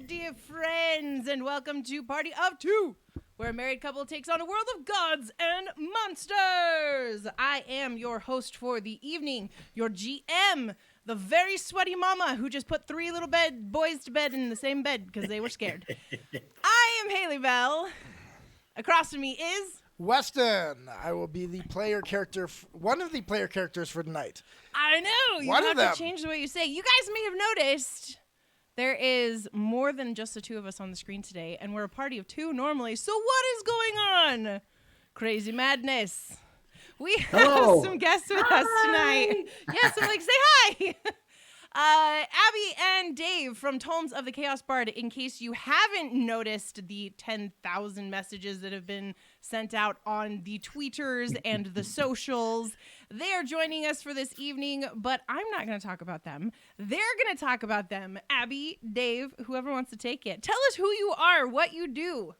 dear friends, and welcome to Party of Two, where a married couple takes on a world of gods and monsters. I am your host for the evening, your GM, the very sweaty mama who just put three little boys to bed in the same bed because they were scared. I am Hayley Bell. Across from me is... Weston. I will be the player character, one of the player characters for tonight. I know. You have to change the way you say. You guys may have noticed there is more than just the two of us on the screen today, and we're a party of two normally. So what is going on? Crazy madness. We have some guests with us tonight. Yes, I'm like, say hi. Abby and Dave from Tomes of the Chaos Bard, in case you haven't noticed the 10,000 messages that have been sent out on the tweeters and the socials. They are joining us for this evening, but I'm not going to talk about them. They're going to talk about them. Abby, Dave, whoever wants to take it. Tell us who you are, what you do.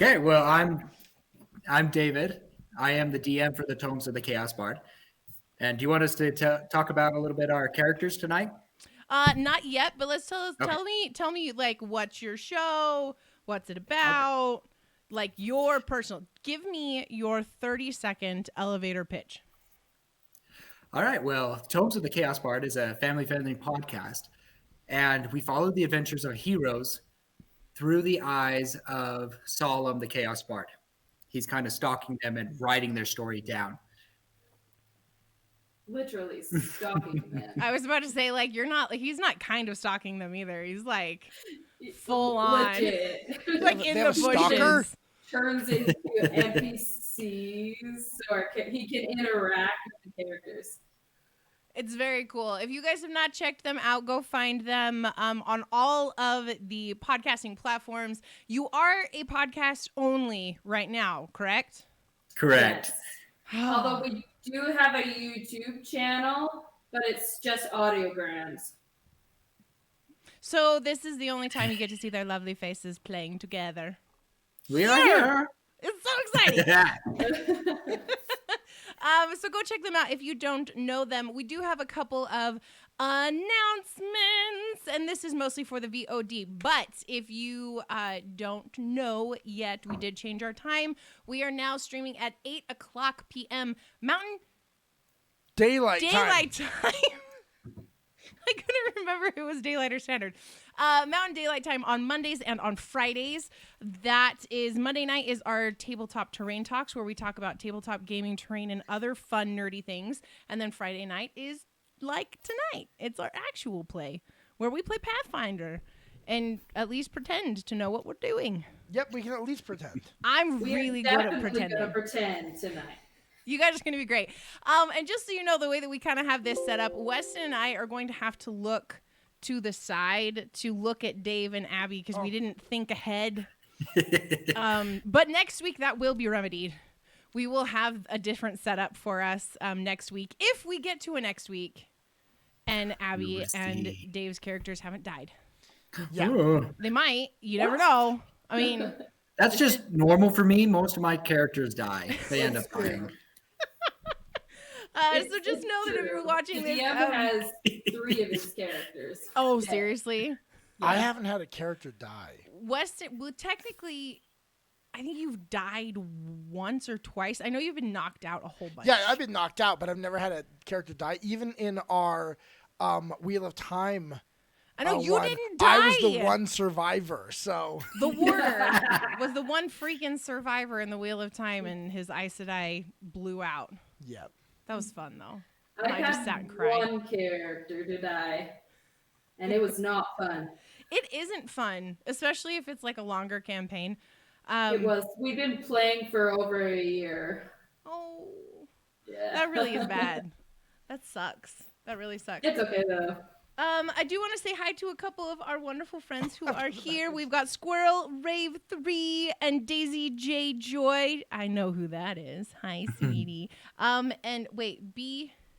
Okay, well, I'm David. I am the DM for the Tomes of the Chaos Bard. And do you want us to talk about a little bit our characters tonight? Not yet, but let's tell me like what's your show, what's it about, like your personal. Give me your 30-second elevator pitch. All right. Well, Tomes of the Chaos Bard is a family-friendly podcast, and we follow the adventures of heroes through the eyes of Solemn the Chaos Bard. He's kind of stalking them and writing their story down. Literally stalking them. I was about to say, like, you're not, like, he's not kind of stalking them either. He's like full on, like in the bushes. Stalker? Turns into NPCs, or he can interact with the characters. It's very cool. If you guys have not checked them out, go find them on all of the podcasting platforms. You are a podcast only right now, correct? Correct. Yes. Although we do have a YouTube channel, but it's just audiograms. So this is the only time you get to see their lovely faces playing together. We are here. It's so exciting. So go check them out if you don't know them. We do have a couple of announcements, and this is mostly for the VOD. But if you don't know yet, we did change our time. We are now streaming at 8 o'clock p.m. Mountain Daylight time. I couldn't remember if it was daylight or standard. Mountain Daylight Time on Mondays and on Fridays. That is, Monday night is our tabletop terrain talks, where we talk about tabletop gaming, terrain, and other fun, nerdy things. And then Friday night is like tonight. It's our actual play, where we play Pathfinder and at least pretend to know what we're doing. Yep, we can at least pretend. I'm really good at pretending. We're definitely going to pretend tonight. You guys are going to be great. And just so you know, the way that we kind of have this set up, Weston and I are going to have to look to the side to look at Dave and Abby because we didn't think ahead. But next week, that will be remedied. We will have a different setup for us next week, if we get to a next week, and Abby and Dave's characters haven't died. Yeah. They might. You never know. I mean... That's just normal for me. Most of my characters die. They end up dying. So just know that if you're watching this... DM has 3 of his characters. Oh, seriously? Yeah. I haven't had a character die. Weston, well, technically, I think you've died once or twice. I know you've been knocked out a whole bunch. Yeah, I've been knocked out, but I've never had a character die. Even in our Wheel of Time... I know you didn't die. I was the one survivor, so... The warder was the one freaking survivor in the Wheel of Time, and his Aes Sedai blew out. Yep. That was fun, though. I just sat and cried. One character to die, and it was not fun. It isn't fun, especially if it's like a longer campaign. It was. We've been playing for over a year. Oh, yeah. That really is bad. That sucks. That really sucks. It's okay, though. I do want to say hi to a couple of our wonderful friends who are here. We've got Squirrel Rave 3 and Daisy J Joy. I know who that is. Hi, sweetie. And wait, Bjarke,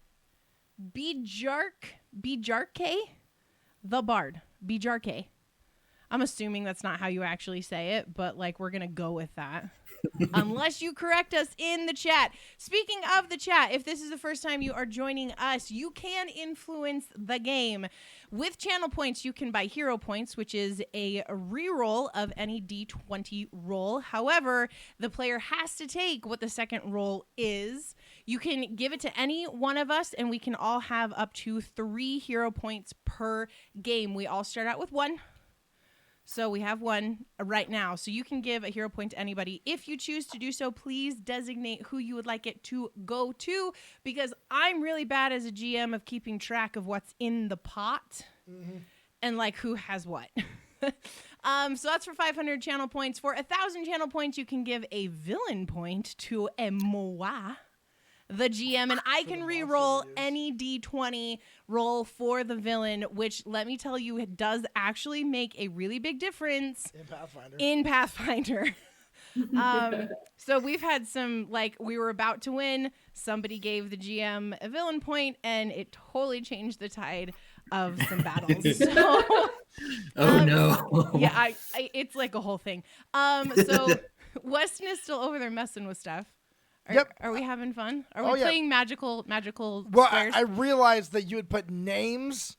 the Bard. Bjarke. I'm assuming that's not how you actually say it, but like we're gonna go with that. unless you correct us in the chat. Speaking of the chat, if this is the first time you are joining us, you can influence the game. With channel points, you can buy hero points, which is a reroll of any D20 roll. However, the player has to take what the second roll is. You can give it to any one of us, and we can all have up to 3 hero points per game. We all start out with 1. So we have 1 right now. So you can give a hero point to anybody. If you choose to do so, please designate who you would like it to go to, because I'm really bad as a GM of keeping track of what's in the pot and like who has what. So that's for 500 channel points. For 1,000 channel points, you can give a villain point to a moi, the GM, and I can re-roll any D20 roll for the villain, which, let me tell you, it does actually make a really big difference in Pathfinder. So we've had some, like, we were about to win, somebody gave the GM a villain point, and it totally changed the tide of some battles. So, no. Yeah, it's like a whole thing. So Weston is still over there messing with stuff. Are we having fun? Are we playing magical Well, squares? I realized that you had put names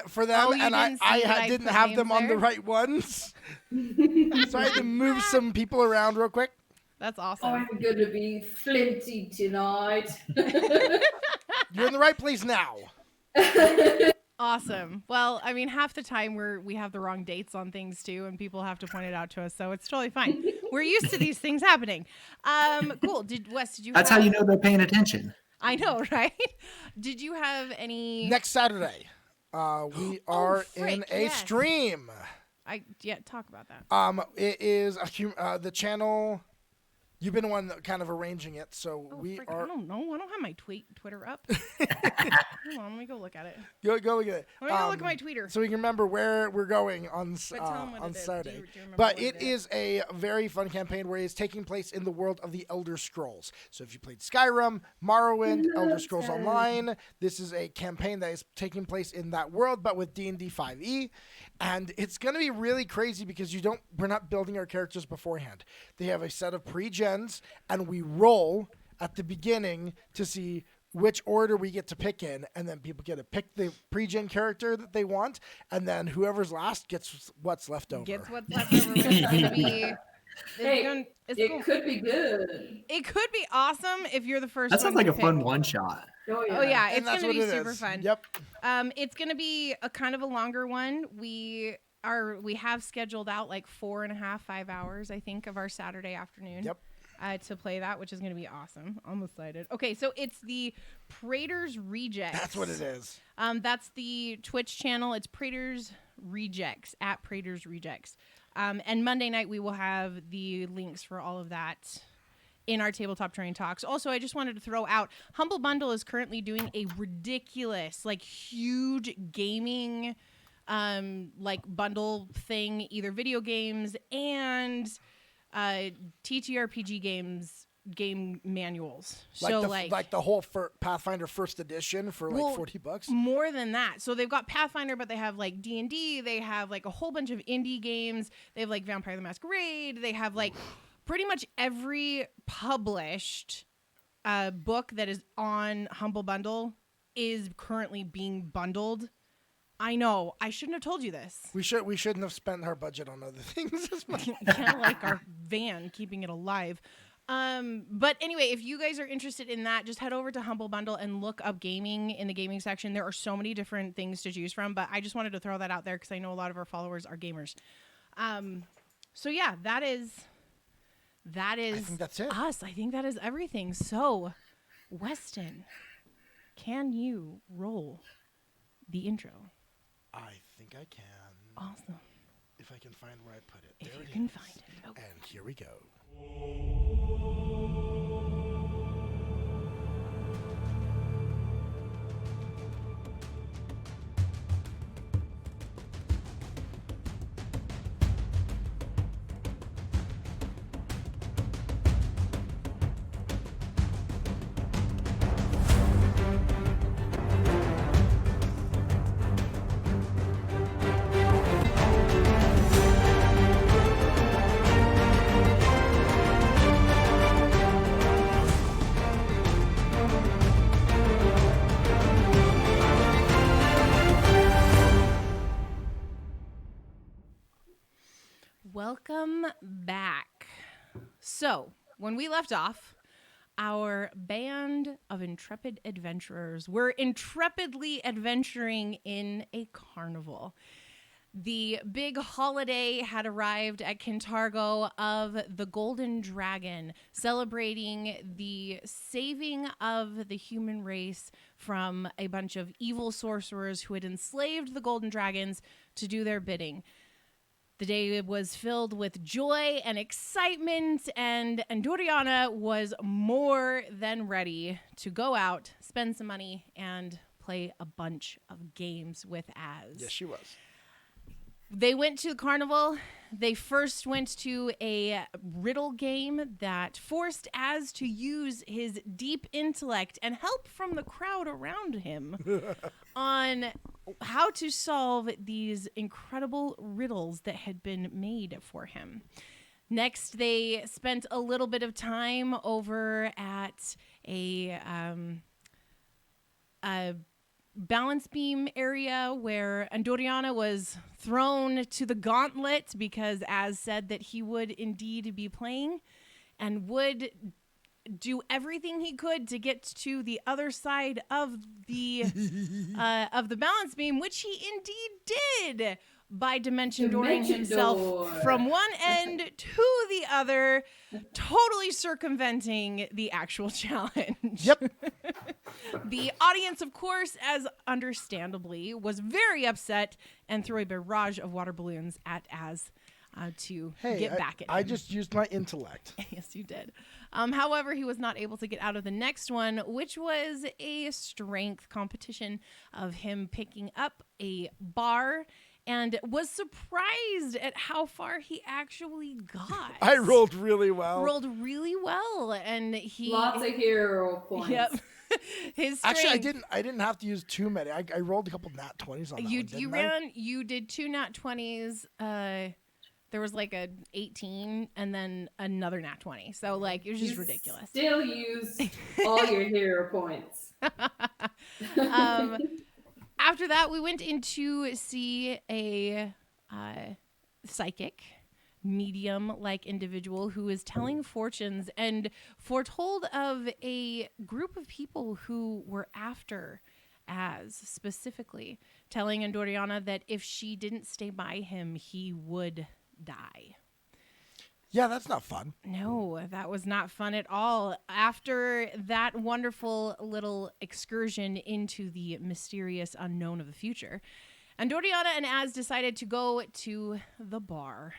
for them, and I didn't have them on the right ones. So I had to move some people around real quick. That's awesome. I'm going to be flinty tonight. You're in the right place now. Awesome. Well, I mean, half the time we have the wrong dates on things too, and people have to point it out to us, so it's totally fine. We're used to these things happening. Cool. Wes, did you? That's how you know they're paying attention. I know, right? Did you have any? Next Saturday, we are in a stream. Talk about that. It is the channel. You've been the one that kind of arranging it, so we are. I don't know. I don't have my Twitter up. Hold on, let me go look at it. Go look at it. Let me go look at my Twitter. So we can remember where we're going on Saturday. Do you remember but what it is a very fun campaign where it's taking place in the world of the Elder Scrolls. So if you played Skyrim, Morrowind, Elder Scrolls Online, this is a campaign that is taking place in that world, but with D&D 5e. And it's going to be really crazy because we're not building our characters beforehand. They have a set of pre-gens, and we roll at the beginning to see which order we get to pick in, and then people get to pick the pre-gen character that they want, and then whoever's last gets what's left over. Gets what's left over. Which is going to be... It could be good. It could be awesome if you're the first. That sounds like a fun one-shot. Oh yeah, it's going to be super fun. Yep. It's going to be a kind of a longer one. We have scheduled out like 4.5-5 hours, I think, of our Saturday afternoon. Yep. To play that, which is going to be awesome. I'm excited. Okay, so it's the Praetor's Rejects. That's what it is. That's the Twitch channel. It's Praetor's Rejects, at Praetor's Rejects. And Monday night we will have the links for all of that in our Tabletop Terrain Talks. Also, I just wanted to throw out, Humble Bundle is currently doing a ridiculous, like, huge gaming bundle thing, either video games and TTRPG games, game manuals. Like the whole Pathfinder first edition for like $40. More than that. So they've got Pathfinder, but they have like D&D. They have like a whole bunch of indie games. They have like Vampire the Masquerade. They have like pretty much every published book that is on Humble Bundle is currently being bundled. I know. I shouldn't have told you this. We shouldn't have spent our budget on other things as much. Kind of like our van, keeping it alive. But anyway, if you guys are interested in that, just head over to Humble Bundle and look up gaming in the gaming section. There are so many different things to choose from, but I just wanted to throw that out there because I know a lot of our followers are gamers. So yeah, that is I think that's it. us. I think that is everything. So, Weston, can you roll the intro? I think I can. Awesome. If I can find where I put it. If there you it can is. find it. Okay. And here we go. back. So, when we left off, our band of intrepid adventurers were intrepidly adventuring in a carnival. The big holiday had arrived at Kintargo of the Golden Dragon, celebrating the saving of the human race from a bunch of evil sorcerers who had enslaved the Golden Dragons to do their bidding. The day was filled with joy and excitement, and Andoriana was more than ready to go out, spend some money, and play a bunch of games with Az. Yes, she was. They went to the carnival. They first went to a riddle game that forced Az to use his deep intellect and help from the crowd around him on how to solve these incredible riddles that had been made for him. Next, they spent a little bit of time over at a balance beam area where Andoriana was thrown to the gauntlet because Az said that he would indeed be playing and would do everything he could to get to the other side of the balance beam, which he indeed did by dimension dooring himself from one end to the other, totally circumventing the actual challenge. Yep. The audience, of course, as understandably, was very upset and threw a barrage of water balloons at Az to get back at him. I just used my intellect. Yes, you did. However, he was not able to get out of the next one, which was a strength competition of him picking up a bar, and was surprised at how far he actually got. I rolled really well. And he lots of hero points. Yep. His strength. Actually, I didn't have to use too many. I rolled a couple nat 20s on that You did 2 nat 20s. There was like a 18 and then another nat 20. So like it was just ridiculous. Still use all your hero points. After that, we went in to see a psychic, medium-like individual who is telling fortunes and foretold of a group of people who were after Az, specifically telling Andoriana that if she didn't stay by him, he would die. Yeah, that's not fun. No, that was not fun at all. After that wonderful little excursion into the mysterious unknown of the future, Andoriana and Az decided to go to the bar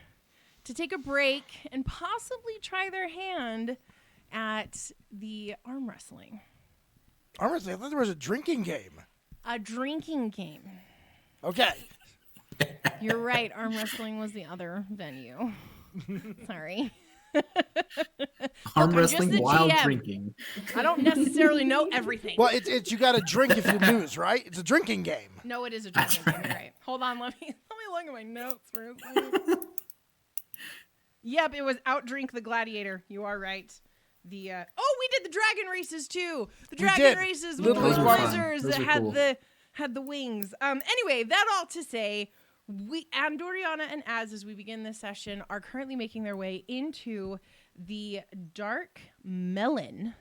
to take a break and possibly try their hand at the arm wrestling. Arm wrestling? I thought there was a drinking game. A drinking game. Okay. You're right. Arm wrestling was the other venue. Sorry. Arm wrestling while GM. drinking. I don't necessarily know everything. Well, it's you got to drink if you lose, right? It's a drinking game. No, it is a drinking game. Right. Hold on. Let me look at my notes for a second. Yep, it was Outdrink the Gladiator. You are right. We did the dragon races too. The dragon races with the lasers that had the wings. Anyway, that all to say, Andoriana and Az, as we begin this session, are currently making their way into the Dark Melon,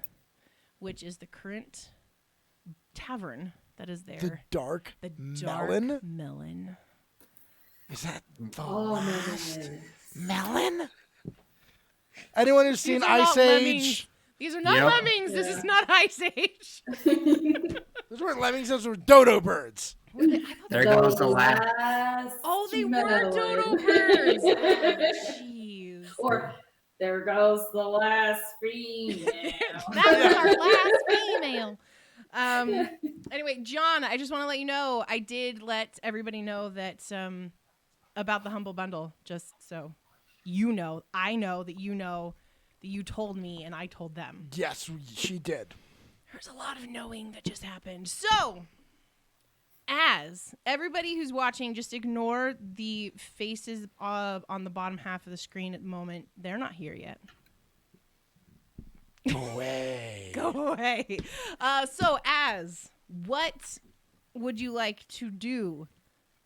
which is the current tavern that is there. The Dark Melon. Is that the last melon? Anyone who's seen Ice Age? Lemmings. These are not lemmings. Yeah. This is not Ice Age. Those weren't lemmings. Those were dodo birds. There goes the last. Oh, they were dodo birds. Jeez. Or there goes the last female. That was our last female. Anyway, John, I just want to let you know, I did let everybody know that about the Humble Bundle, just so you know. I know that you told me and I told them. Yes, she did. There's a lot of knowing that just happened. So, as everybody who's watching, just ignore the faces on the bottom half of the screen at the moment. They're not here yet. Go away. Go away. So, Az, what would you like to do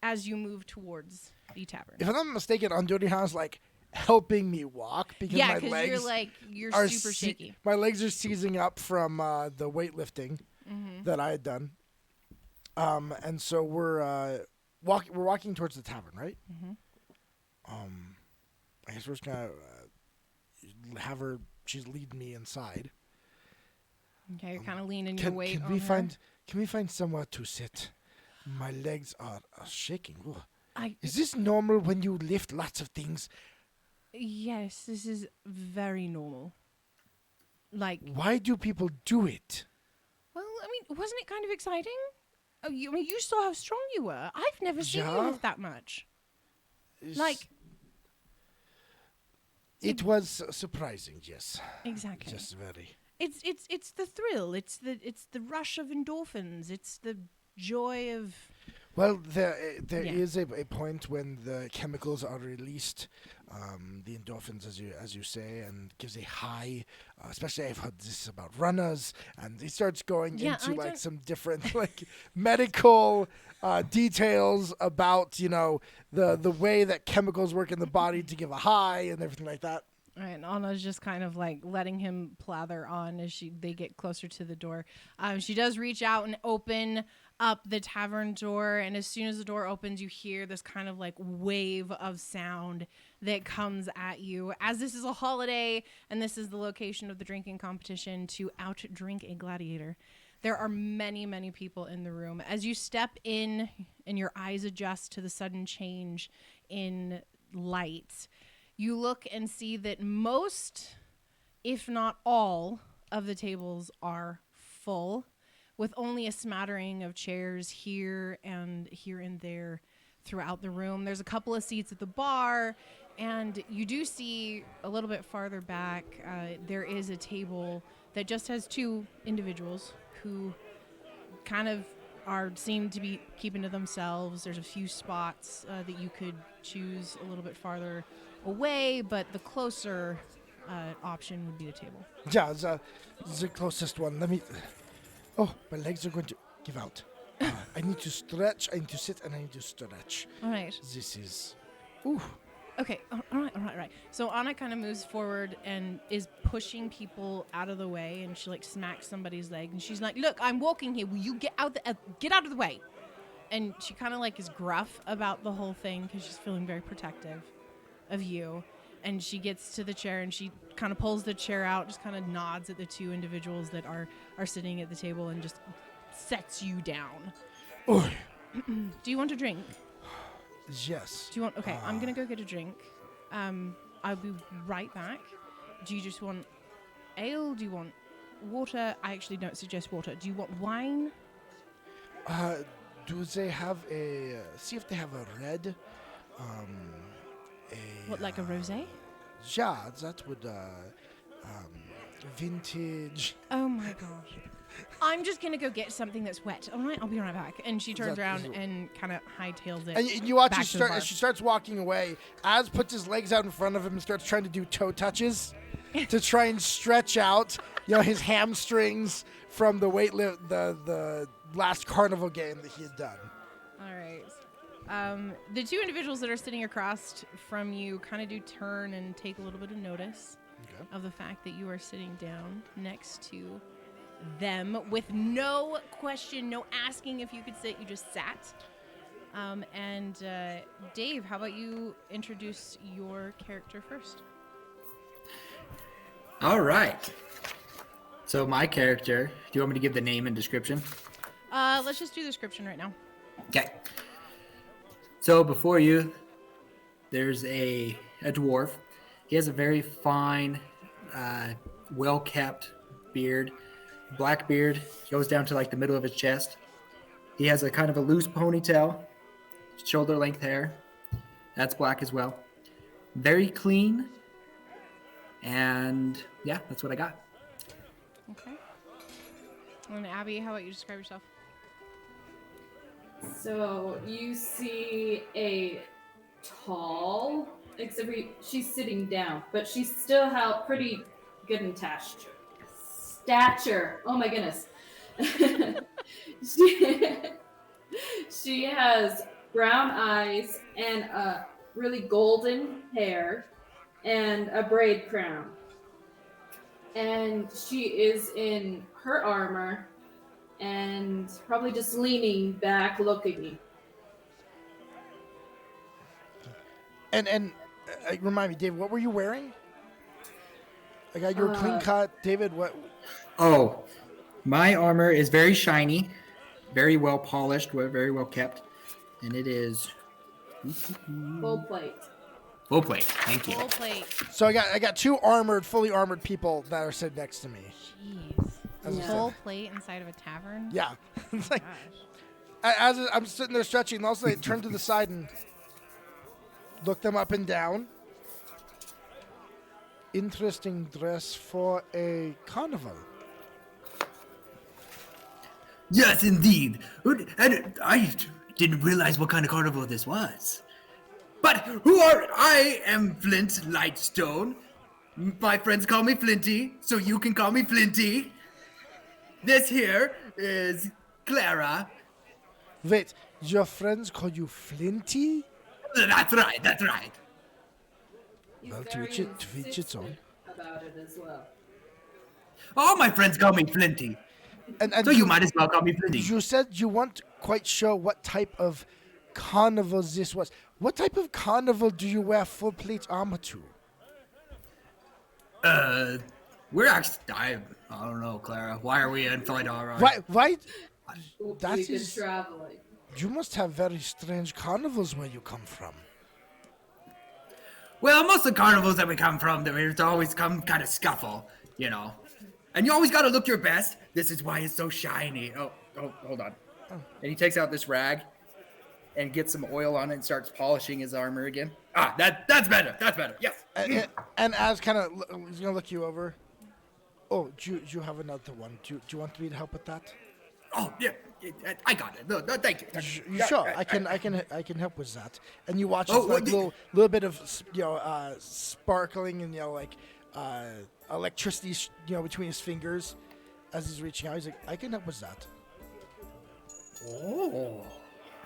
as you move towards the tavern? If I'm not mistaken, Andoriana's like, helping me walk because my legs you're are super shaky. My legs are seizing up from the weightlifting that I had done. And so we're walking towards the tavern, right? I guess we're just gonna have her. She's leading me inside. Okay, you're kind of leaning your weight on her. Can we find somewhere to sit? My legs are shaking. Ugh. Is this normal when you lift lots of things? Yes, this is very normal. Why do people do it? Well, I mean, wasn't it kind of exciting? You saw how strong you were. I've never seen you lift that much. It was surprising, yes. Exactly. Just very. It's the thrill. It's the rush of endorphins. It's the joy of. Well, there is a point when the chemicals are released, the endorphins, as you say, and gives a high. Especially, I've heard this about runners, and he starts going into some different medical details about the way that chemicals work in the body to give a high and everything like that. All right, and Anna's just kind of letting him plather on as they get closer to the door. She does reach out and open up the tavern door, and as soon as the door opens, you hear this kind of wave of sound that comes at you. As this is a holiday, and this is the location of the drinking competition to outdrink a gladiator, there are many, many people in the room. As you step in and your eyes adjust to the sudden change in light, you look and see that most, if not all, of the tables are full, with only a smattering of chairs here and there throughout the room. There's a couple of seats at the bar, and you do see a little bit farther back, there is a table that just has two individuals who kind of seem to be keeping to themselves. There's a few spots that you could choose a little bit farther away, but the closer option would be the table. Yeah, the closest one. Let me. Oh, my legs are going to give out. I need to stretch. I need to sit, and I need to stretch. All right. This is. Ooh. Okay. All right. So Anna kind of moves forward and is pushing people out of the way, and she smacks somebody's leg, and she's like, "Look, I'm walking here. Will you get out of the way?" And she kind of is gruff about the whole thing because she's feeling very protective of you. And she gets to the chair and she kind of pulls the chair out, just kind of nods at the two individuals that are sitting at the table and just sets you down. Oh. Do you want a drink? Yes. Do you want? Okay, I'm gonna go get a drink. I'll be right back. Do you just want ale? Do you want water? I actually don't suggest water. Do you want wine? Do they have see if they have a red? What, like a rosé? Yeah, that would vintage. Oh my gosh. I'm just gonna go get something that's wet. All right, I'll be right back. And she turns around and kind of hightails it. And you watch her start as she starts walking away. Az puts his legs out in front of him and starts trying to do toe touches to try and stretch out, his hamstrings from the the last carnival game that he had done. All right. The two individuals that are sitting across from you kind of do turn and take a little bit of notice of the fact that you are sitting down next to them with no question, no asking if you could sit. You just sat. And Dave, how about you introduce your character first? All right. So my character, do you want me to give the name and description? Let's just do the description right now. Okay. So before you, there's a dwarf. He has a very fine, well-kept beard. Black beard goes down to the middle of his chest. He has a kind of a loose ponytail, shoulder-length hair. That's black as well. Very clean. And yeah, that's what I got. Okay. And Abby, how about you describe yourself? So you see a tall, except she's sitting down, but she's still pretty good in stature. Oh my goodness. She has brown eyes and really golden hair. and a braid crown. And she is in her armor and probably just leaning back looking. And remind me, David, what were you wearing? I got your clean cut. David, what? Oh, my armor is very shiny, very well polished, very well kept, and it is Full plate. full plate. Thank you. Full plate. So I got two fully armored people that are sitting next to me. Jeez. Yeah. Full plate inside of a tavern? Yeah. It's like, Gosh. as I'm sitting there stretching, and also they turn to the side and look them up and down. Interesting dress for a carnival. Yes, indeed. And I didn't realize what kind of carnival this was. But I am Flint Lightstone. My friends call me Flinty, so you can call me Flinty. This here is Clara. Wait, your friends call you Flinty? That's right. He's Well, to very each its own. insistent about it as well. All my friends call me Flinty, And so you might as well call me Flinty. You said you weren't quite sure what type of carnival this was. What type of carnival do you wear full plate armor to? We're actually, I don't know, Clara. Why are we in Philidor? Why? That We've been is- traveling. You must have very strange carnivals where you come from. Well, most of the carnivals that we come from, there's always some kind of scuffle, you know. And you always got to look your best. This is why it's so shiny. Oh, hold on. And he takes out this rag and gets some oil on it and starts polishing his armor again. That's better. That's better. Yes. And as kind of, he's gonna look you over. Oh, do you have another one? Do you want me to help with that? Oh, yeah. I got it. No, thank you. You sure? I can help with that. And you watch Oh, this, like, well, little bit of sparkling and electricity between his fingers as he's reaching out. He's like, I can help with that. Oh.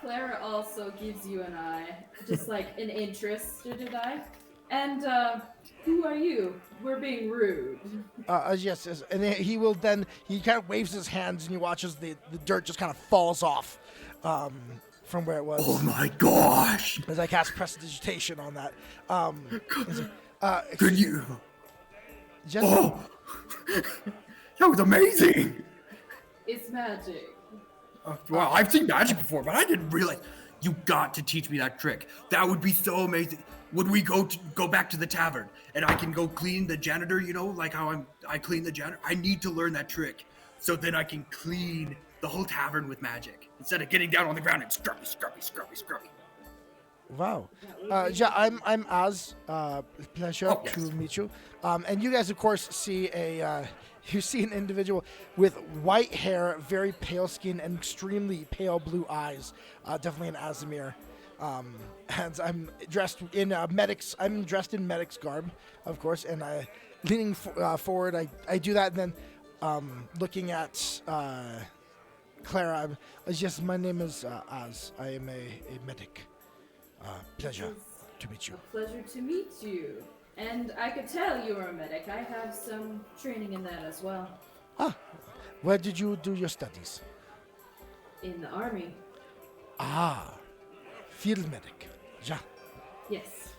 Clara also gives you an eye, just like an interested eye. And who are you? We're being rude. Yes, and then he kind of waves his hands and you watch as the dirt just kind of falls off from where it was. Oh my gosh. As I cast prestidigitation on that. Could you? Just, Oh. That was amazing. It's magic. Well, I've seen magic before, but I didn't realize. You got to teach me that trick. That would be so amazing. Would we go back to the tavern and I can go clean the janitor? You know, like how I clean the janitor. I need to learn that trick so then I can clean the whole tavern with magic instead of getting down on the ground and scrubby. Wow. I'm Aas. Pleasure yes. to meet you. And you guys, of course, see you see an individual with white hair, very pale skin, and extremely pale blue eyes. Definitely an Azimir. And I'm dressed in medics. I'm dressed in medics garb, of course. And leaning forward, I do that. And then looking at Clara, yes, my name is Aas. I am a medic. Pleasure to meet you. Pleasure to meet you. And I could tell you're a medic. I have some training in that as well. Where did you do your studies? In the army. Field medic. Ja. Yes.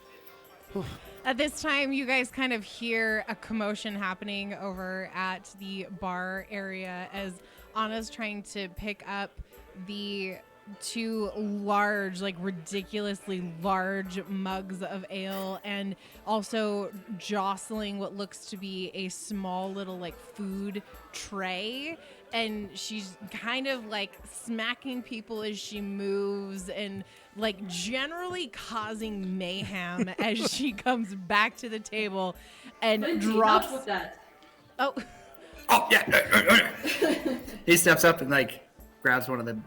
At this time, you guys kind of hear a commotion happening over at the bar area as Anna's trying to pick up the two large, like ridiculously large mugs of ale and also jostling what looks to be a small little like food tray. And she's kind of like smacking people as she moves and like generally causing mayhem as she comes back to the table and Lindsay, drops. enough with that. Oh, Oh yeah. He steps up and like grabs one of the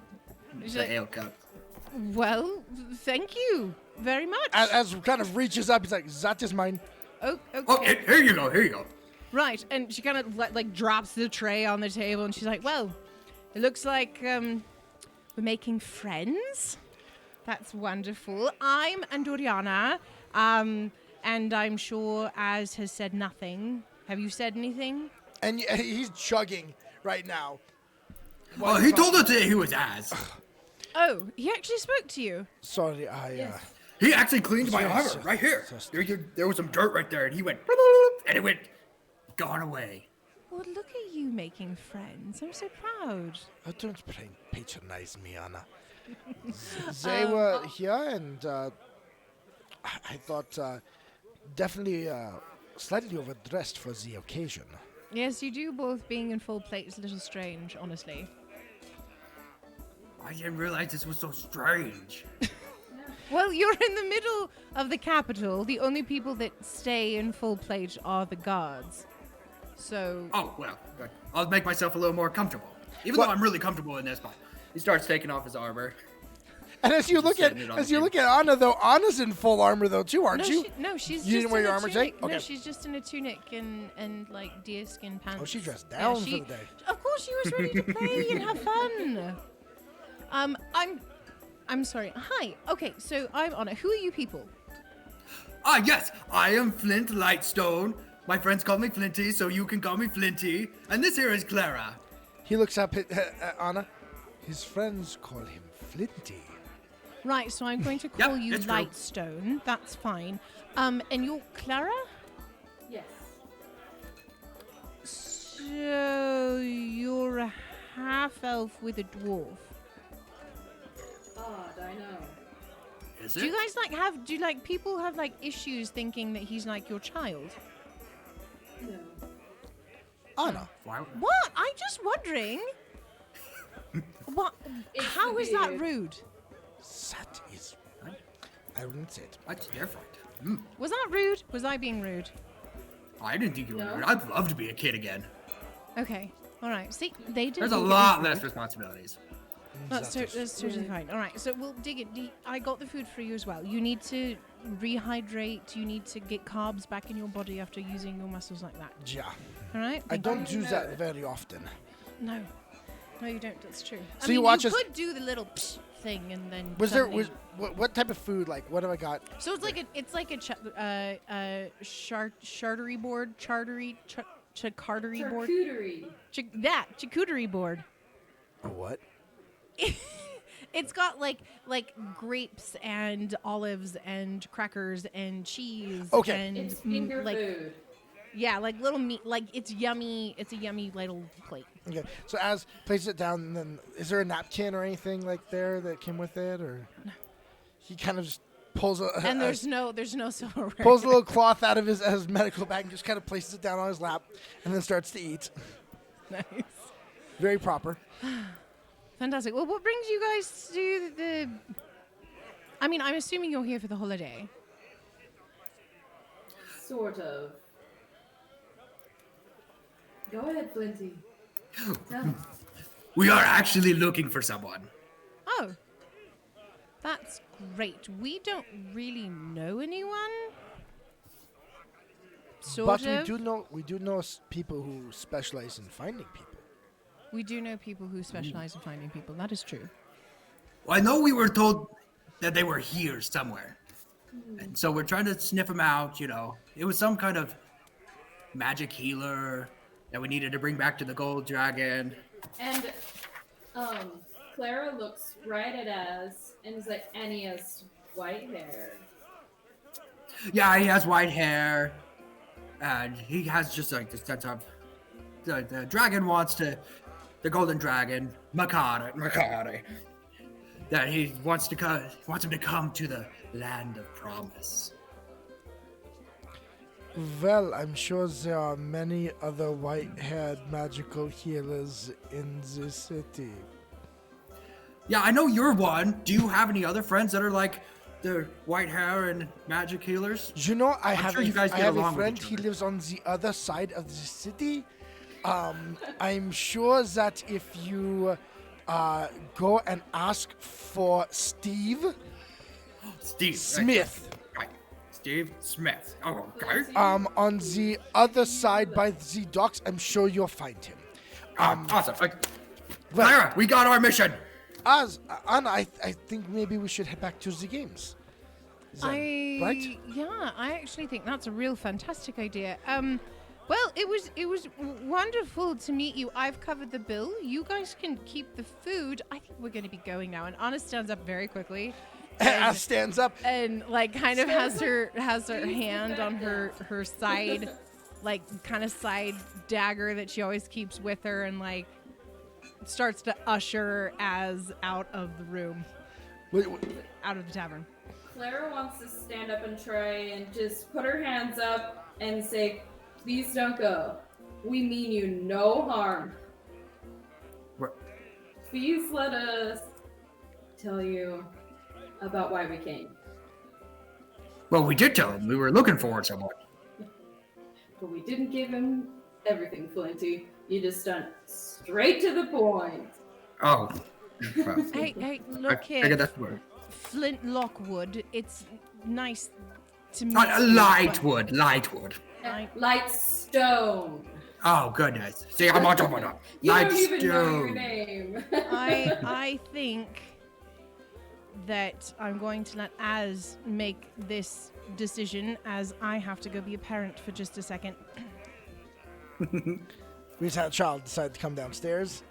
like, ale cups. well, thank you very much. As kind of reaches up, he's like, that is mine. Oh, okay. Oh, here you go. Right, and she kind of like drops the tray on the table, and she's like, "Well, it looks like we're making friends. That's wonderful. I'm Andoriana, And I'm sure Az has said nothing. Have you said anything? And he's chugging right now. Well, he told us that he was Az. Oh, he actually spoke to you. Sorry, He actually cleaned my Yes, armor right here. There was some dirt right there, and he went, and it went, gone away. Well, look at you making friends. I'm so proud. Oh, don't patronize me, Anna. They were here, and I thought definitely slightly overdressed for the occasion. Yes, you do. Both being in full plate is a little strange, honestly. I didn't realize this was so strange. Well, you're in the middle of the capital. The only people that stay in full plate are the guards. So. Oh, well, I'll make myself a little more comfortable. Even though I'm really comfortable in this spot. He starts taking off his armor. And as you look at Anna, though, Anna's in full armor though too, aren't you? She's. You didn't wear your armor today? Okay. No, she's just in a tunic and like deerskin pants. Oh, she dressed down for the day. Of course, she was ready to play and have fun. I'm sorry. Hi. Okay, so I'm Anna. Who are you people? Yes, I am Flint Lightstone. My friends call me Flinty, so you can call me Flinty. And this here is Clara. He looks up at Anna. His friends call him Flinty. Right, so I'm going to call you that's Lightstone. That's fine. And you're Clara? Yes. So you're a half-elf with a dwarf. Odd, I know. Is Do you guys people have like issues thinking that he's like your child? No. Anna. What? I'm just wondering. What? How is that rude? That is. I wouldn't say it. That's different. Was that rude? Was I being rude? I didn't think you were No. rude. I'd love to be a kid again. Okay. All right. See, they did. There's a lot less responsibilities. That's totally fine. All right, so we'll dig it deep. I got the food for you as well. You need to rehydrate. You need to get carbs back in your body after using your muscles like that. Yeah. All right? I don't do that very often. No, you don't. That's true. So you watch you us- could do the little psh thing and then. What type of food? Like, what have I got? So it's like a charcuterie board, charcuterie board. Charcuterie. Charcuterie board. A what? It's got like grapes and olives and crackers and cheese. Okay. And It's finger food. Yeah, like little meat. Like it's yummy. It's a yummy little plate. Okay. So as places it down, and then is there a napkin or anything like there that came with it, or he kind of just pulls And there's no silverware. pulls a little cloth out of his medical bag and just kind of places it down on his lap, and then starts to eat. Nice. Very proper. Fantastic. Well, what brings you guys to the? I mean, I'm assuming you're here for the holiday. Sort of. Go ahead, Flinty. Tell me. We are actually looking for someone. Oh, that's great. We don't really know anyone. But we do know people who specialize in finding people. We do know people who specialize in finding people. That is true. Well, I know we were told that they were here somewhere. And so we're trying to sniff them out, you know. It was some kind of magic healer that we needed to bring back to the gold dragon. And Clara looks right at Az and is like, and he has white hair. Yeah, he has white hair. And he has just like this sense of the dragon wants to, the golden dragon, Makari, that he wants him to come to the land of promise. Well, I'm sure there are many other white-haired magical healers in the city. Yeah, I know you're one. Do you have any other friends that are like the white hair and magic healers? You know, I have sure you guys I get have a along with friend. each He other. lives on the other side of the city. I'm sure that if you go and ask for Steve Steve Smith, Right. Steve Smith. Oh, okay. on the other side by the docks, I'm sure you'll find him. Awesome. Well- Clara, we got our mission. Anna, I think maybe we should head back to the games. Is that right? Yeah, I actually think that's a real fantastic idea. Well, it was wonderful to meet you. I've covered the bill. You guys can keep the food. I think we're going to be going now. And Anna stands up very quickly. As stands up And like kind of has her hand on her side, like kind of side dagger that she always keeps with her, and like starts to usher Az out of the room, out of the tavern. Clara wants to stand up and try and just put her hands up and say, "Please don't go. We mean you no harm. Please let us tell you about why we came." Well, we did tell him we were looking for someone. But we didn't give him everything, Flinty. You just went straight to the point. Oh. Well, Hey, look I here. figured that's where. Flint Lockwood. It's nice to meet Not you. Lightwood. Light stone. Oh, goodness. See, I'm on top of that. You don't even know your name. I think that I'm going to let Az make this decision, as I have to go be a parent for just a second. We just had a child decide to come downstairs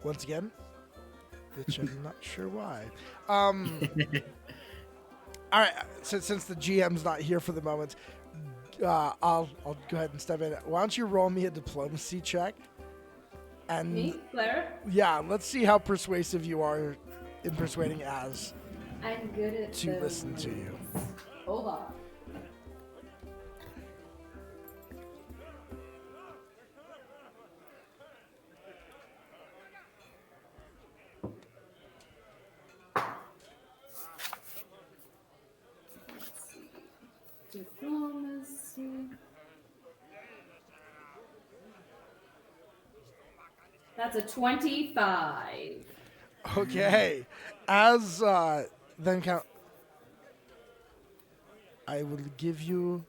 once again, which I'm not sure why. All right, since the GM's not here for the moment, I'll go ahead and step in. Why don't you roll me a diplomacy check? And Me, Clara? yeah, let's see how persuasive you are in persuading Az I'm good at to listen to you. Hold on. Diplomacy. That's a 25. Okay, as then count. I will give you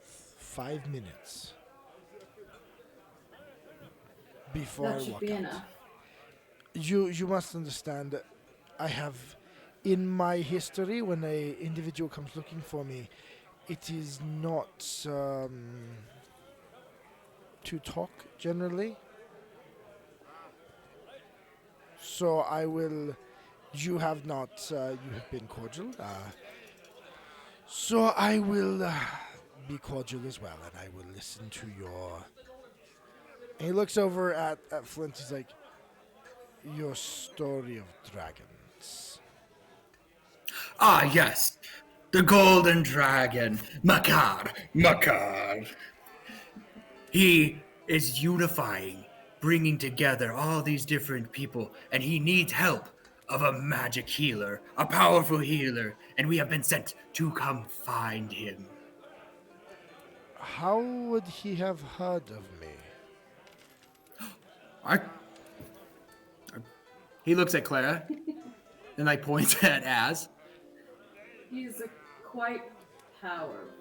5 minutes before That I should walk be out. enough. You must understand that I have, in my history, when a individual comes looking for me, it is not to talk generally. So I will. You have not. You have been cordial. So I will be cordial as well, and I will listen to your. And he looks over at Flint. He's like, "Your story of dragons." Ah, yes. The Golden Dragon. Makar. He is unifying, bringing together all these different people, and he needs help of a magic healer, a powerful healer, and we have been sent to come find him. How would he have heard of me? He looks at Clara, and like points at Az. He's quite powerful.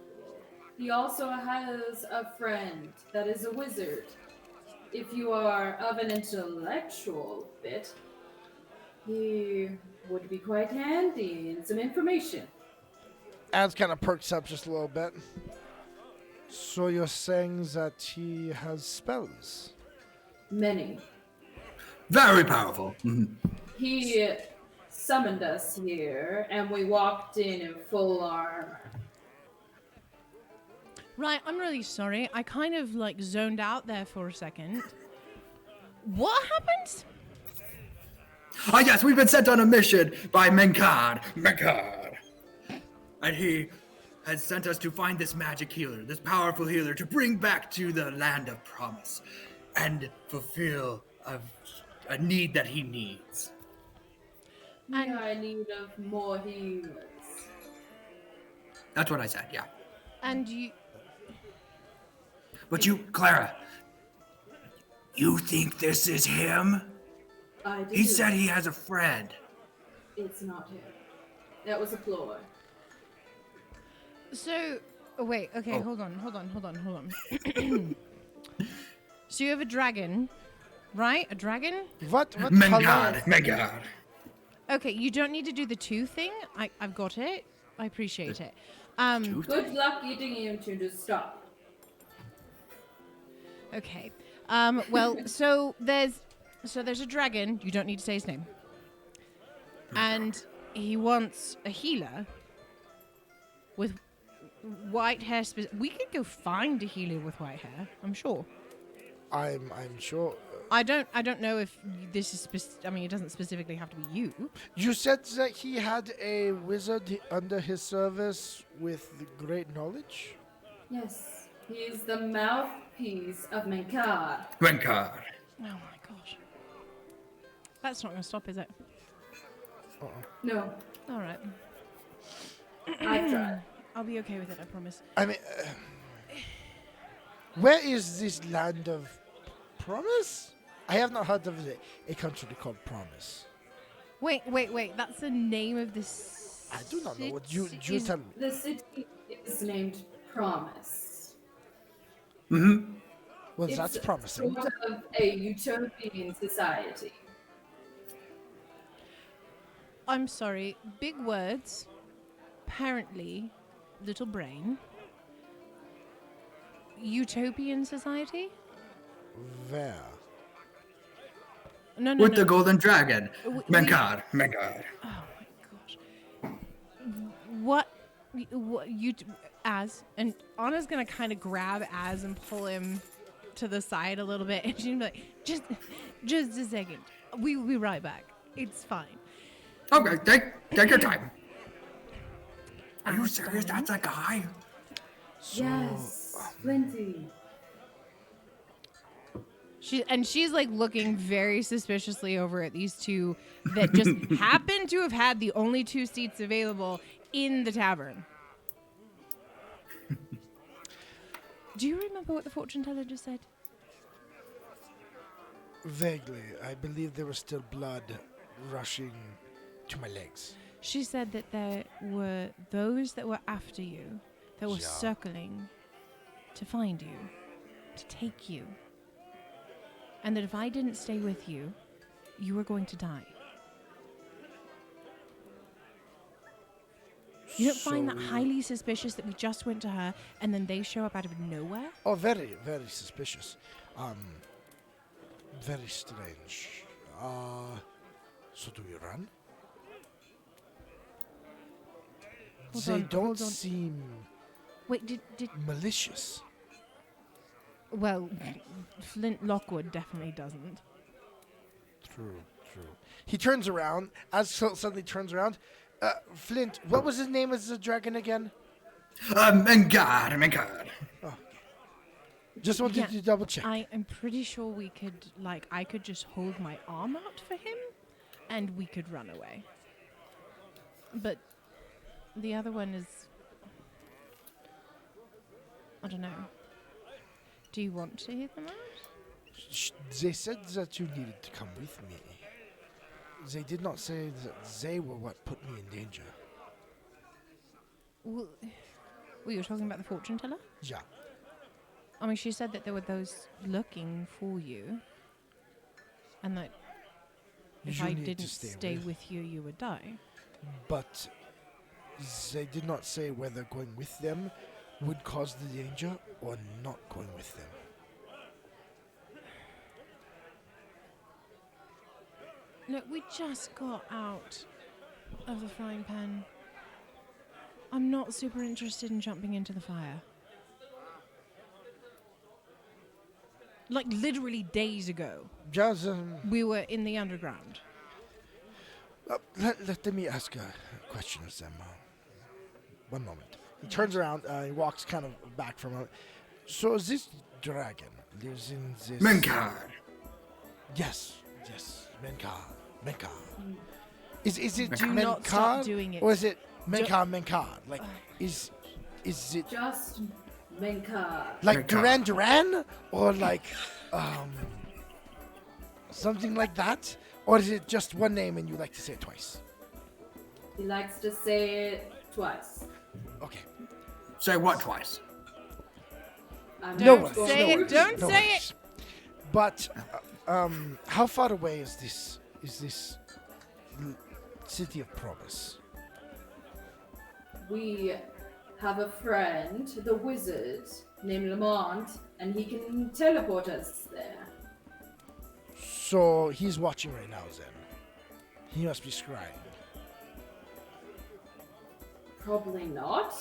He also has a friend that is a wizard. If you are of an intellectual bit, he would be quite handy in some information. Az kind of perks up just a little bit. So you're saying that he has spells? Many. Very powerful. Mhm. He summoned us here, and we walked in full armor. Right, I'm really sorry. I kind of like zoned out there for a second. What happened? Ah, yes, we've been sent on a mission by Menkad. And he has sent us to find this magic healer, this powerful healer, to bring back to the land of promise and fulfill a need that he needs. We are in need of more healers. That's what I said, yeah. And you... But you, Clara, you think this is him? I do. He said he has a friend. It's not him. That was a ploy. So... Oh, wait, okay, Oh. hold on. So you have a dragon, right? A dragon? What color? Menkad. Okay, you don't need to do the 2 thing. I've got it. I appreciate it. Good luck getting him to just stop. Okay. Well, so there's a dragon. You don't need to say his name. And he wants a healer with white hair. We could go find a healer with white hair. I'm sure. I'm sure. I don't know if this is. It doesn't specifically have to be you. You said that he had a wizard under his service with great knowledge? Yes, he is the mouthpiece of Menkar. Renkar. Oh my gosh. That's not going to stop, is it? No, All right. I've tried. I'll be okay with it, I promise. I mean, where is this land of promise? I have not heard of a country called Promise. Wait. That's the name of this. I do not know. What you tell me. The city is named Promise. Well, It's that's promising. sort of a utopian society. I'm sorry. Big words. Apparently, little brain. Utopian society? Where? No. With the golden dragon. Menkar. Oh my gosh. What you Az and Anna's gonna kind of grab Az and pull him to the side a little bit, and she's gonna be like, just a second. We'll be right back. It's fine. Okay, take your time. Are you serious? That's a guy? Yes, plenty. She's like looking very suspiciously over at these two that just happen to have had the only 2 seats available in the tavern. Do you remember what the fortune teller just said? Vaguely. I believe there was still blood rushing to my legs. She said that there were those that were after you, that were circling to find you, to take you. And that if I didn't stay with you, you were going to die. You don't find that highly suspicious that we just went to her and then they show up out of nowhere? Oh, very, very suspicious. Very strange. So do we run? They don't seem Wait, did malicious. well, Flint Lockwood definitely doesn't. True. He turns around. As suddenly turns around. Flint, what was his name as the dragon again? Menkar. Just wanted to double check. I am pretty sure we could, I could just hold my arm out for him, and we could run away. But the other one is, I don't know. Do you want to hear them out? They said that you needed to come with me. They did not say that they were what put me in danger. Well, you were talking about the fortune teller? Yeah. I mean, she said that there were those looking for you, and that if I didn't stay with you, you would die. But they did not say whether going with them would cause the danger or not going with them. Look, we just got out of the frying pan. I'm not super interested in jumping into the fire. Like, literally days ago, Just, we were in the underground. let me ask a question of them. One moment. He turns around, he walks kind of back from it. So this dragon lives in this... Menkar. Yes, Menkar. Is it Do not stop doing it. or is it Menkar? Like, is it Just Menkar. like Menkar. Duran, or like something like that, or is it just one name and you like to say it twice? He likes to say it twice. Okay. Say what twice? I'm Don't not going say to it, work. don't No say worries. But how far away is this city of promise? We have a friend, the wizard, named Lamont, and he can teleport us there. So he's watching right now, then. He must be scrying. Probably not.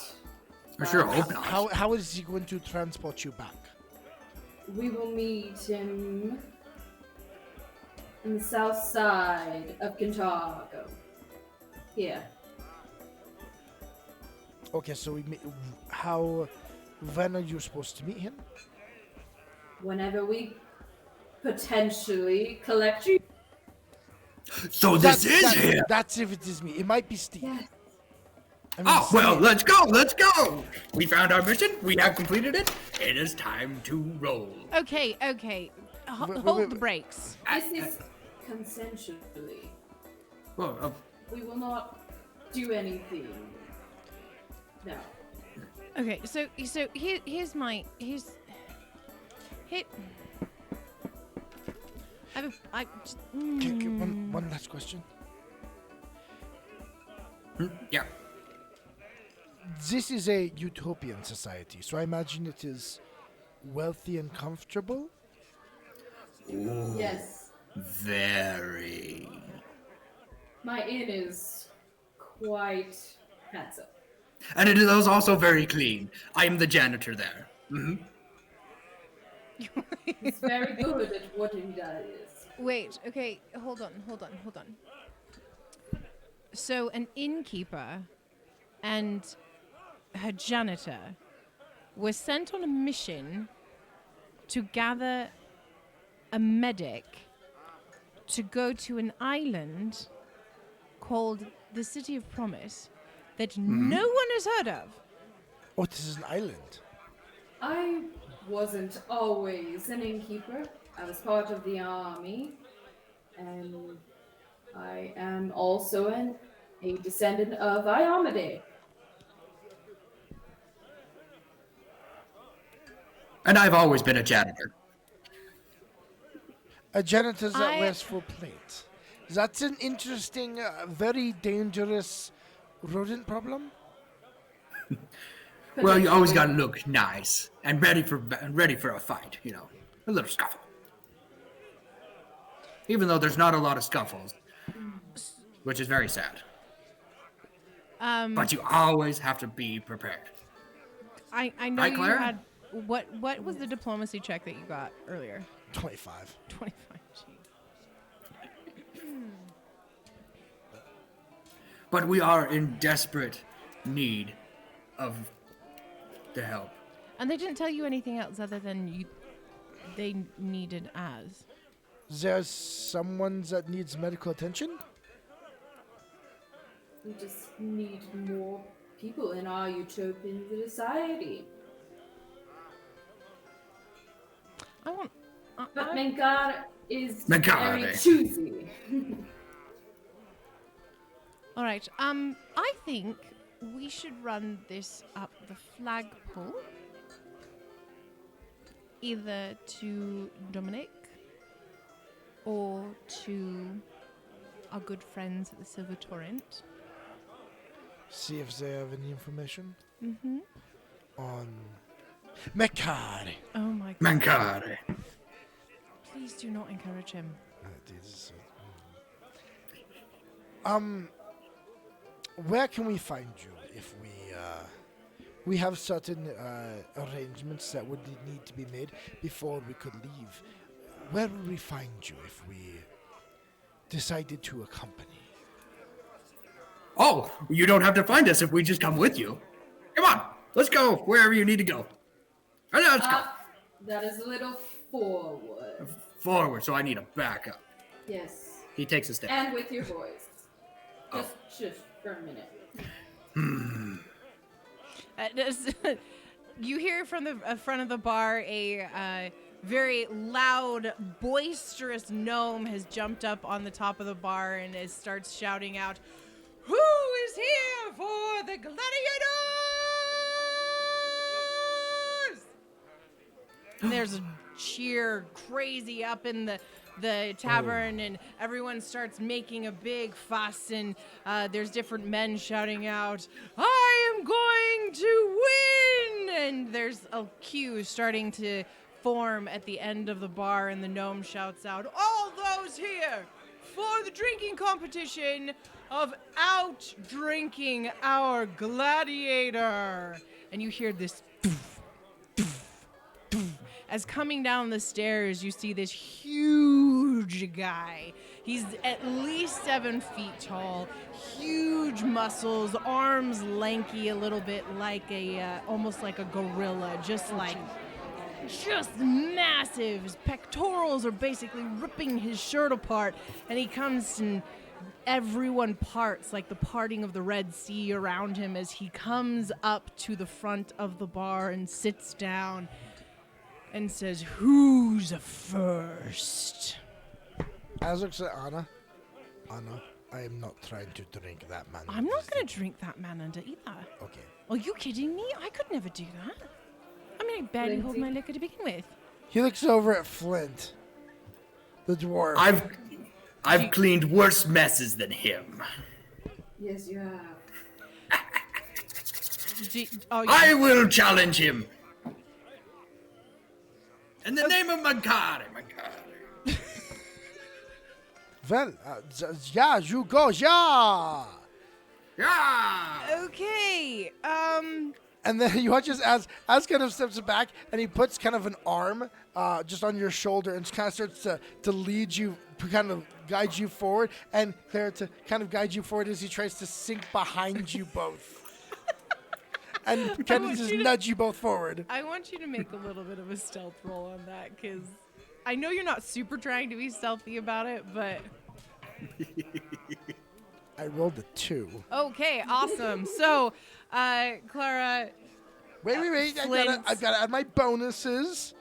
I sure hope not. How is he going to transport you back? We will meet him in the south side of Kintargo. Here. Okay, so when are you supposed to meet him? Whenever we potentially collect you. So this is here. That's if it is me. It might be Steve. Yes. I mean, Well, let's go. We found our mission. We have completed it. It is time to roll. Okay. Hold the brakes. This is consensually. Well, We will not do anything. No. Okay, so here's here. Okay, one last question. yeah. This is a utopian society, so I imagine it is wealthy and comfortable. Ooh, Yes. very. My inn is quite handsome. And it is also very clean. I am the janitor there. Mm-hmm. He's very good at what he does. Wait, okay, hold on. So an innkeeper and her janitor were sent on a mission to gather a medic to go to an island called the City of Promise that no one has heard of. Oh, this is an island. I wasn't always an innkeeper. I was part of the army, and I am also a descendant of Iomade. And I've always been a janitor. A janitor that wears full plate. That's an interesting, very dangerous rodent problem. Well, you always gotta look nice and ready for a fight. You know, a little scuffle. Even though there's not a lot of scuffles, which is very sad. But you always have to be prepared. I know Right, you Claire? had what was the diplomacy check that you got earlier? 25. 25. But we are in desperate need of the help. And they didn't tell you anything else other than they needed Aas. There's someone that needs medical attention? We just need more people in our utopian society. But Menkar is very choosy. All right. I think we should run this up the flagpole, either to Dominic or to our good friends at the Silver Torrent. See if they have any information Mm-hmm. on Mekari. Oh my God! Mankare. Please do not encourage him. Where can we find you if we have certain arrangements that would need to be made before we could leave? Where would we find you if we decided to accompany? Oh, you don't have to find us if we just come with you. Come on, let's go wherever you need to go. Let's go. That is a little forward. Forward, so I need a backup. Yes. He takes a step. And with your voice. Just for a minute. You hear from the front of the bar a very loud, boisterous gnome has jumped up on the top of the bar and starts shouting out, "Who is here for the gladiators?" And there's a cheer crazy up in the the tavern, and everyone starts making a big fuss, and there's different men shouting out, "I am going to win!" And there's a queue starting to form at the end of the bar, and the gnome shouts out, "All those here for the drinking competition of out-drinking our gladiator." And you hear this doof, doof, doof. As coming down the stairs, you see this huge guy. He's at least 7 feet tall, huge muscles, arms lanky, a little bit like almost like a gorilla, just massive. His pectorals are basically ripping his shirt apart, and he comes and everyone parts like the parting of the Red Sea around him as he comes up to the front of the bar and sits down and says, "Who's first?" As looks at Anna. Anna, I am not trying to drink that man. I'm not going to drink that man under either. Okay. Are you kidding me? I could never do that. I mean, I barely hold my liquor to begin with. He looks over at Flint, the dwarf. I've cleaned worse messes than him. Yes, you have. I will challenge him. In the name of Magari. Well, yeah, you go, yeah. Yeah. Okay. And then you watch as kind of steps back, and he puts kind of an arm just on your shoulder and kind of starts to lead you, to kind of guide you forward, and Clara to kind of guide you forward as he tries to sink behind you both. And kind of just nudge you both forward. I want you to make a little bit of a stealth roll on that, because I know you're not super trying to be stealthy about it, but... I rolled a 2. Okay, awesome. So, Clara... Wait. I've got to add my bonuses.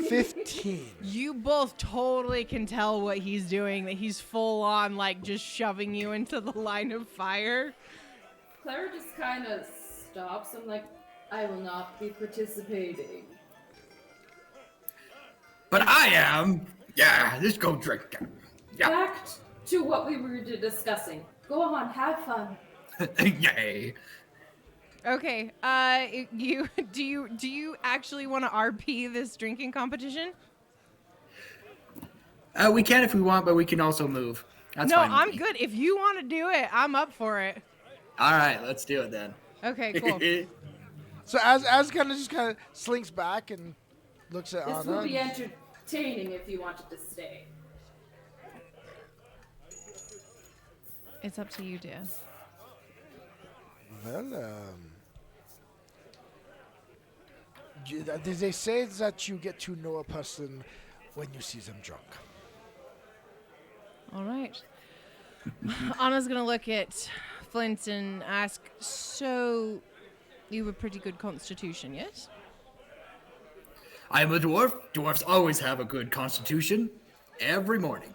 15. You both totally can tell what he's doing, that he's full on, like, just shoving you into the line of fire. Clara just kind of stops and like, I will not be participating. But I am. Yeah, let's go drink. Yeah. Back to what we were discussing. Go on, have fun. Yay. Okay, do you actually want to RP this drinking competition? We can if we want, but we can also move. That's no, fine with I'm me. good. If you want to do it, I'm up for it. All right, let's do it then. Okay, cool. So as kind of slinks back and looks at This Anna. will be entertaining if you wanted to stay. It's up to you, dear. Well, they say that you get to know a person when you see them drunk. All right. Anna's going to look at Flint and ask, so you have a pretty good constitution, yes? I'm a dwarf. Dwarfs always have a good constitution. Every morning.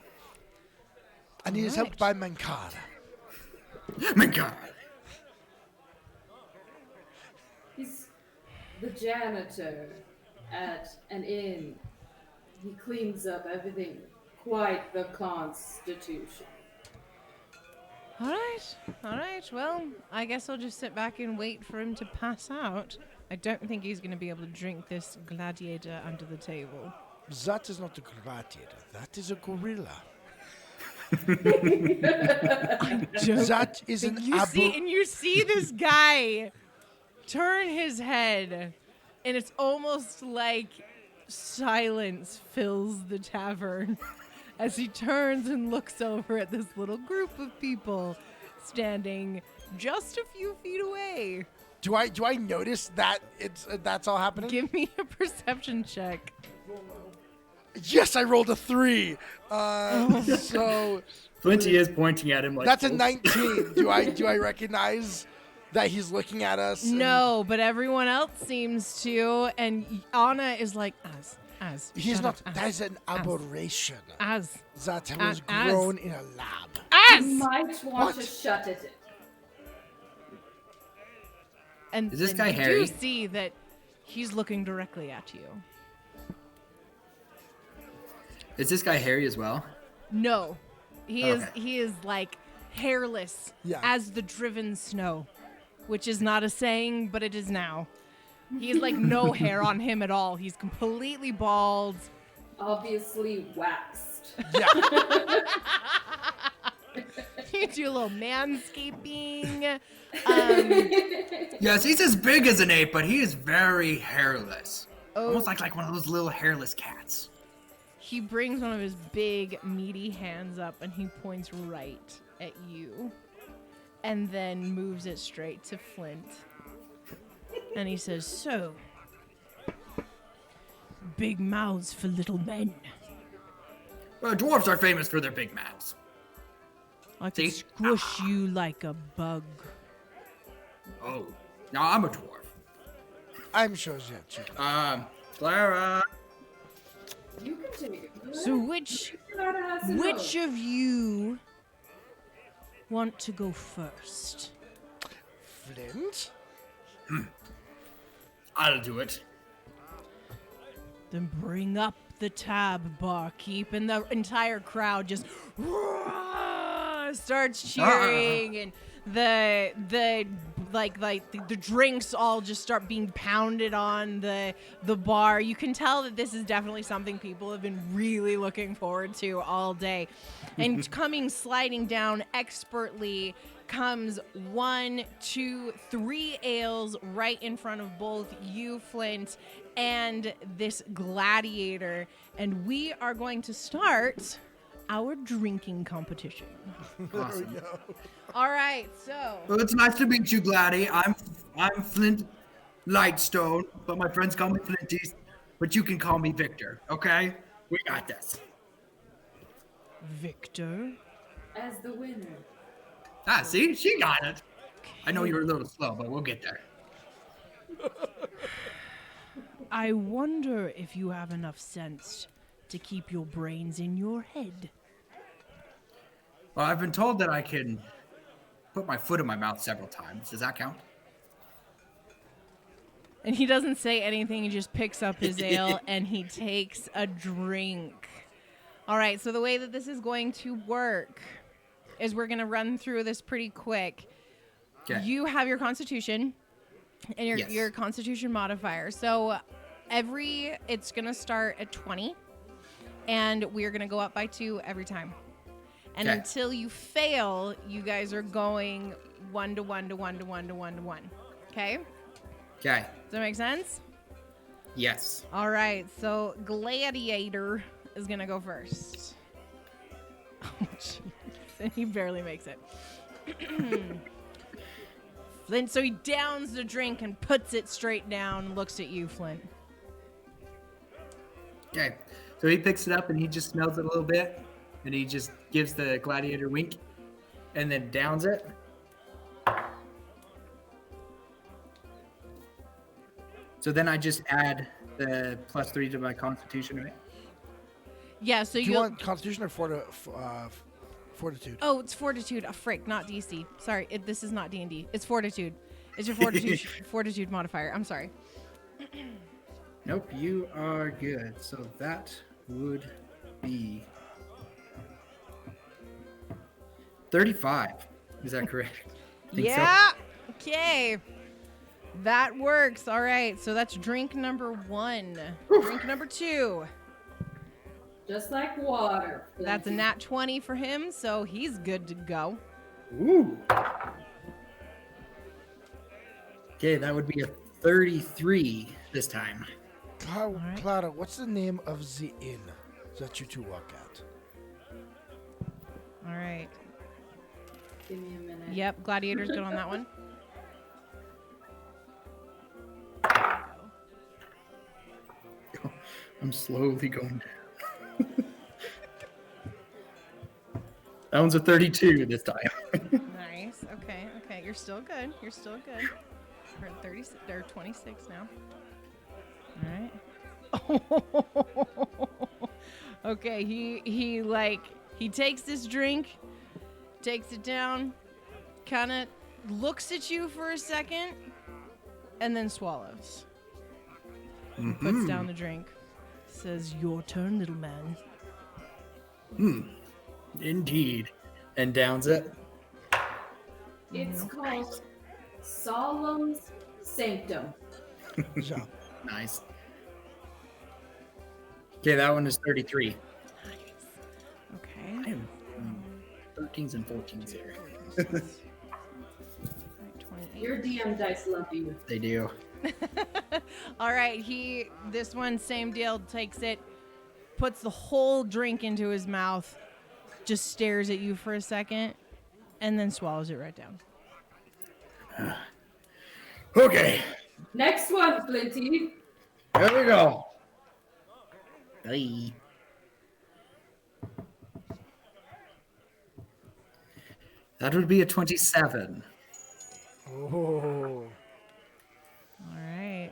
And he is helped by Mankara. My God. He's the janitor at an inn. He cleans up everything. Quite the constitution. All right. Well, I guess I'll just sit back and wait for him to pass out. I don't think he's going to be able to drink this gladiator under the table. That is not a gladiator. That is a gorilla. That is an you see this guy turn his head, and it's almost like silence fills the tavern as he turns and looks over at this little group of people standing just a few feet away. Do I notice that that's all happening? Give me a perception check. Yes, I rolled a 3. So Flinty is pointing at him like that's a 19. Do I recognize that he's looking at us? No, but everyone else seems to, and Anna is like, as. He's shut not. up, That is an aberration. As. That was As. grown in a lab. As. You might want What? to shut it. And Is this then guy you Harry? do see that he's looking directly at you. Is this guy hairy as well? No. He Okay. is like hairless Yeah. as the driven snow, which is not a saying, but it is now. He has like no hair on him at all. He's completely bald. Obviously waxed. Yeah. You do a little manscaping. Yes, he's as big as an ape, but he is very hairless. Oh. Almost like one of those little hairless cats. He brings one of his big, meaty hands up and he points right at you and then moves it straight to Flint. And he says, "So, big mouths for little men. Well, dwarves are famous for their big mouths. I can See? squish you like a bug." Oh, no, I'm a dwarf. I'm sure that you. Clara. You can take it. So which of you want to go first? Flint? I'll do it. Then bring up the tab, barkeep, and the entire crowd just starts cheering, and the drinks all just start being pounded on the bar. You can tell that this is definitely something people have been really looking forward to all day. And coming sliding down expertly comes 1, 2, 3 ales right in front of both you, Flint, and this gladiator. And we are going to start our drinking competition. Awesome. All right, so Well, it's nice to meet you, Gladdy. I'm Flint Lightstone, but my friends call me Flinties. But you can call me Victor, okay? We got this. Victor. As the winner. Ah, see? She got it. I know you're a little slow, but we'll get there. I wonder if you have enough sense to keep your brains in your head. Well, I've been told that I can put my foot in my mouth several times. Does that count? And he doesn't say anything. He just picks up his ale and he takes a drink. All right, so the way that this is going to work is we're going to run through this pretty quick. Okay. You have your constitution and your, Yes. your constitution modifier. So it's going to start at 20, and we're going to go up by 2 every time. And Okay. until you fail, you guys are going 1 to 1 to 1 to 1 to 1 to 1. Okay? Okay. Does that make sense? Yes. All right, so Gladiator is going to go first. Oh, jeez. And he barely makes it. Flint, so he downs the drink and puts it straight down and looks at you, Flint. Okay. So he picks it up and he just smells it a little bit, and he just gives the gladiator wink, and then downs it. So then I just add the +3 to my constitution, right? Yeah, so Do you you'll... want Constitution or Fortitude? Oh, it's Fortitude. Oh, frick, not DC. Sorry, this is not D&D. It's Fortitude. It's your Fortitude modifier. I'm sorry. Nope, you are good. So that would be 35. Is that correct? Think so. Yeah. Okay. That works. All right. So that's drink number 1. Drink number 2. Just like water. That's a nat 20 for him, so he's good to go. Ooh. Okay, that would be a 33 this time. Clara, what's the name of the inn that you two work at? All right. Give me a minute. Yep. Gladiator's good on that one. I'm slowly going down. That one's a 32 this time. Nice. Okay. Okay. You're still good. You're still good. We're at 36. They're 26 now. All right. Okay. He takes this drink, takes it down, kind of looks at you for a second, and then swallows. Puts down the drink. Says, "Your turn, little man." Indeed. And downs it. It's called Solemn's Sanctum. Good job. Nice. Okay, that one is 33. Okay. I am 13s and 14s here. 28. Your DM dice love you. They do. All right, this one, same deal, takes it, puts the whole drink into his mouth, just stares at you for a second, and then swallows it right down. Okay, Next one, Flinty. there we go. Bye. That would be a 27. Oh. All right.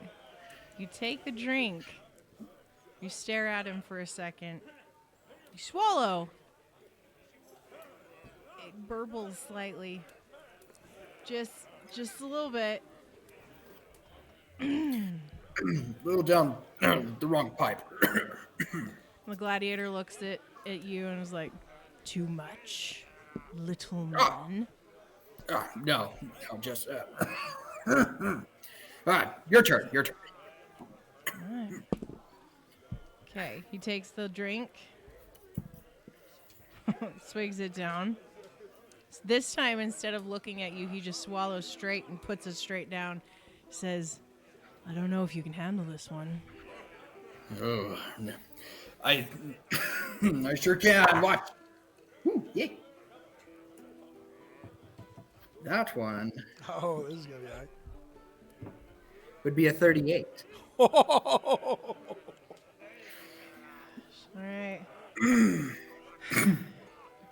You take the drink. You stare at him for a second. You swallow. It burbles slightly. Just a little bit. Little down the wrong pipe. The gladiator looks at you and is like, too much, little man. No, just. All right, your turn. All right. Okay, he takes the drink, swigs it down. This time, instead of looking at you, he just swallows straight and puts it straight down. He says, I don't know if you can handle this one. Oh, no. I sure can. Watch. Yeah. That one Oh, this is gonna be all right. would be a 38. All right.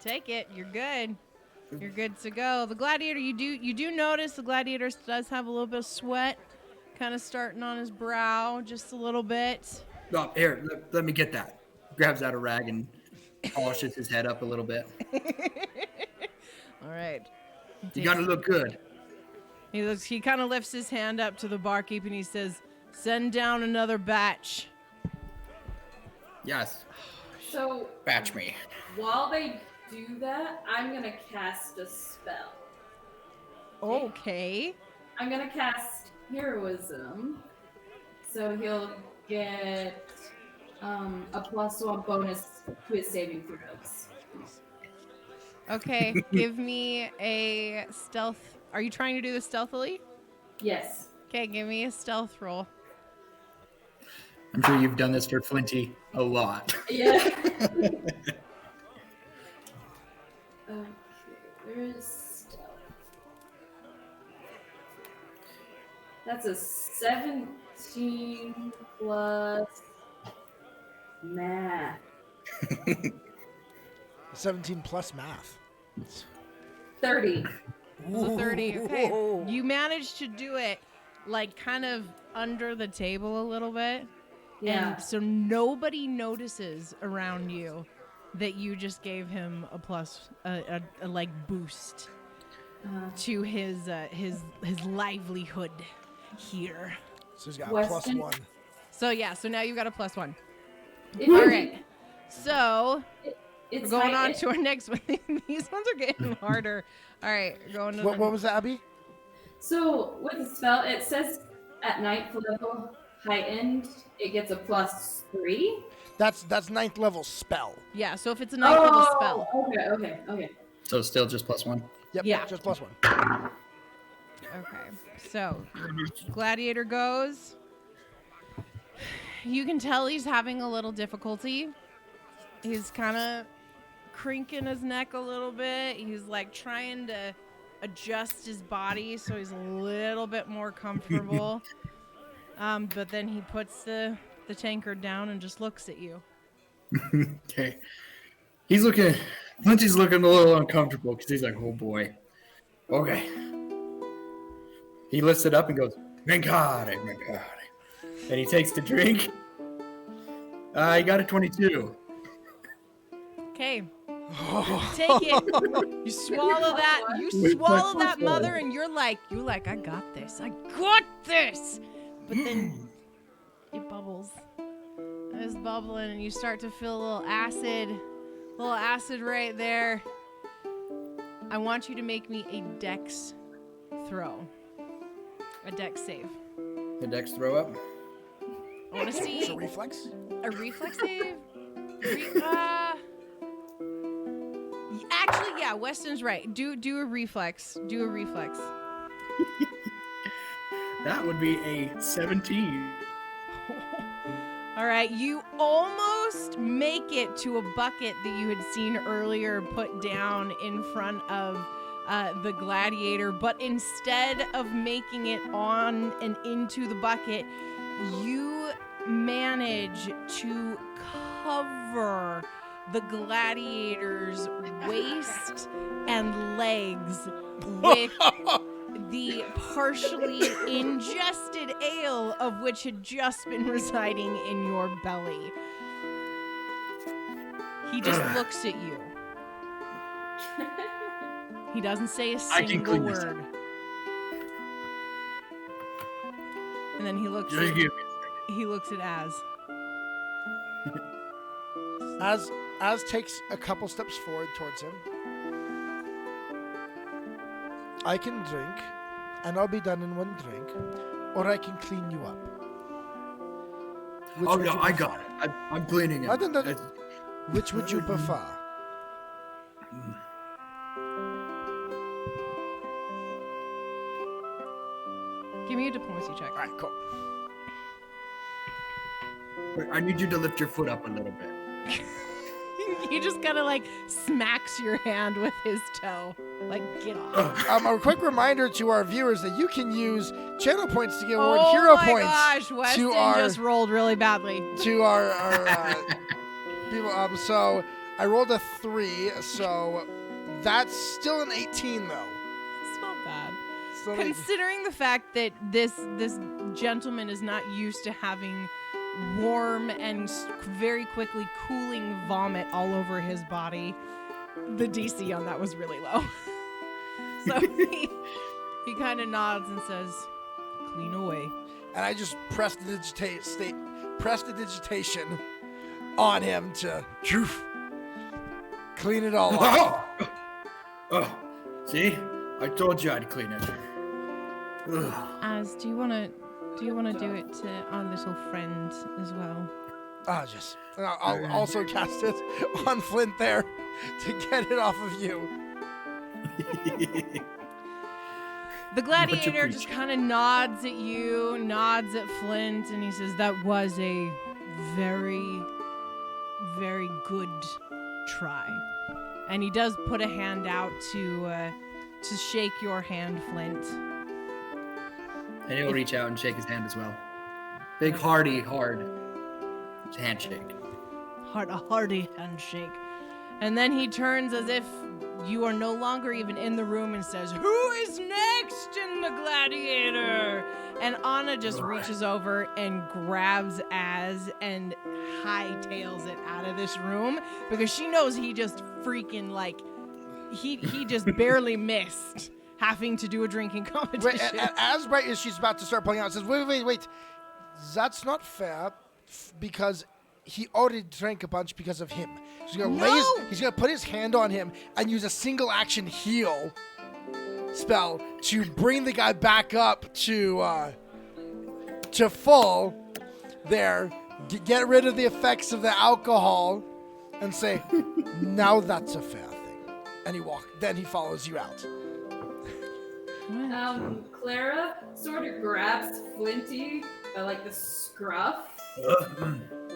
Take it. You're good. You're good to go. The gladiator, you do notice the gladiator does have a little bit of sweat kind of starting on his brow, just a little bit. Oh, here, let me get that. Grabs out a rag and polishes his head up a little bit. All right. You gotta look good. He kind of lifts his hand up to the barkeep and he says, "Send down another batch." Yes. So Batch me. while they do that, I'm gonna cast a spell. Okay. I'm gonna cast Heroism, so he'll get a +1 bonus to his saving throws. Okay. Give me a stealth. Are you trying to do this stealthily? Yes. Okay, give me a stealth roll. I'm sure you've done this for Flinty a lot. Yeah. Okay, where is stealth? That's a 17 plus math. 17 plus math. 30. So 30. Okay. You managed to do it like kind of under the table a little bit. Yeah. And so nobody notices around you that you just gave him a plus, a like boost to his livelihood here. So he's got Weston? +1. So yeah, so now you've got a +1. If All you- right. So It's we're going my- on to our next one. These ones are getting harder. All right, going to What was that, Abby? So with the spell, it says at 9th level heightened, it gets a +3. That's 9th level spell. Yeah, so if it's a 9th level spell. Okay. So still just +1. Yep. Yeah. Just +1. Okay, so Gladiator goes. You can tell he's having a little difficulty. He's kind of crinking his neck a little bit. He's like trying to adjust his body so he's a little bit more comfortable. But then he puts the tankard down and just looks at you. Okay. Flinty's looking a little uncomfortable because he's like, oh boy. Okay. He lifts it up and goes, Mancare. And he takes the drink. He got a 22. Okay. Take it. You swallow that. You swallow that, mother, and you're like, I got this. I got this. But then it bubbles. It's bubbling, and you start to feel a little acid, a little acid right there. I want you to make me a dex throw. A dex save. The dex throw up. I want to see It's a reflex? a reflex save. Actually, yeah, Weston's right. Do a reflex. Do a reflex. That would be a 17. All right, you almost make it to a bucket that you had seen earlier put down in front of the gladiator, but instead of making it on and into the bucket, you manage to cover the gladiator's waist and legs with the partially ingested ale of which had just been residing in your belly. He just looks at you. He doesn't say a single word. And then he looks at Az. Az takes a couple steps forward towards him. I can drink, and I'll be done in one drink, or I can clean you up. Which I got it. I'm cleaning it. Which would you prefer? Give me a diplomacy check. All right, cool. Wait, I need you to lift your foot up a little bit. He just kind of like smacks your hand with his toe. Like, get off. A quick reminder to our viewers that you can use channel points to get award hero points. Oh my gosh, Weston just rolled really badly. To our people. So I rolled a 3, so that's still an 18 though. It's not bad. Still Considering the fact that this gentleman is not used to having warm and very quickly cooling vomit all over his body, the DC on that was really low. So he kind of nods and says, "Clean away." And I just pressed the digitation on him to clean it all off. Oh, see, I told you I'd clean it. Az, do you want to do it to our little friend as well? Yes. I'll also cast it on Flint there to get it off of you. The gladiator just kind of nods at you, nods at Flint, and he says, "That was a very, very good try." And he does put a hand out to shake your hand, Flint. And he'll reach out and shake his hand as well. Big, hearty, hard handshake. A hearty handshake. And then he turns as if you are no longer even in the room and says, "Who is next in the gladiator?" And Ana just reaches over and grabs Az and hightails it out of this room because she knows he just freaking he just barely missed having to do a drinking competition. Wait, as right as she's about to start pulling out, says, wait. That's not fair because he already drank a bunch because of him. He's gonna put his hand on him and use a single action heal spell to bring the guy back up to full there, get rid of the effects of the alcohol and say, "Now that's a fair thing." And then he follows you out. Clara sort of grabs Flinty by the scruff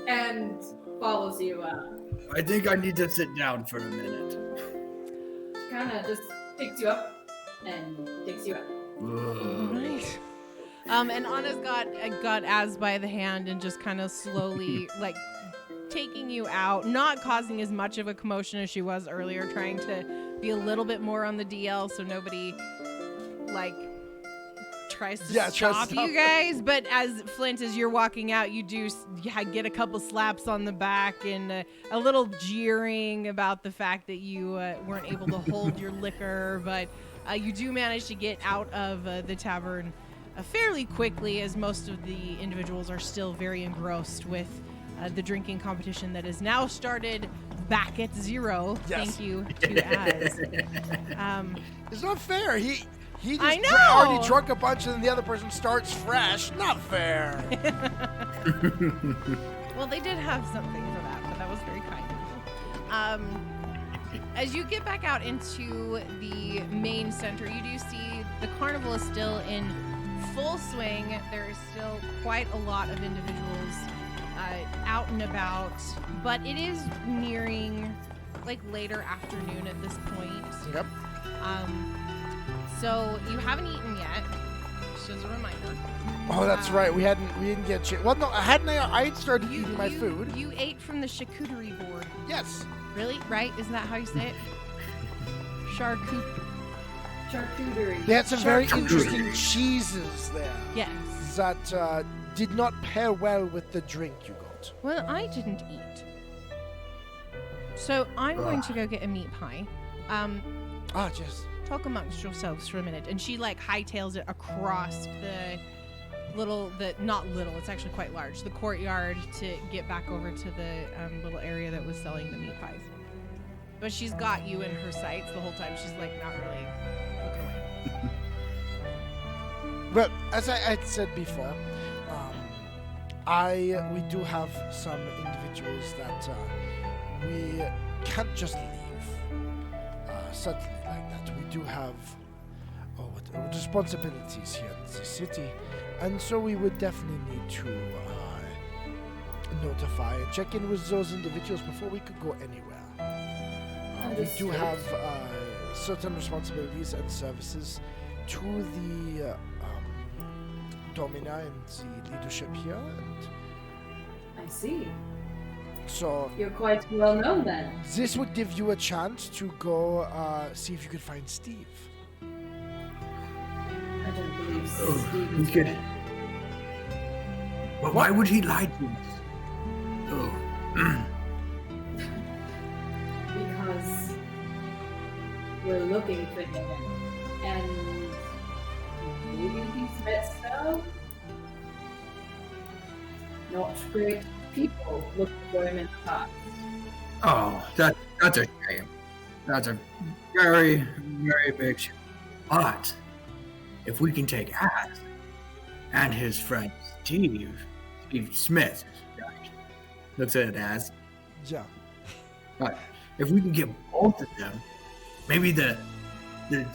and follows you out. I think I need to sit down for a minute. She kind of just picks you up and takes you out. Right. And Anna's got Az by the hand and just kind of slowly taking you out, not causing as much of a commotion as she was earlier, trying to be a little bit more on the DL so nobody tries to stop you guys. But as Flint, as you're walking out, you do get a couple slaps on the back and a little jeering about the fact that you weren't able to hold your liquor, but you do manage to get out of the tavern fairly quickly, as most of the individuals are still very engrossed with the drinking competition that is now started back at 0. Yes. Thank you to Az. It's not fair. He I just know! already drunk a bunch and then the other person starts fresh. Not fair. Well, they did have something for that, but that was very kind of you. As you get back out into the main center, you do see the carnival is still in full swing. There is still quite a lot of individuals out and about, but it is nearing like later afternoon at this point. Yep. So you haven't eaten yet, just as a reminder. Oh, that's right. We didn't get shit. Well, no, I had started eating my food. You ate from the charcuterie board. Yes. Really? Right? Isn't that how you say it? Charcuterie. They had some very interesting cheeses there. Yes. That did not pair well with the drink you got. Well, I didn't eat. So I'm going to go get a meat pie. Yes. Talk amongst yourselves for a minute. And she like hightails it across the not little, it's actually quite large, the courtyard to get back over to the little area that was selling the meat pies. But she's got you in her sights the whole time. She's like not really looking away. But as I had said before, we do have some individuals that we can't just leave suddenly like that. We do have responsibilities here in the city, and so we would definitely need to notify and check in with those individuals before we could go anywhere. We do have certain responsibilities and services to the Domina and the leadership here, and I see. so You're quite well known then. this would give you a chance to go see if you could find Steve. I don't believe Oh, Steve we is could- right. Well, why would he lie to us? Oh. Because we're looking for him, and maybe he's met some not great people looking for him in the past. Oh, that's a shame. That's a very, very big shame. But if we can take Aas and his friend Steve Smith, right, looks at it as, Yeah. but if we can get both of them, maybe the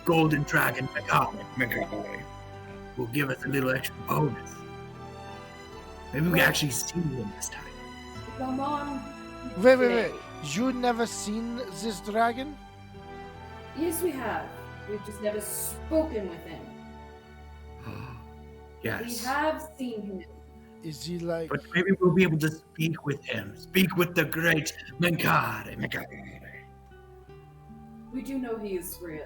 golden dragon Macaulay will give us a little extra bonus. Maybe we can actually see him this time. Come on. Wait. You never seen this dragon? Yes, we have. We've just never spoken with him. Yes. We have seen him. Is he like? But maybe we'll be able to speak with him. Speak with the great Macaulay. We do know he is real.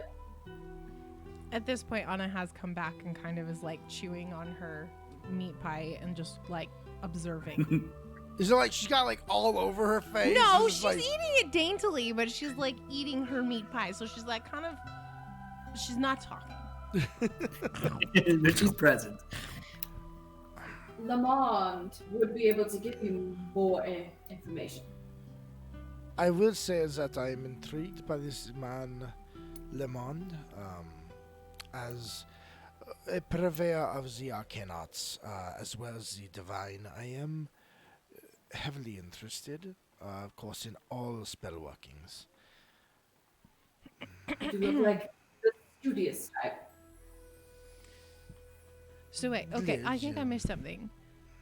At this point, Anna has come back and kind of is like chewing on her meat pie and just like observing. Is it like she's got like all over her face? No, Is she's it like- eating it daintily, but she's like eating her meat pie. So she's like kind of, she's not talking. But she's present. Lamont would be able to give you more information. I will say that I am intrigued by this man, Lemond, as a purveyor of the arcanauts, as well as the divine. I am heavily interested, of course, in all spell workings. You look like the studious type. So wait, okay, I think I Legend. missed something.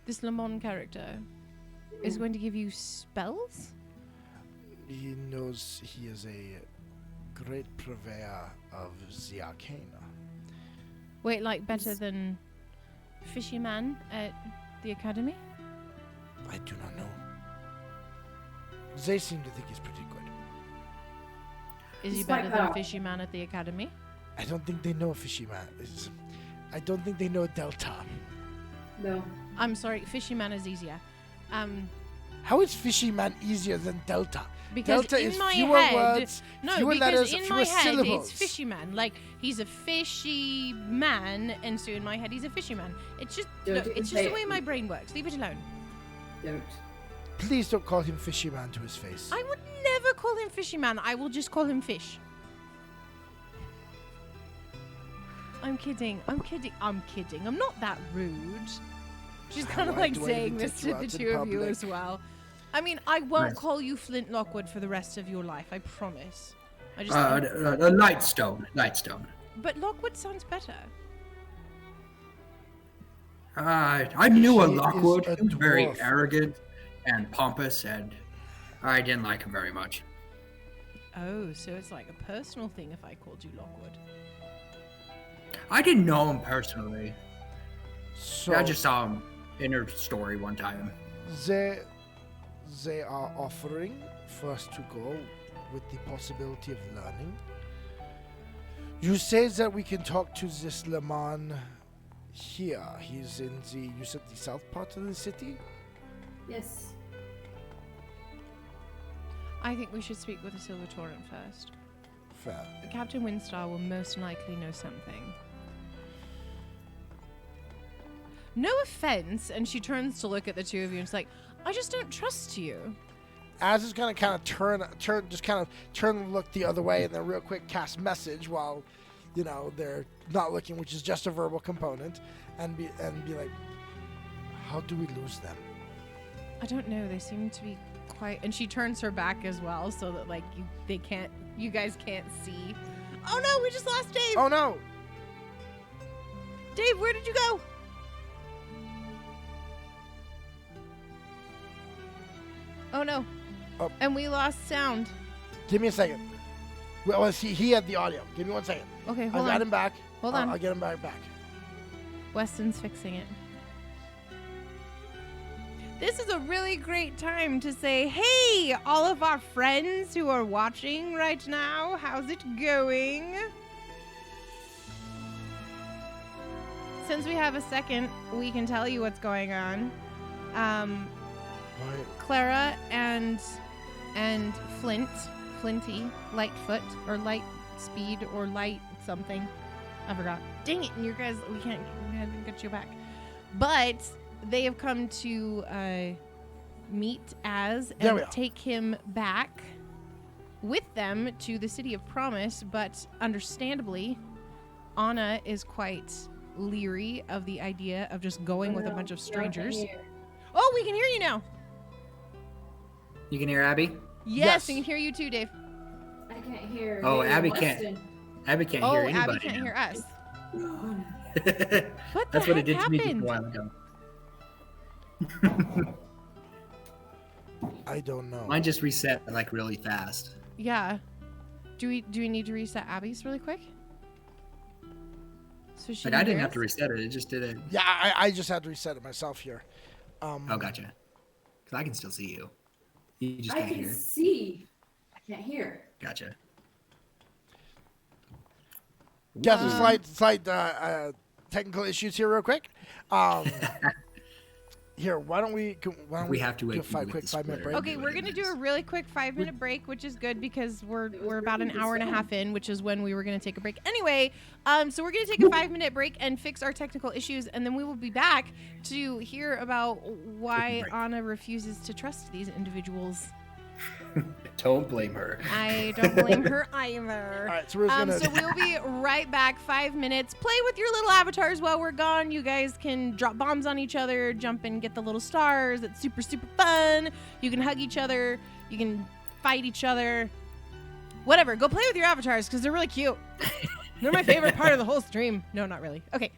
This Lamont character is going to give you spells? He knows he is a great purveyor of the arcana. Wait, like better than Fishy Man at the academy? I do not know. They seem to think he's pretty good. Is he He's better quite than powerful. Fishy Man at the academy? I don't think they know Fishy Man. I don't think they know Delta. No. I'm sorry, Fishy Man is easier. How is Fishy Man easier than Delta? Because Delta in is my fewer head, words, no, fewer because letters, in fewer my head syllables. it's Fishy Man. Like he's a fishy man, and so in my head he's a fishy man. It's just Don't look, even it's just say the way it. my brain works. Leave it alone. Don't. Please don't call him Fishy Man to his face. I would never call him Fishy Man. I will just call him Fish. I'm kidding. I'm not that rude. She's kind of like saying this to the two of you as well. I mean, I won't call you Flint Lockwood for the rest of your life. I promise. I just Lightstone. But Lockwood sounds better. I knew a He Lockwood. is a He was very dwarf. arrogant and pompous, and I didn't like him very much. Oh, so it's like a personal thing if I called you Lockwood. I didn't know him personally. So I just saw him in her story one time. they are offering for us to go with the possibility of learning. You say that we can talk to this Leman here. He's in you said the south part of the city? Yes. I think we should speak with the Silver Torrent first. Fair. Captain Windstar will most likely know something. No offense, and she turns to look at the two of you and is like, I just don't trust you. As is gonna kind of turn and look the other way and then real quick cast message while, they're not looking, which is just a verbal component, and be like, how do we lose them? I don't know. They seem to be quite. And she turns her back as well, so that like you guys can't see. Oh no, we just lost Dave. Oh no! Dave, where did you go? Oh no. Oh. And we lost sound. Give me a second. Well, he had the audio. Give me 1 second. Okay, I hold got on. him back. Hold on. I'll get him back. Weston's fixing it. This is a really great time to say, hey, all of our friends who are watching right now, how's it going? Since we have a second, we can tell you what's going on. Clara and Flinty, Lightfoot, or Lightspeed, or Light something. I forgot. Dang it, and you guys, we can't get you back. But they have come to meet Aas and take him back with them to the City of Promise, but understandably, Ana is quite leery of the idea of just going with a bunch of strangers. Oh, we can hear you now. You can hear Abby? Yes, we can hear you too, Dave. I can't hear. Oh, Hayley and Abby Weston. can't. Abby can't hear anybody. Abby can't hear us. What That's the what it heck did to me just a happened? while ago. I don't know. Mine just reset like really fast. Yeah. Do we need to reset Abby's really quick? So she Like I didn't have to reset it. It just did it. Yeah, I just had to reset it myself here. Oh, gotcha. Because I can still see you. You just I can't can hear. see. I can't hear. Gotcha. Yeah, some slight technical issues here, real quick. Here, why don't we have to do wait a for you quick with the 5 minute splitter. break? Okay, we're gonna do a really quick 5-minute break, which is good because we're about an hour and a half in, which is when we were gonna take a break. Anyway, so we're gonna take a 5-minute break and fix our technical issues, and then we will be back to hear about why Ana refuses to trust these individuals. Don't blame her. I don't blame her either. All right, so we're just gonna. So we'll be right back. 5 minutes. Play with your little avatars while we're gone. You guys can drop bombs on each other, jump and get the little stars. It's super, super fun. You can hug each other. You can fight each other. Whatever. Go play with your avatars because they're really cute. They're my favorite part of the whole stream. No, not really. Okay.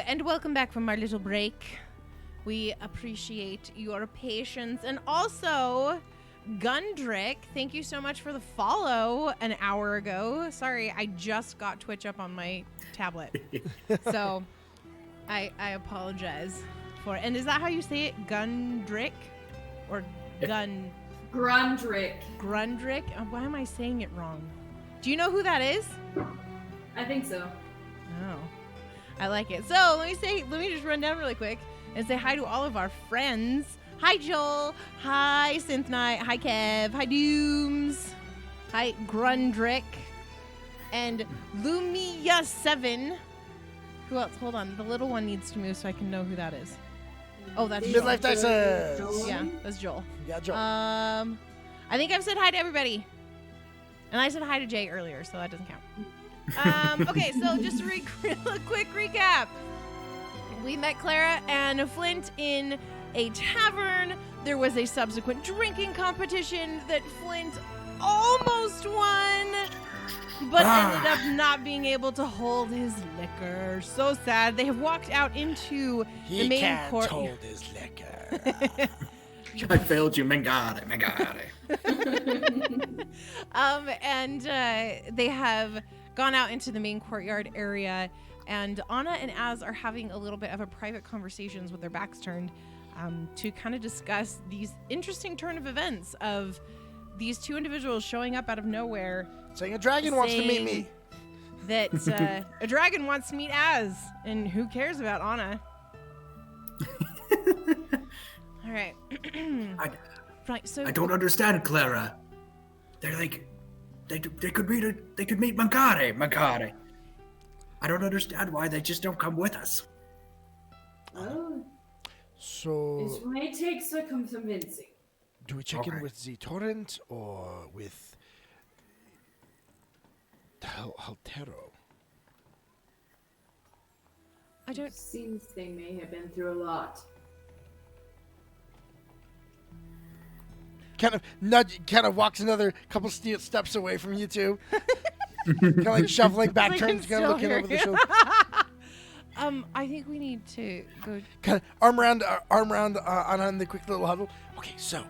and welcome back from our little break. We appreciate your patience. And also, Gundrick, thank you so much for the follow an hour ago. Sorry, I just got Twitch up on my tablet. So, I apologize for it. And is that how you say it? Gundrick? Or Gun... Grundrick. Grundrick? Why am I saying it wrong? Do you know who that is? I think so. Oh, I like it. So let me just run down really quick and say hi to all of our friends. Hi, Joel. Hi, Synth Knight. Hi, Kev. Hi, Dooms. Hi, Grundrick. And Lumia7. Who else? Hold on. The little one needs to move so I can know who that is. Oh, that's Joel. Midlife Dices. Yeah, that's Joel. Yeah, Joel. I think I've said hi to everybody. And I said hi to Jay earlier, so that doesn't count. Okay, so just a quick recap. We met Clara and Flint in a tavern. There was a subsequent drinking competition that Flint almost won, but ended up not being able to hold his liquor. So sad. They have walked out into the main court. He can't hold his liquor. I failed you, Mangare. And they have gone out into the main courtyard area, and Ana and Az are having a little bit of a private conversations with their backs turned to kind of discuss these interesting turn of events of these two individuals showing up out of nowhere. Saying a dragon wants to meet me. That a dragon wants to meet Az, and who cares about Ana? All right. Right, so I don't understand, Clara. They're like, they could meet Mangare. I don't understand why they just don't come with us. Oh, So, it may take some convincing. do we check in with the torrent or with Haltero? I don't. Seems they may have been through a lot. Kind of walks another couple steps away from you two. Kind of like shuffling back, turns, kind of looking over the shoulder. I think we need to go. Kind of arm around on the quick little huddle. Okay, so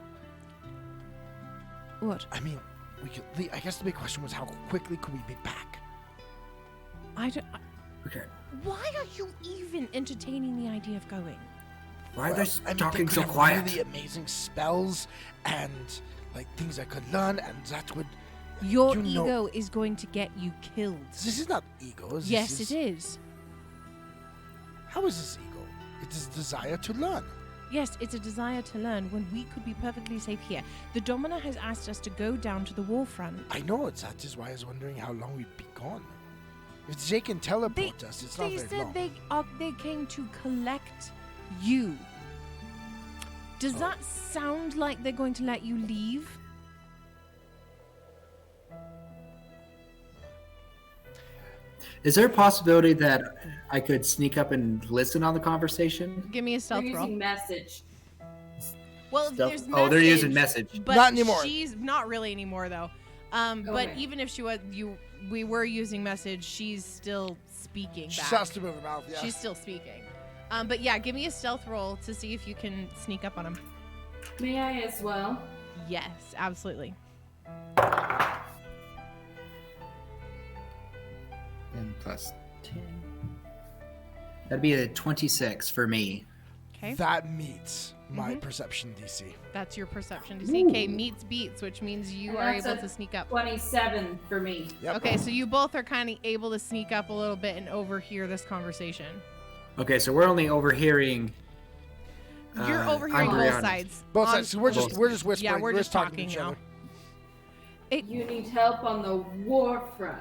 What? I mean, we could. I guess the big question was how quickly could we be back? Okay. Why are you even entertaining the idea of going? Why are they talking they so could have quiet? Really amazing spells and like things I could learn, and that would. Your ego is going to get you killed. This is not ego. Yes, it is. How is this ego? It is desire to learn. Yes, it's a desire to learn when we could be perfectly safe here. The Domina has asked us to go down to the war front. I know that is why I was wondering how long we'd be gone. If they can teleport us, it's not very long. They said they came to collect you. Does that sound like they're going to let you leave? Is there a possibility that I could sneak up and listen on the conversation? Give me a stealth They're roll. using message. Well, there's message. Oh, they're using message. But Not anymore. She's not really anymore though. But Okay. even if she was, we were using message. She's still speaking She back. has to move her mouth. Yeah. She's still speaking. But yeah, give me a stealth roll to see if you can sneak up on him. May I as well? Yes, absolutely. And plus 10. That'd be a 26 for me. Okay. That meets my perception DC. That's your perception to see. Okay, meets beats, which means you And are that's able a to sneak up. 27 for me. Yep. Okay, so you both are kind of able to sneak up a little bit and overhear this conversation. Okay, so we're only overhearing. You're overhearing both Andriana. sides. Both On- sides. So we're just whispering. Yeah, we're just talking talking to each now. other. You need help on the war front.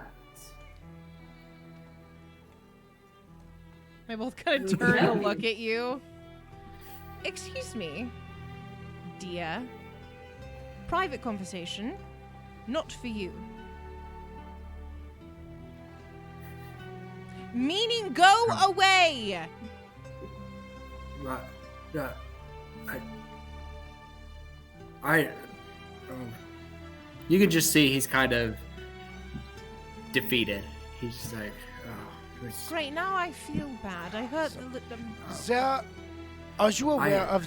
They both kind of turn to look at you. Excuse me, dear. Private conversation, not for you. Meaning, go away. You can just see he's kind of defeated. He's just like, Great, now I feel bad. I hurt Are you aware of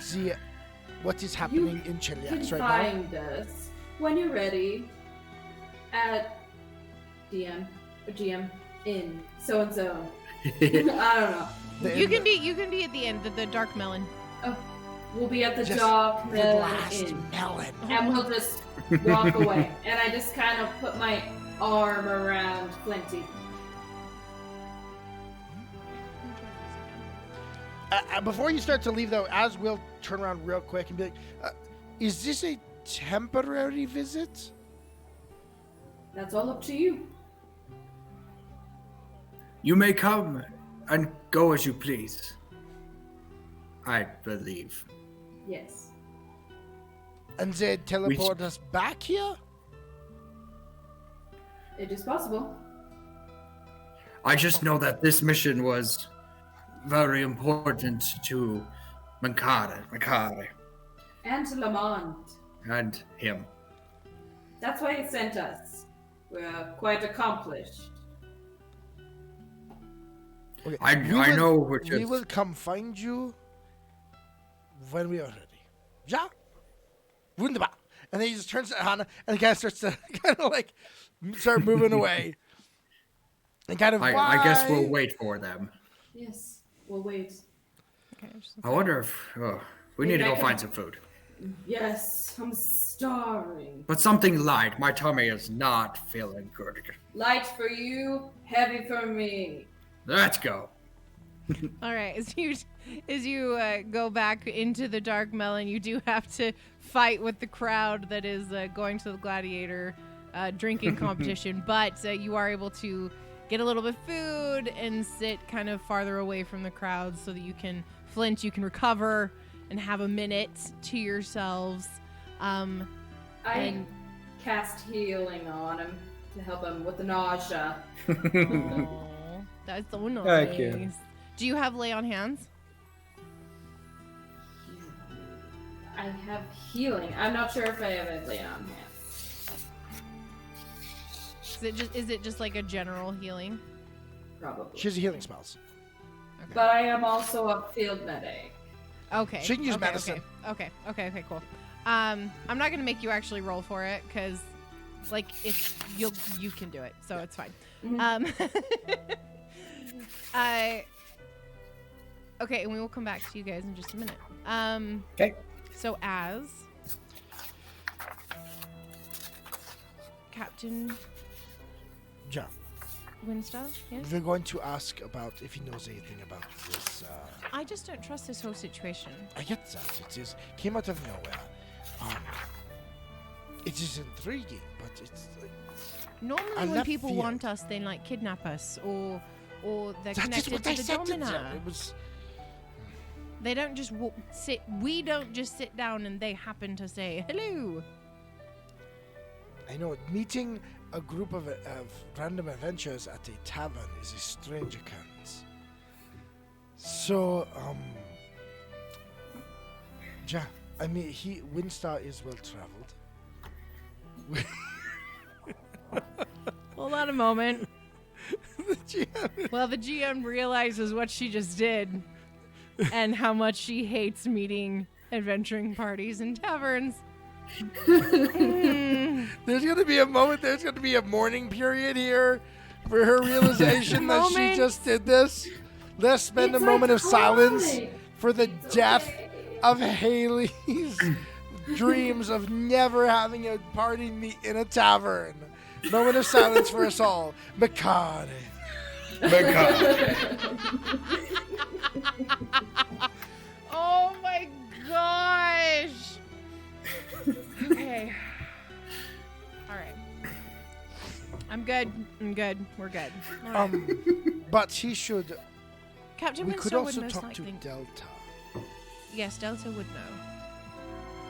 what is happening in You Chiliax can right now? find us when you're ready at DM or GM in so and so. I don't know. You can be at the end, the dark melon. Oh, we'll be at the Just Dark the Melon last Inn, melon. and we'll just walk away. And I just kind of put my arm around Flinty. Before you start to leave, though, Az will turn around real quick and be like, is this a temporary visit? That's all up to you. You may come and go as you please. I believe. Yes. And they teleport us back here? It is possible. I just know that this mission was very important to Makare, And to Lamont. and him. That's why he sent us. We're quite accomplished. Okay. I know what We you're... will come find you when we are ready. Ja? Wunderbar. And then he just turns to Hannah and kind of starts to start moving away. And kind of I guess bye. we'll wait for them. Yes, we'll wait. Okay, I wonder if... we need to go find some food. Yes, I'm starving. But something light. My tummy is not feeling good. Light for you, heavy for me. Let's go. All right, as you go back into the dark melon, you do have to fight with the crowd that is going to the gladiator drinking competition, but you are able to get a little bit of food and sit kind of farther away from the crowd so that you can recover and have a minute to yourselves. I cast healing on him to help him with the nausea. Aw, that's so nice. Thank you. Do you have lay on hands? I have healing. I'm not sure if I have it laid on hands. Is it just like a general healing? Probably. She has healing spells. But I am also a field medic. Okay. She can use okay, medicine. Okay, cool. I'm not gonna make you actually roll for it because, like, you can do it, so it's fine. Mhm. Okay, and we will come back to you guys in just a minute. Okay. So as Captain Ja. Winston, yes? We're going to ask about if he knows anything about this. I just don't trust this whole situation. I get that. It came out of nowhere. It is intriguing, but it's... Normally, I when left people field. want us, they like kidnap us or they're That is connected what to I the said to domina. them. It was... They don't just sit. We don't just sit down and they happen to say hello. I know, meeting a group of random adventurers at a tavern is a strange occurrence. So, ja, I mean, Winstar is well traveled. Hold on a moment. The GM Well, the GM realizes what she just did and how much she hates meeting adventuring parties and taverns. There's going to be a moment, there's going to be a mourning period here for her realization that she Moment. just did this. Let's spend It's a moment of silence iconic. for the It's death okay. of Hayley's dreams of never having a party meet in a tavern. Moment of silence for us all. Makare. Oh my gosh. Okay. All right. I'm good. We're good. All right. But he should. Captain We Winston could would also most talk likely. to Delta. Yes, Delta would know.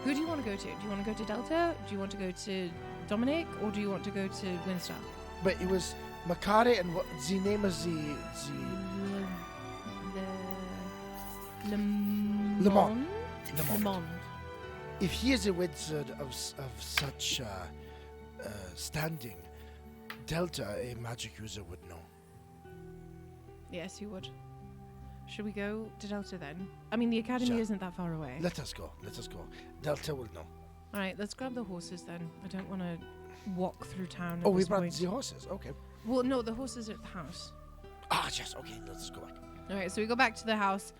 Who do you want to go to? Do you want to go to Delta? Do you want to go to Dominic? Or do you want to go to Winston? But it was Makare and what the name is the Le Le Monde. Le Monde. if he is a wizard of such standing, Delta, a magic user, would know. Yes, you would. Should we go to Delta then? I mean, the academy isn't that far away. Let us go. Delta will know. All right, let's grab the horses then. I don't want to walk through town. Oh, we brought the horses. Okay. Well, no, the horses are at the house. Ah, yes. Okay, let's go back. All right, so we go back to the house.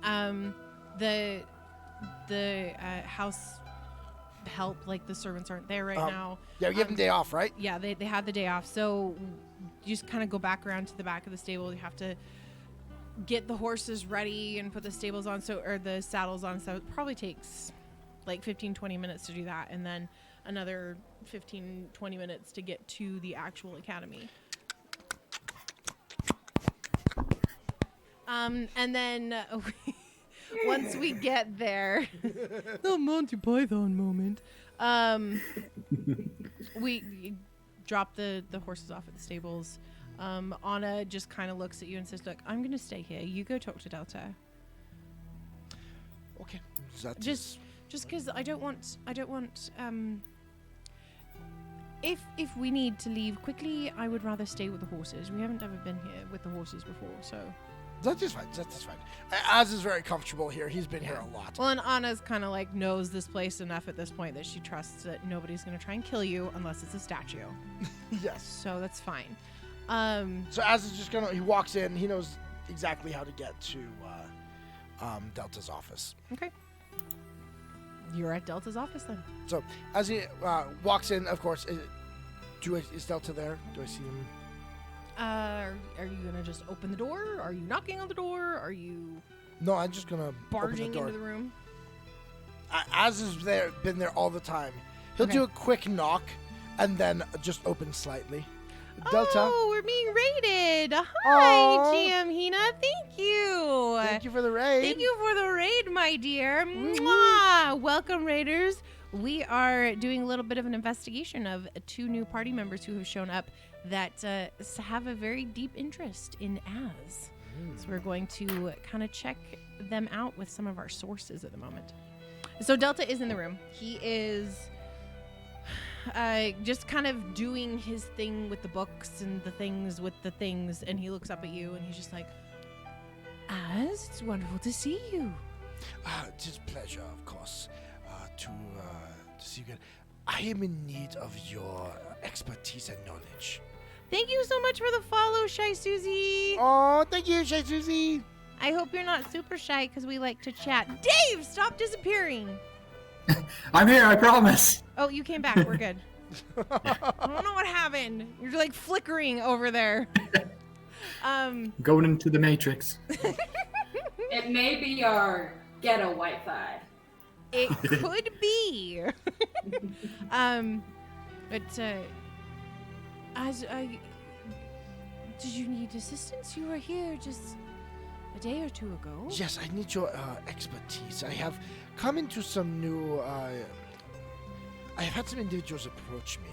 The house help, like the servants aren't there right now. Yeah, we give them day off, right? Yeah, they had the day off. So you just kind of go back around to the back of the stable. You have to get the horses ready and put the stables on, or the saddles on. So it probably takes like 15-20 minutes to do that, and then another 15-20 minutes to get to the actual academy. And then once we get there, the Monty Python moment, we drop the horses off at the stables. Ana just kind of looks at you and says, "Look, I'm going to stay here. You go talk to Delta." Okay. Just because I don't want. If we need to leave quickly, I would rather stay with the horses. We haven't ever been here with the horses before, so. That is fine. Az is very comfortable here. He's been here a lot. Well, and Anna's kind of like knows this place enough at this point that she trusts that nobody's going to try and kill you unless it's a statue. Yes. So that's fine. So Az is just he walks in. He knows exactly how to get to Delta's office. Okay. You're at Delta's office then. So as he walks in, of course, is Delta there? Do I see him? Are you gonna just open the door? Are you knocking on the door? Are you? No, I'm just gonna barging open the door. into the room. Az has been there all the time. He'll do a quick knock, and then just open slightly. Delta. Oh, we're being raided. Hi, GM Hina. Thank you. Thank you for the raid. Thank you for the raid, my dear. Mwah. Welcome, raiders. We are doing a little bit of an investigation of 2 new party members who have shown up that have a very deep interest in Az. So we're going to kind of check them out with some of our sources at the moment. So Delta is in the room. He is just kind of doing his thing with the books and the things with the things, and he looks up at you and he's just like, Az, it's wonderful to see you. It is a pleasure, of course, to see you again. I am in need of your expertise and knowledge. Thank you so much for the follow, Shy Susie. Oh, thank you, Shy Susie. I hope you're not super shy because we like to chat. Dave, stop disappearing. I'm here, I promise. Oh, you came back. We're good. I don't know what happened. You're like flickering over there. Going into the Matrix. It may be our ghetto Wi-Fi. It could be. But as I did you need assistance? You were here just a day or two ago. Yes, I need your expertise. I have come into some new. I have had some individuals approach me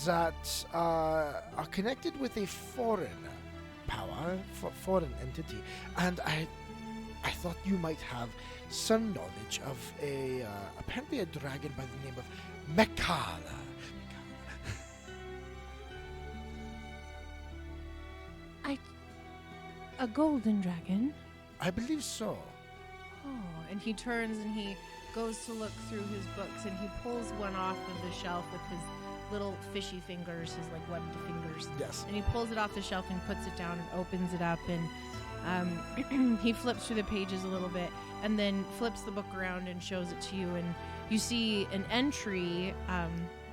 that are connected with a foreign power, foreign entity, and I thought you might have some knowledge of apparently a dragon by the name of Mekala. A golden dragon? I believe so. Oh, and he turns and he goes to look through his books and he pulls one off of the shelf with his little fishy fingers, his like webbed fingers. Yes. And he pulls it off the shelf and puts it down and opens it up and he flips through the pages a little bit and then flips the book around and shows it to you, and you see an entry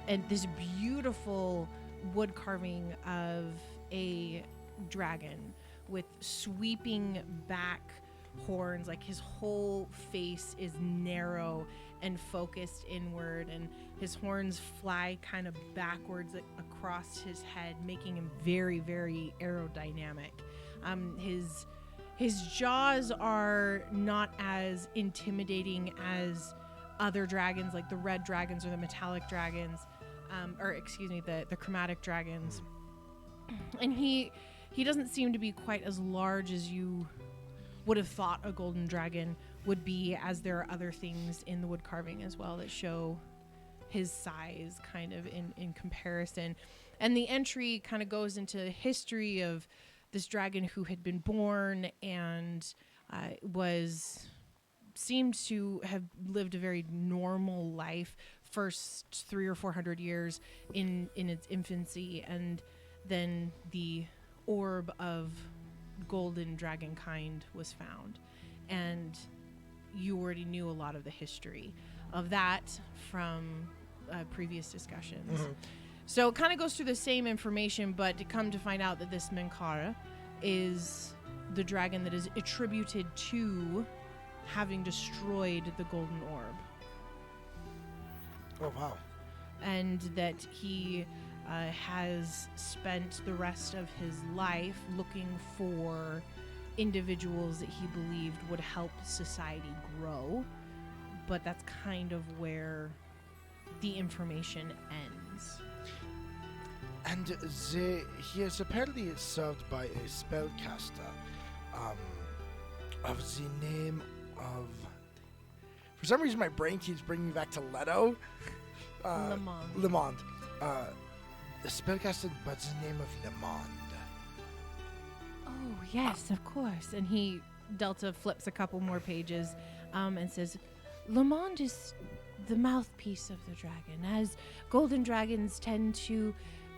and this beautiful wood carving of a dragon with sweeping back horns. Like his whole face is narrow and focused inward, and his horns fly kind of backwards across his head, making him very, very aerodynamic. His jaws are not as intimidating as other dragons, like the red dragons or the metallic dragons, the chromatic dragons. And he doesn't seem to be quite as large as you would have thought a golden dragon would be, as there are other things in the wood carving as well that show his size kind of in comparison. And the entry kind of goes into history of this dragon who had been born and seemed to have lived a very normal life first 300 or 400 years in its infancy, and then the orb of golden dragon kind was found. And you already knew a lot of the history of that from previous discussions. Mm-hmm. So it kind of goes through the same information, but to come to find out that this Mankara is the dragon that is attributed to having destroyed the golden orb. Oh, wow. And that he has spent the rest of his life looking for individuals that he believed would help society grow. But that's kind of where the information ends. And he is apparently served by a spellcaster of the name of... For some reason, my brain keeps bringing me back to Leto. Lemond. The spellcaster by the name of Lemond. Oh, yes, of course. And Delta flips a couple more pages and says, Lemond is the mouthpiece of the dragon. As golden dragons tend to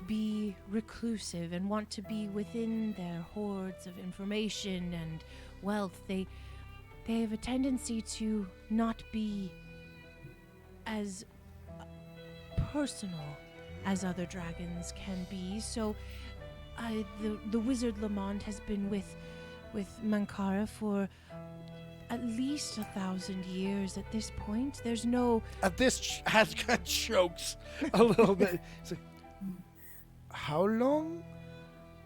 be reclusive and want to be within their hoards of information and wealth, they have a tendency to not be as personal as other dragons can be. So the wizard Lemond has been with Mankara for at least 1,000 years at this point. There's no... At this, has got chokes a little bit. It's like, how long?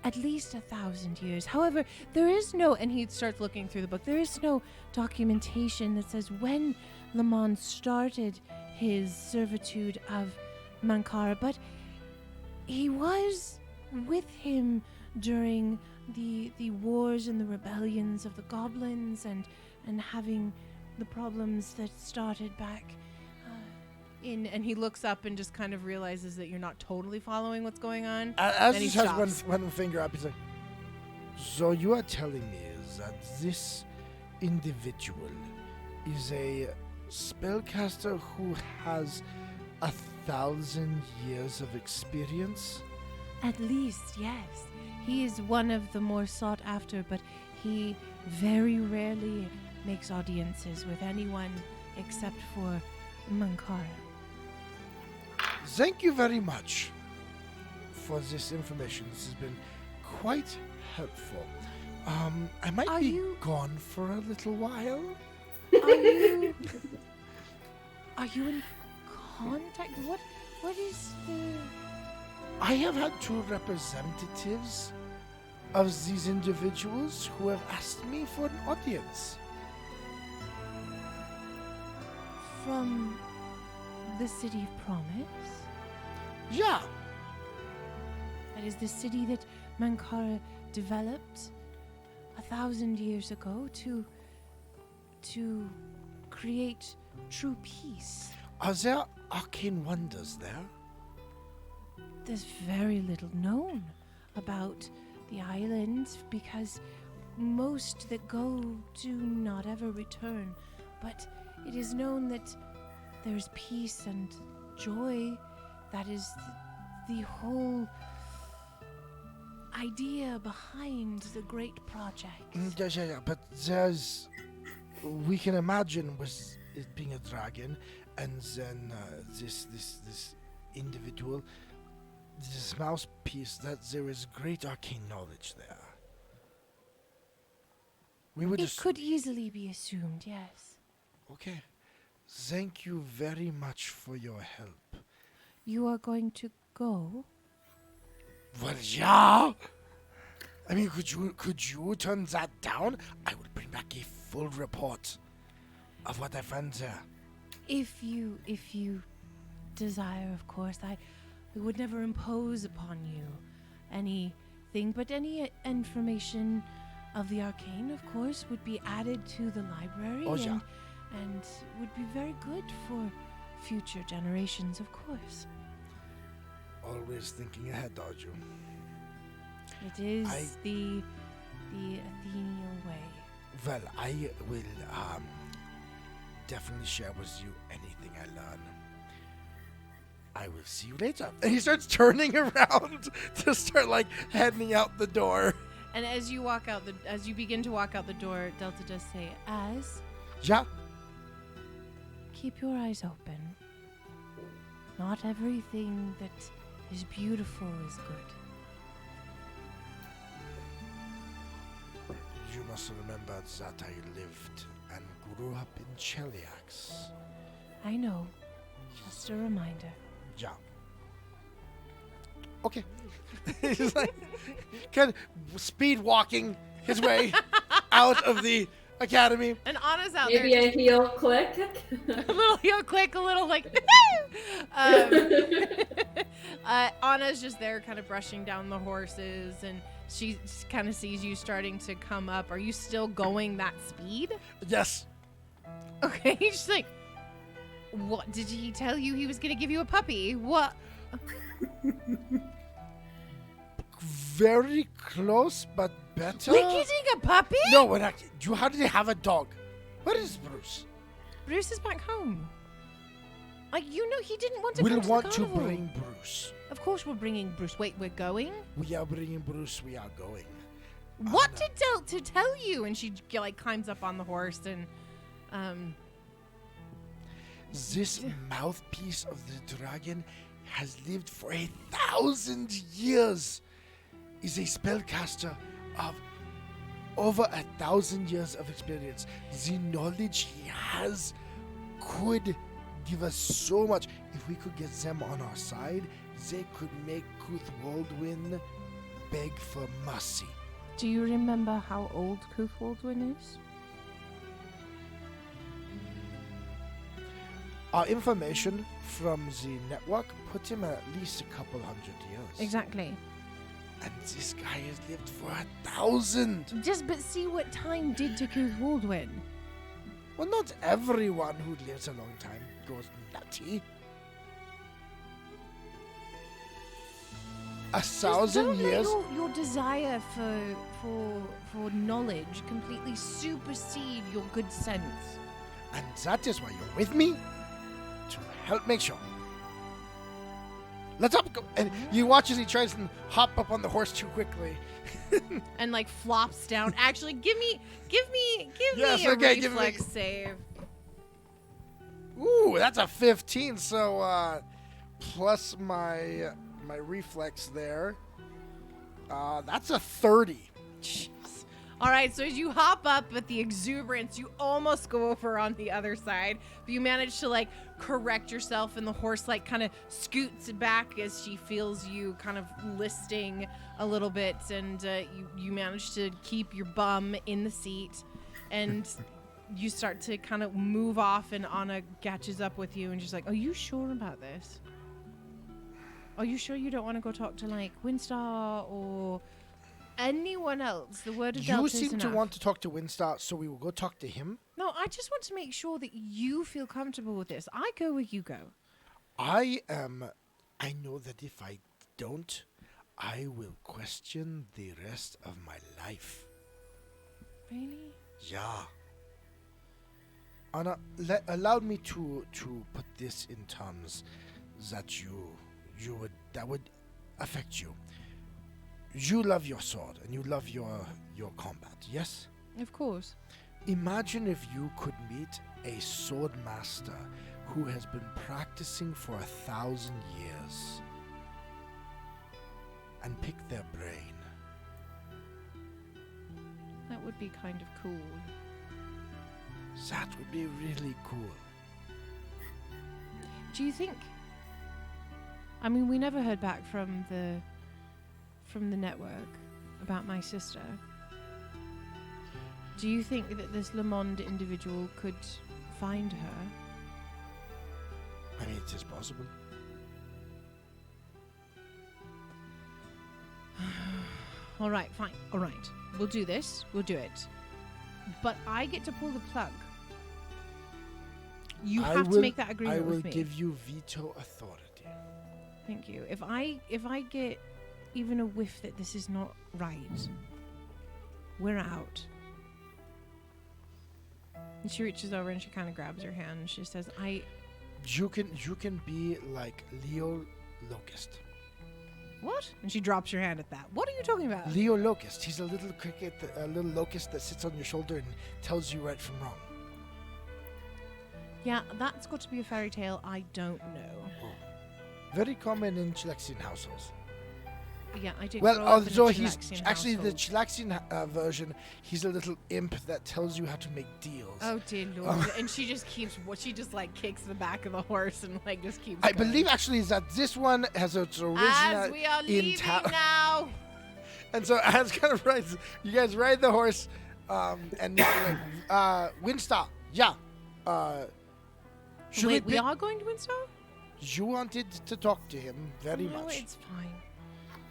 At least 1,000 years. However, there is no... And he starts looking through the book. There is no documentation that says when Lemond started his servitude of Mankara, but he was with him during the wars and the rebellions of the goblins and having the problems that started back and he looks up and just kind of realizes that you're not totally following what's going on. As he has one finger up, he's like, so you are telling me that this individual is a spellcaster who has 1,000 years of experience? At least, yes. He is one of the more sought after, but he very rarely makes audiences with anyone except for Mankara. Thank you very much for this information. This has been quite helpful. I might be gone for a little while. Are you in contact? What is the... I have had 2 representatives of these individuals who have asked me for an audience. From the City of Promise? Yeah. That is the city that Mankara developed 1,000 years ago to create true peace. Are there arcane wonders there? There's very little known about the island because most that go do not ever return. But it is known that there's peace and joy. That is the whole idea behind the great project. Yeah. But there's... We can imagine with it being a dragon, and then this individual, this mouthpiece, that there is great arcane knowledge there. It could easily be assumed, yes. Okay. Thank you very much for your help. You are going to go? Well, yeah. I mean, could you turn that down? I will bring back a full report of what I found there. If you desire, of course. I would never impose upon you anything, but any information of the arcane, of course, would be added to the library. Oh, yeah. And would be very good for future generations, of course. Always thinking ahead, aren't you? It is the the Athenian way. Well, I will definitely share with you anything I learn. I will see you later. And he starts turning around to start like heading out the door. And as you begin to walk out the door, Delta does say, "As, Yeah. keep your eyes open. Not everything that is beautiful is good." You must remember that I lived and grew up in Cheliax. I know. Just a reminder. Yeah. Okay. He's like kind of speed walking his way out of the academy. And Anna's out Maybe there. a heel click. A little heel click, a little like. Anna's just there, kind of brushing down the horses, and she kind of sees you starting to come up. Are you still going that speed? Yes. Okay, she's like, "What did he tell you? He was gonna give you a puppy? What?" Very close, but better. We're getting a puppy? No, we're not. How did they have a dog? Where is Bruce? Bruce is back home. Like, you know, he didn't want to We'll come to the want to carnival. bring Bruce. Of course we're bringing Bruce. Wait, we're going? We are bringing Bruce. We are going. What did Delta tell you? And she like climbs up on the horse and This mouthpiece of the dragon has lived for 1,000 years. Is a spellcaster of over 1,000 years of experience. The knowledge he has could give us so much. If we could get them on our side, they could make Cuthwaldwin beg for mercy. do you remember how old Cuthwaldwin is? Our information from the network put him at least a couple hundred years. Exactly. And this guy has lived for 1,000. Just but see what time did to Cuthwaldwin. Well, not everyone who lives a long time goes nutty. 1,000 Don't years. let your desire for knowledge completely supersede your good sense. And that is why you're with me? To help make sure. Let's up go. And you watch as he tries to hop up on the horse too quickly. And like flops down. Actually, give me Yes, a okay, give me- reflex save. Ooh, that's a 15. So plus my reflex there. That's a 30. Jeez. All right, so as you hop up with the exuberance, you almost go over on the other side, but you manage to like correct yourself, and the horse like kind of scoots back as she feels you kind of listing a little bit, and you manage to keep your bum in the seat, and you start to kind of move off, and Anna catches up with you, and she's like, "Are you sure about this? Are you sure you don't want to go talk to like Winstar or anyone else? The word of You Delta is seem to enough." want to talk to Winstar, so we will go talk to him. No, I just want to make sure that you feel comfortable with this. I go where you go. I know that if I don't, I will question the rest of my life. Really? Yeah. Anna, allow me to put this in terms that that would affect you. You love your sword and you love your combat, yes? Of course. Imagine if you could meet a sword master who has been practicing for 1,000 years and pick their brain. That would be kind of cool. That would be really cool. Do you think? I mean, we never heard back from the network about my sister. Do you think that this Le Monde individual could find her? I mean, it is possible. All right, fine. All right. We'll do this. We'll do it. But I get to pull the plug. You have to make that agreement with me. I will give you veto authority. Thank you. If I get even a whiff that this is not right, we're out. And she reaches over and she kind of grabs her hand and she says, You can be like Leo Locust. What? And she drops your hand at that. What are you talking about? Leo Locust. He's a little cricket, a little locust that sits on your shoulder and tells you right from wrong. Yeah, that's got to be a fairy tale. I don't know. Very common in Chilexian households. Yeah, I did. Well, grow up in a although he's Chilexian actually the household. Chilexian version, he's a little imp that tells you how to make deals. Oh dear Lord! And she just like kicks the back of the horse and like just keeps. I going. believe actually is that this one has its original As we are in leaving now. And so as kind of rides, you guys ride the horse, and you're like, Winston, yeah. Should Wait, we are going to Winston? You wanted to talk to him very No, much. it's fine.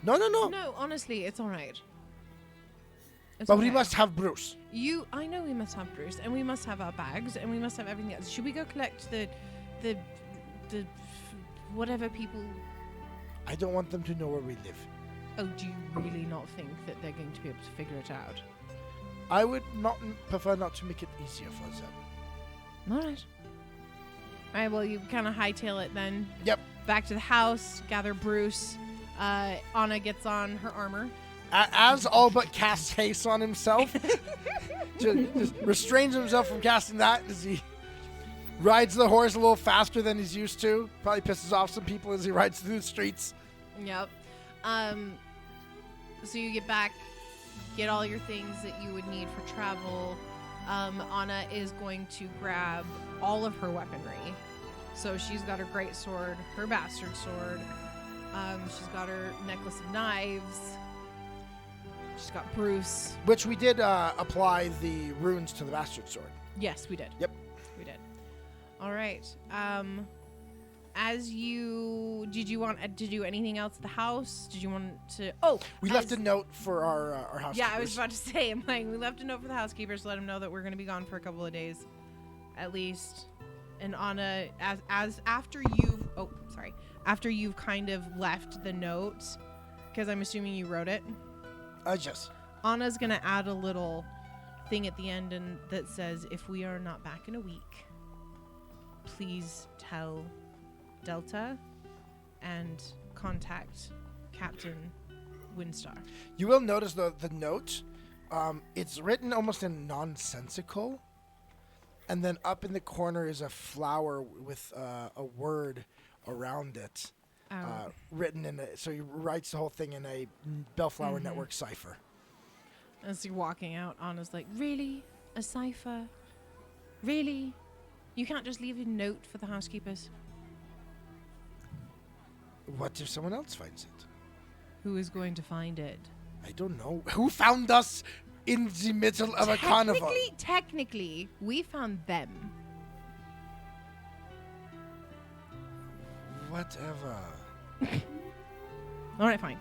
No. No, honestly, it's all right. It's But we okay. must have Bruce. I know we must have Bruce, and we must have our bags, and we must have everything else. Should we go collect the whatever people? I don't want them to know where we live. Oh, do you really not think that they're going to be able to figure it out? I would prefer not to make it easier for them. All right. All right. Well, you kind of hightail it then. Yep. Back to the house. Gather Bruce. Anna gets on her armor. As all but casts haste on himself, just restrains himself from casting that as he rides the horse a little faster than he's used to. Probably pisses off some people as he rides through the streets. Yep. So you get back, get all your things that you would need for travel. Anna is going to grab all of her weaponry. So she's got her great sword, her bastard sword. She's got her necklace of knives. She's got Bruce. Which we did apply the runes to the bastard sword. Yes, we did. Yep. We did. All right. Did you want to do anything else at the house? Did you want to? Oh, We left a note for our housekeepers. Yeah, I was about to say, I'm like, we left a note for the housekeepers to let them know that we're going to be gone for a couple of days, at least. And Anna, after you've kind of left the note, because I'm assuming you wrote it. Yes. Anna's going to add a little thing at the end and that says, if we are not back in a week, please tell Delta and contact Captain Windstar. You will notice the note. It's written almost in nonsensical. And then up in the corner is a flower with a word around it. Written in so he writes the whole thing in a Bellflower Network cipher. As you're walking out, Anna's like, really? A cipher? Really? You can't just leave a note for the housekeepers? What if someone else finds it? Who is going to find it? I don't know. Who found us in the middle of a carnival? Technically, we found them. Whatever. All right, fine.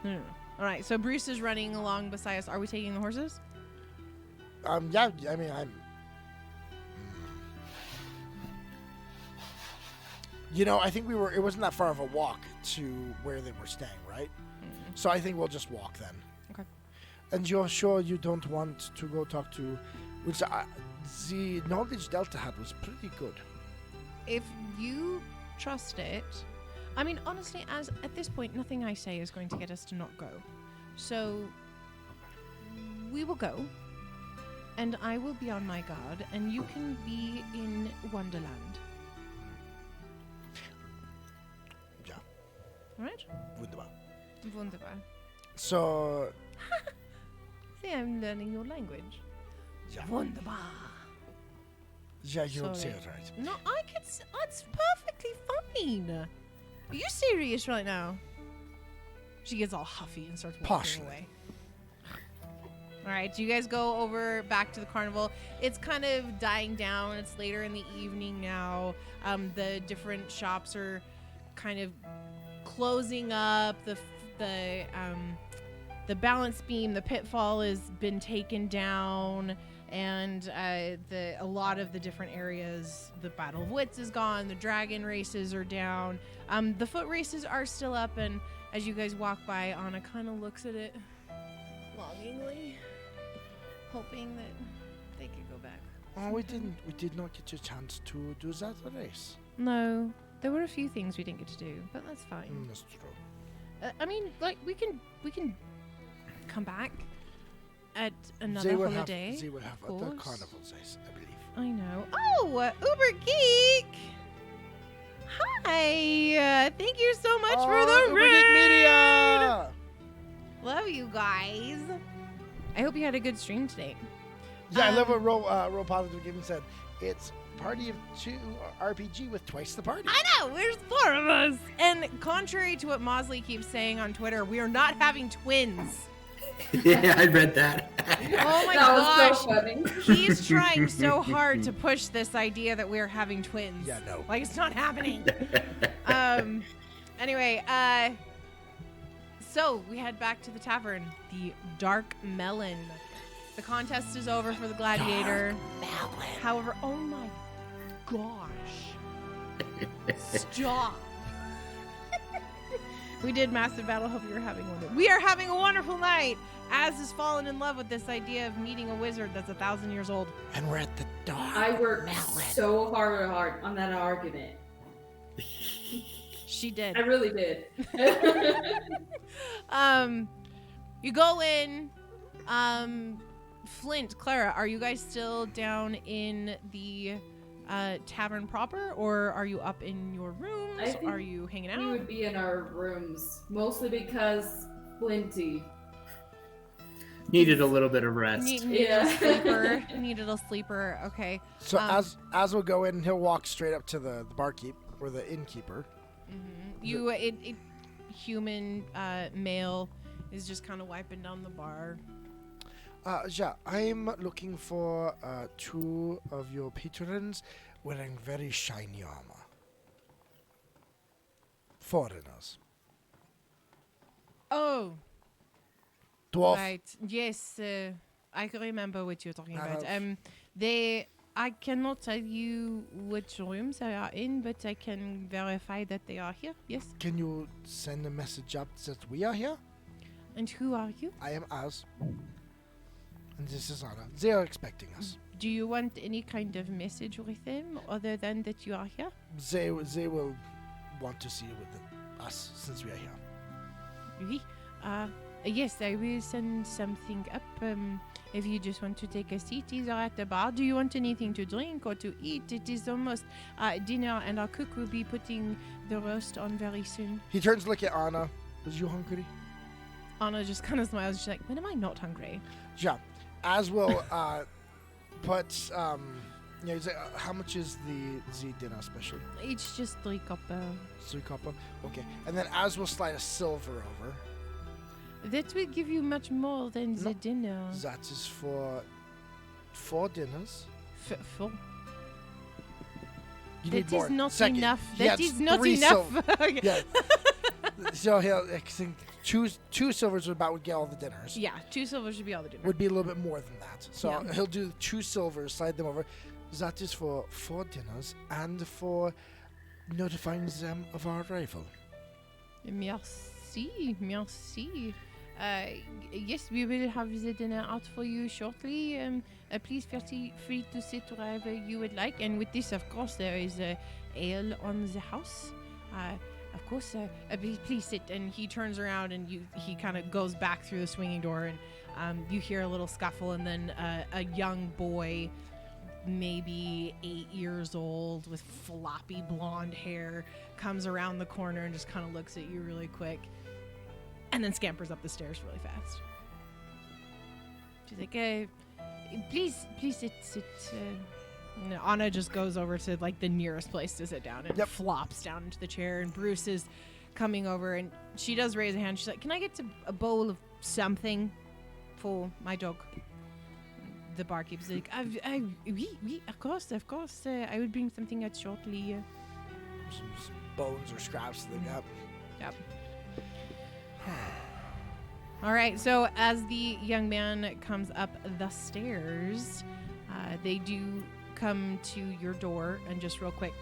No. All right, so Bruce is running along beside us. Are we taking the horses? Yeah, I mean, I think it wasn't that far of a walk to where they were staying, right? Mm-hmm. So I think we'll just walk then. Okay. And you're sure you don't want to go talk to, which the knowledge Delta had was pretty good. If you trust it, I mean, honestly, at this point, nothing I say is going to get us to not go. So we will go, and I will be on my guard, and you can be in Wonderland. Yeah. All right? Wunderbar. So... See, I'm learning your language. Yeah. Wunderbar. Yeah, you don't say Sorry. it right. No, it's perfectly fine. Are you serious right now? She gets all huffy and starts walking Partially. away. All right, do you guys go over back to the carnival? It's kind of dying down. It's later in the evening now. The different shops are kind of closing up. The balance beam, the pitfall has been taken down. And a lot of the different areas, the Battle of Wits is gone, the dragon races are down, the foot races are still up, and as you guys walk by, Anna kind of looks at it longingly. hoping that they could go back. Oh, we did not get a chance to do that race. No, there were a few things we didn't get to do, but that's fine. That's true. I mean, like we can come back at another holiday. They will have other carnivals, I believe. I know. Oh, Uber Geek! Hi! Thank you so much for the Uber Geek Media! Love you guys. I hope you had a good stream today. Yeah, I love what Roll Positive Gaming said. It's party of 2 RPG with twice the party. I know, there's 4 of us. And contrary to what Mosley keeps saying on Twitter, we are not having twins. Yeah, I read that. Oh my That gosh. was so funny. He's trying so hard to push this idea that we're having twins. Yeah, no. Like, it's not happening. Anyway, so we head back to the tavern, the Dark Melon. The contest is over for the gladiator. Melon. However, oh my gosh. Stop. We did massive battle. Hope you were having one. We are having a wonderful night. Az has fallen in love with this idea of meeting a wizard that's 1,000 years old. And we're at the Dark I worked Melon. so hard on that argument. She did. I really did. You go in. Flint, Clara, are you guys still down in the tavern proper, or are you up in your rooms? I think Are you hanging out? We would be in our rooms, mostly because Flinty. Needed a little bit of rest. Needed a sleeper. Needed a sleeper. Okay. So as will go in, he'll walk straight up to the barkeep or the innkeeper. Mm-hmm. Human male is just kind of wiping down the bar. Yeah, I'm looking for 2 of your patrons wearing very shiny armor. Foreigners. Oh. Dwarf. Right. Yes, I can remember what you're talking about. have- I cannot tell you which rooms they are in, but I can verify that they are here. Yes. Can you send a message up that we are here? And who are you? I am Az. And this is Ana. They are expecting us. Do you want any kind of message with them other than that you are here? They will want to see with us since we are here. Oui. Yes, I will send something up. If you just want to take a seat, either at the bar. Do you want anything to drink or to eat? It is almost dinner, and our cook will be putting the roast on very soon. He turns to look at Ana. Is you hungry? Anna just kind of smiles. She's like, when am I not hungry? Yeah. As will put he's like, how much is the dinner special? It's just 3 copper. 3 copper. Okay. And then As will slide a silver over. That will give you much more than the dinner. That is for 4 dinners. Full. You That need more. is not Second. enough. He That adds is not 3 enough. silver. Yeah. So he'll I think two silvers would get all the dinners. Yeah, 2 silver should be all the dinner. Would be a little bit more than that. So Yeah. he'll do 2 silvers, slide them over. That is for 4 dinners and for notifying them of our arrival. Merci. Yes, we will have the dinner out for you shortly. Please feel free to sit wherever you would like. And with this, of course, there is ale on the house. Of course, please sit. And he turns around and he kind of goes back through the swinging door, and you hear a little scuffle, and then a young boy, maybe 8 years old, with floppy blonde hair, comes around the corner and just kind of looks at you really quick, and then scampers up the stairs really fast. She's like, please sit. No, Anna just goes over to like the nearest place to sit down and flops down into the chair, and Bruce is coming over, and she does raise a hand. She's like, can I get a bowl of something for my dog? The barkeep's like, oui, of course. I will bring something out shortly. Some bones or scraps that they got. Yep. All right, so as the young man comes up the stairs, they do come to your door, and just real quick.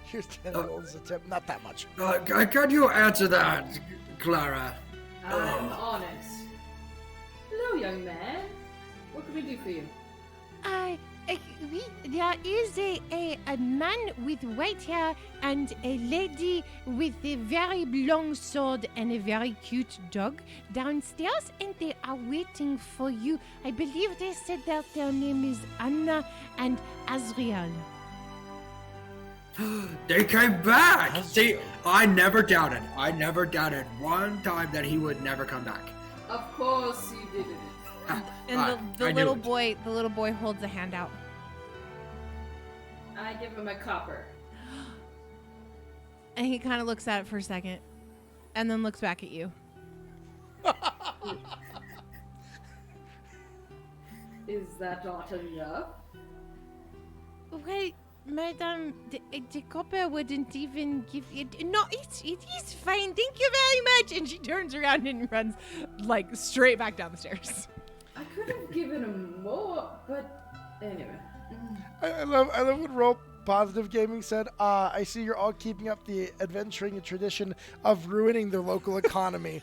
Here's 10 rolls a tip. Not that much. Can you answer that, Clara? I'm honest. Hello, young man. What can we do for you? There is a man with white hair and a lady with a very long sword and a very cute dog downstairs, and they are waiting for you. I believe they said that their name is Anna and Azriel. They came back. See, I never doubted one time that he would never come back. Of course you didn't. And the little boy holds a hand out. I give him a copper. And he kind of looks at it for a second and then looks back at you. Is that not enough? Well, madam, the copper wouldn't even give it. No, it is fine. Thank you very much. And she turns around and runs like straight back down the stairs. I could have given him more, but anyway. I love when Roll Positive Gaming said, I see you're all keeping up the adventuring tradition of ruining the local economy.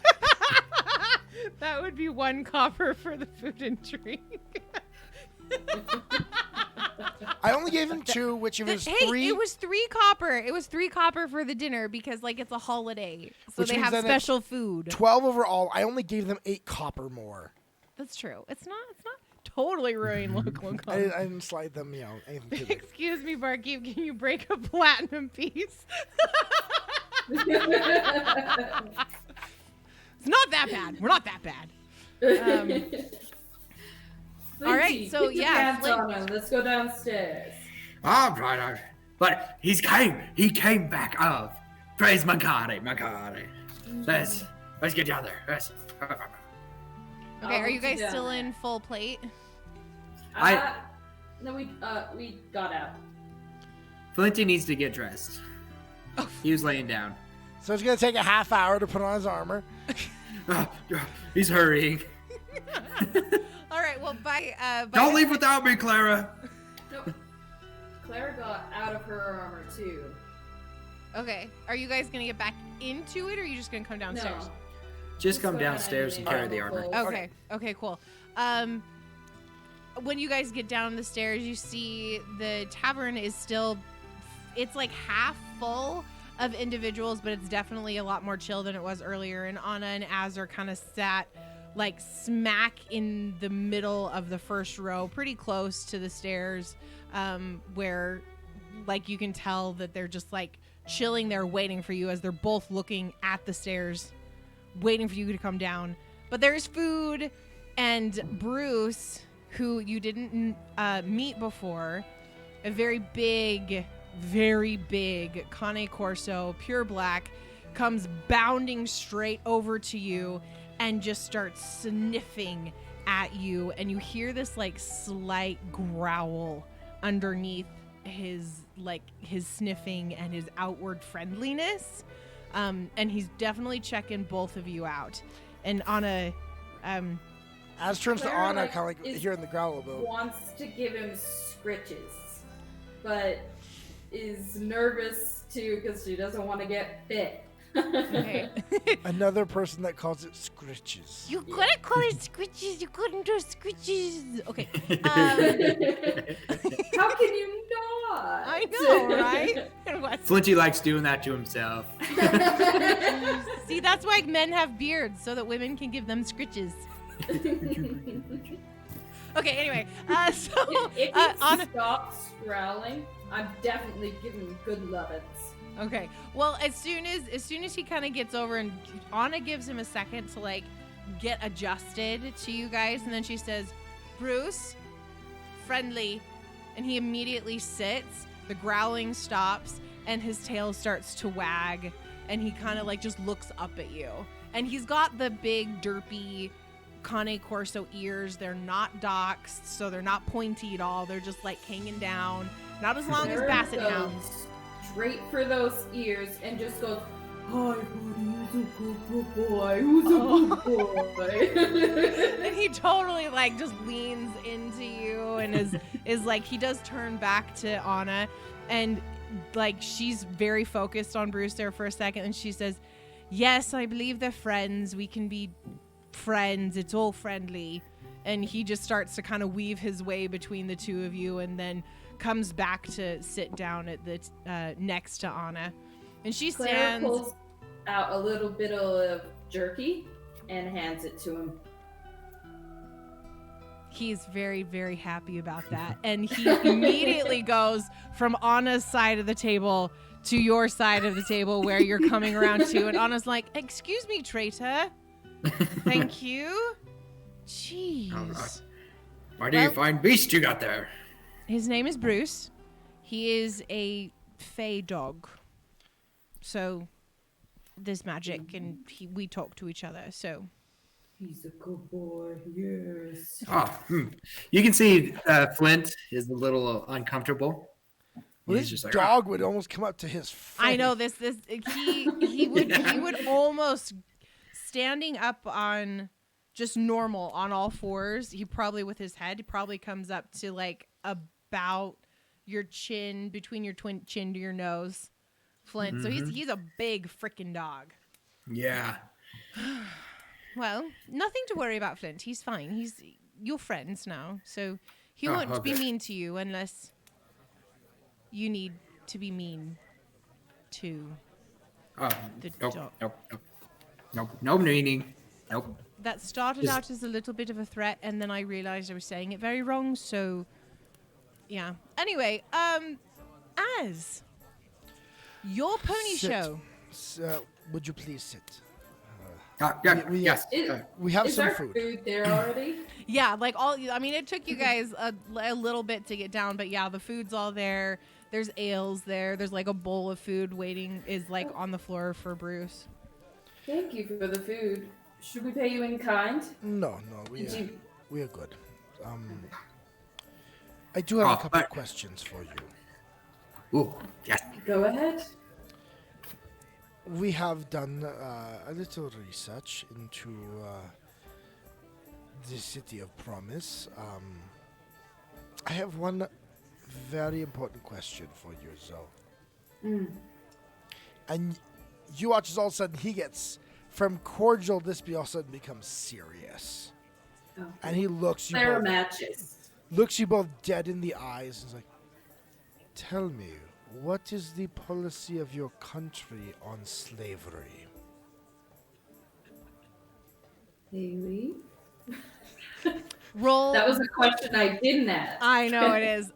That would be 1 copper for the food and drink. I only gave him 2, which it was 3. Hey, it was 3 copper. It was 3 copper for the dinner because like it's a holiday. So Which they means have then special food. 12 overall. I only gave them 8 copper more. That's true. It's not totally ruining local economy. I didn't slide them, anything to them. Excuse me, Barkeep, can you break a platinum piece? It's not that bad. We're not that bad. All right, so get your yeah, pants on him. Let's go downstairs. All right. But he came back up. Praise Makari. Let's get down there. Okay, are you guys down still there. in full plate? No, we got out. Flinty needs to get dressed. He was laying down. So it's going to take a half hour to put on his armor. He's hurrying. All right, well, by Don't leave without me, Clara. No, Clara got out of her armor too. Okay, are you guys gonna get back into it, or are you just gonna come downstairs? No. Just come go ahead downstairs and leave carry the armor. clothes. Okay, cool. When you guys get down the stairs, you see the tavern is still, it's like half full of individuals, but it's definitely a lot more chill than it was earlier. And Ana and Az are kind of sat like smack in the middle of the first row, pretty close to the stairs, where like you can tell that they're just like chilling there waiting for you as they're both looking at the stairs, waiting for you to come down. But there's food, and Bruce, who you didn't meet before, a very big Cane Corso, pure black, comes bounding straight over to you and just starts sniffing at you, and you hear this like slight growl underneath his sniffing and his outward friendliness, and he's definitely checking both of you out. And Ana, Az turns to Clara, Ana, kind of like is- hearing the growl a bit. Wants to give him scritches, but is nervous too because she doesn't want to get bit. okay. Another person that calls it scritches. You couldn't call it scritches. You couldn't do scritches. Okay. How can you not? I know, right? And Weston. Flinty likes doing that to himself. See, that's why men have beards, so that women can give them scritches. Okay, anyway, so If he Ana. stops growling, I'm definitely giving him good lovins. Okay, well, as soon as he kind of gets over, and Ana gives him a second to like get adjusted to you guys, and then she says, "Bruce, friendly," and he immediately sits. The growling stops, and his tail starts to wag, and he kind of like just looks up at you, and he's got the big derpy Cane Corso ears. They're not doxed, so they're not pointy at all. They're just like hanging down, not as long as Clara Basset goes Hounds. straight for those ears and just goes, "Hi, buddy, who's a good boy? Who's a good boy?" And he totally like just leans into you and is like, he does turn back to Ana, and like she's very focused on Bruce there for a second, and she says, "Yes, I believe they're friends. We can be friends. It's all friendly." And he just starts to kind of weave his way between the two of you and then comes back to sit down at the next to Ana. And she Claire stands... pulls out a little bit of jerky and hands it to him. He's very, very happy about that. And he immediately goes from Anna's side of the table to your side of the table where you're coming around to. And Anna's like, excuse me, traitor. Thank you. Jeez. Mighty fine beast you got there. His name is Bruce. He is a fey dog. So there's magic and we talk to each other. So he's a good boy. Yes. You can see Flint is a little uncomfortable. Well, He's this just like, dog would almost come up to his face. I know this he would almost standing up on just normal on all fours. He probably with his head probably comes up to like about your chin, between your chin to your nose, Flint. So he's a big freaking dog. Yeah. Well, nothing to worry about, Flint. He's fine. He's your friends now, so he won't be mean to you unless you need to be mean to the dog. No meaning. Nope. That started out as a little bit of a threat, and then I realized I was saying it very wrong, so yeah. Anyway, Az, your pony show. Would you please sit? Yes. We have Is some our food. there already? Yeah, like it took you guys a little bit to get down, but yeah, the food's all there. There's ales there. There's like a bowl of food waiting is like on the floor for Bruce. Thank you for the food. Should we pay you in kind? No, we are good. I do have a couple of questions for you. Ooh, yes. Go ahead. We have done a little research into the City of Promise. I have one very important question for you, Zoe. And you watch as all of a sudden he gets from cordial, this all of a sudden becomes serious. Okay. And he looks you Claire both, matches. looks you both dead in the eyes and is like, tell me, what is the policy of your country on slavery? Hayley? Roll. That was a question I didn't ask. I know it is.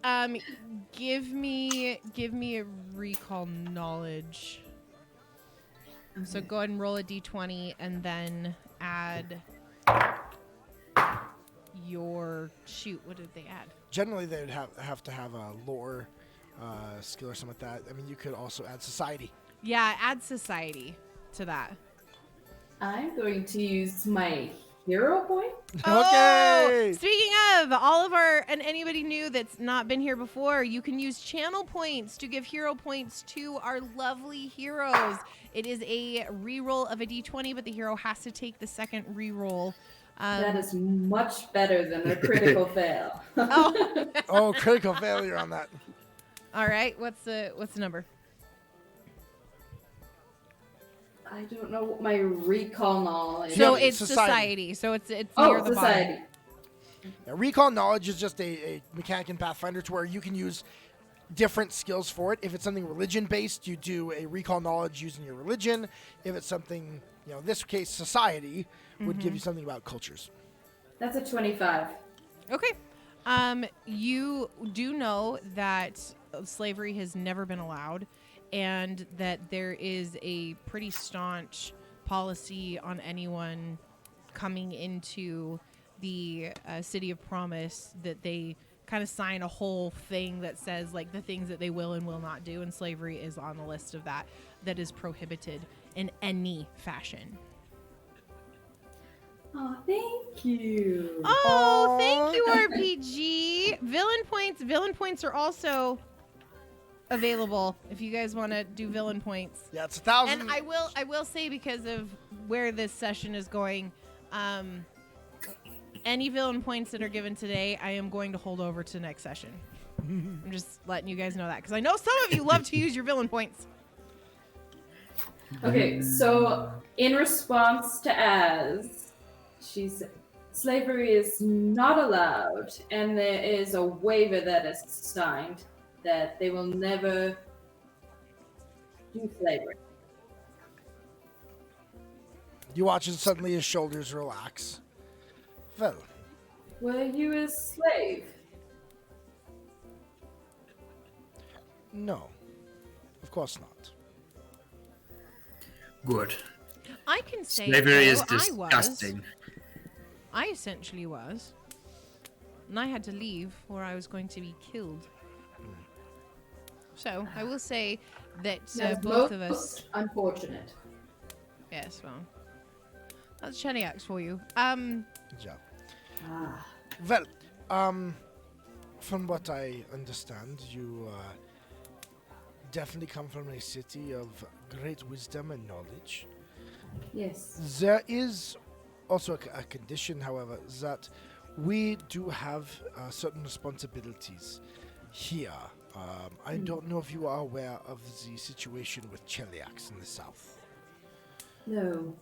Give me a recall knowledge. Okay. So go ahead and roll a d20 and then add your what did they add? Generally, they'd have to have a lore skill or something like that. I mean, you could also add society. Yeah, add society to that. I'm going to use my hero point. Okay. Speaking of all of and anybody new that's not been here before, you can use channel points to give hero points to our lovely heroes. It is a reroll of a d20, but the hero has to take the second reroll. That is much better than a critical fail. Oh, critical failure on that. All right, what's the number? I don't know what my recall knowledge. So Yeah, it's society. So it's near the society. bottom. Yeah, recall knowledge is just a mechanic in Pathfinder to where you can use different skills for it. If it's something religion-based, you do a recall knowledge using your religion. If it's something, in this case, society, would give you something about cultures. That's a 25. Okay. You do know that slavery has never been allowed, and that there is a pretty staunch policy on anyone coming into the City of Promise that they kind of sign a whole thing that says like the things that they will and will not do, and slavery is on the list of that is prohibited in any fashion. Oh, thank you. Oh, thank you, RPG. Villain points are also available if you guys want to do villain points. Yeah, it's 1,000. And I will say, because of where this session is going, any villain points that are given today, I am going to hold over to next session. I'm just letting you guys know that, because I know some of you love to use your villain points. Okay, so in response to Az, she slavery is not allowed, and there is a waiver that is signed that they will never do slavery. You watch and suddenly his shoulders relax. Well, Were you a slave? no. Of course not. Good. I can say Slavery though, is disgusting. I essentially was. And I had to leave or I was going to be killed. So I will say that That's both of us. Unfortunate. Yes, well, that's Cheniax for you. Good job. Ah. Well, from what I understand, you definitely come from a city of great wisdom and knowledge. Yes. There is also a condition, however, that we do have certain responsibilities here. I don't know if you are aware of the situation with Cheliax in the south. No.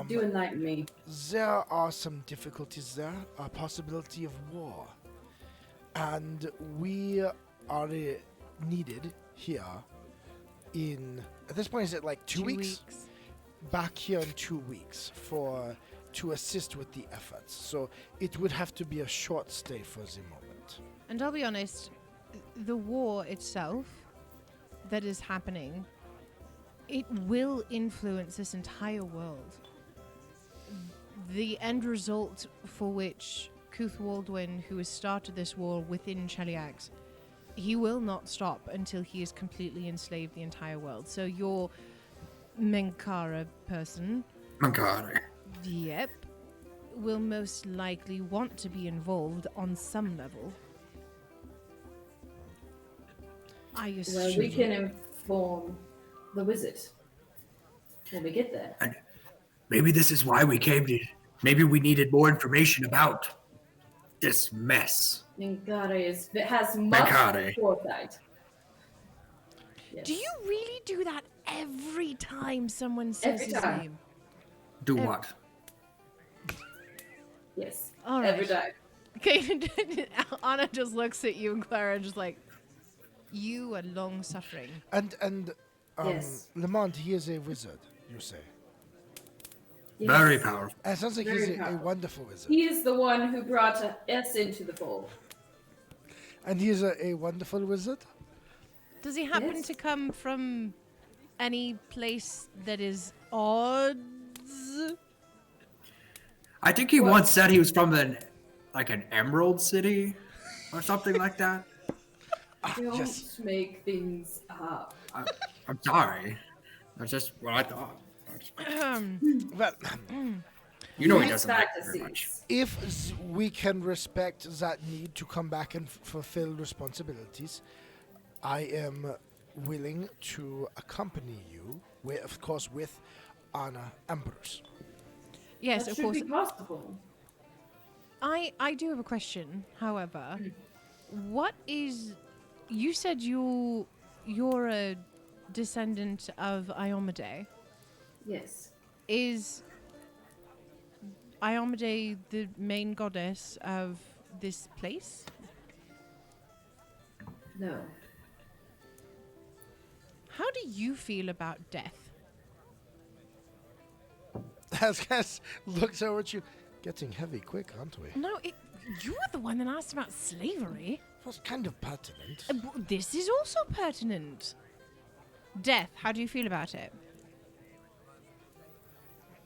Do enlighten me. There are some difficulties there, a possibility of war. And we are needed here in, at this point, is it like 2 weeks? Back here in 2 weeks to assist with the efforts. So it would have to be a short stay for the moment. And I'll be honest, the war itself that is happening, it will influence this entire world. The end result for which Kuth Waldwin, who has started this war within Cheliax, he will not stop until he has completely enslaved the entire world. So your Menkara person, Mankare. yep, will most likely want to be involved on some level. I assume. Well, we can inform the wizard when we get there. And maybe this is why we came to. Maybe we needed more information about this mess. Mingare has much Mingare. foresight. Yes. Do you really do that every time someone says Every his time. name? Do what? Yes. All Every right. time. Okay, Anna just looks at you and Clara just like, you are long suffering. And Yes. Lamont, he is a wizard, you say. Yes. Very powerful. And it sounds like Very he's a powerful. wonderful wizard. He is the one who brought us into the fold. And he is a wonderful wizard? Does he happen Yes. to come from any place that is odds? I think he What? once said he was from an Emerald City or something like that. Don't yes. make things up. I'm sorry. That's just what I thought. Well, You know he Nice doesn't like it very much. fantasies. if we can respect that need to come back and fulfill responsibilities, I am willing to accompany you, of course, with Anna Ambrose. Yes, That of should course. be possible. I do have a question, however. What is... You said you're a descendant of Iomade. Yes. Is Iomade the main goddess of this place? No. How do you feel about death? As looks over at you, getting heavy quick, aren't we? No, you were the one that asked about slavery. Was kind of pertinent. This is also pertinent. Death, how do you feel about it?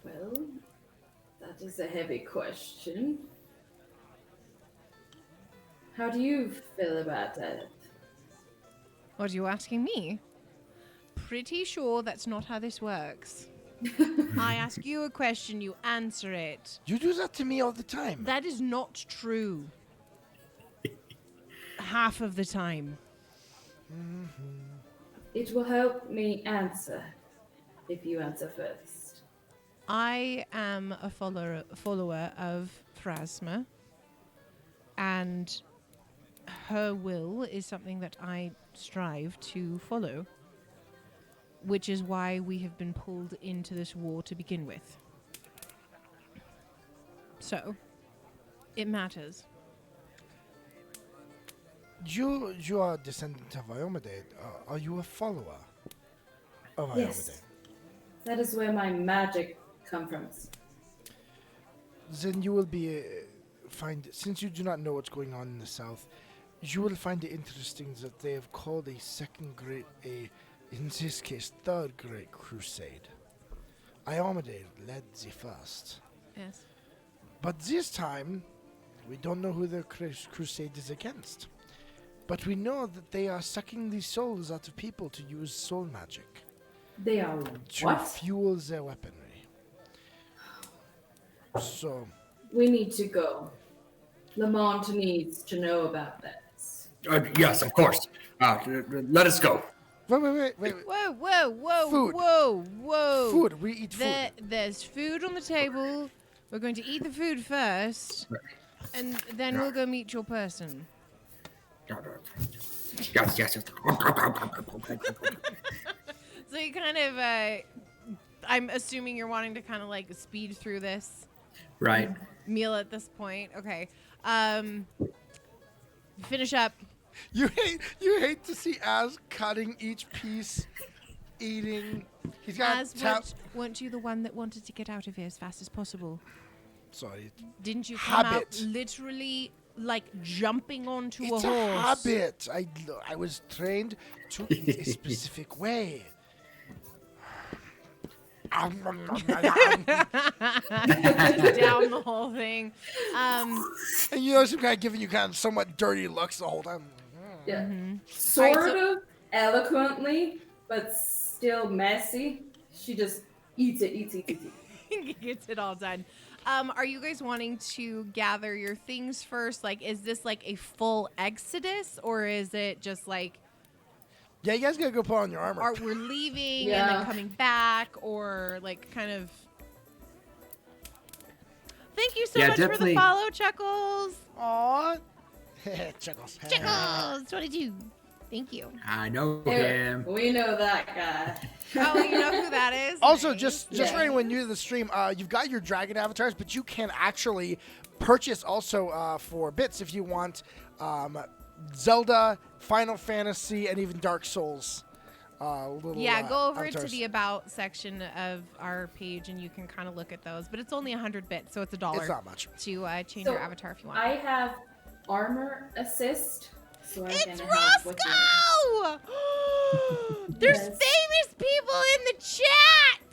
Well, that is a heavy question. How do you feel about that? What are you asking me? Pretty sure that's not how this works. I ask you a question, you answer it. You do that to me all the time. That is not true. Half of the time. It will help me answer if you answer first. I am a follower of Phrasma, and her will is something that I strive to follow, which is why we have been pulled into this war to begin with. So, It matters. You are a descendant of Iomade. Are you a follower of Iomade? Yes. That is where my magic comes from. Then you will be since you do not know what's going on in the south, you will find it interesting that they have called a second great, in this case, third great crusade. Iomade led the first. Yes. But this time, we don't know who the crusade is against. But we know that they are sucking the souls out of people to use soul magic. They are To what? fuel their weaponry. So... We need to go. Lamont needs to know about this. Yes, of course. Let us go. Wait. Whoa. Food. Whoa. Food. We eat food. There's food on the table. We're going to eat the food first, and then we'll go meet your person. Yes. So you kind of, I'm assuming you're wanting to kind of like speed through this Right. meal at this point. Okay. Finish up. You hate to see Az cutting each piece, eating. He's got As weren't you the one that wanted to get out of here as fast as possible? Sorry. Didn't you come Habit. out literally like jumping onto It's a a horse? habit. I was trained to eat a specific way. Down the whole thing. And you know, some guy giving you kind of somewhat dirty looks the whole time. Yeah. Mm-hmm. Sort of eloquently, but still messy. She just eats it. Gets it all done. Are you guys wanting to gather your things first? Like, is this like a full exodus, or is it just like, Yeah, you guys gotta go put on your armor. we're leaving and Yeah. then coming back, or like kind of? Thank you so Yeah, much for the definitely. follow, Chuckles. Aw. Chuckles. Chuckles, what did you? Thank you. I know There, him. we know that guy. Oh, you know who that is? Also, Nice. just Yeah. for anyone new to the stream, you've got your dragon avatars, but you can actually purchase also for bits if you want Zelda, Final Fantasy, and even Dark Souls. Little, Yeah, go over avatars. to the About section of our page and you can kind of look at those. But it's only 100 bits, so it's $1 It's not much. to change So, your avatar if you want. I have armor assist. So I It's can help with Roscoe! There's Yes. famous people in the chat!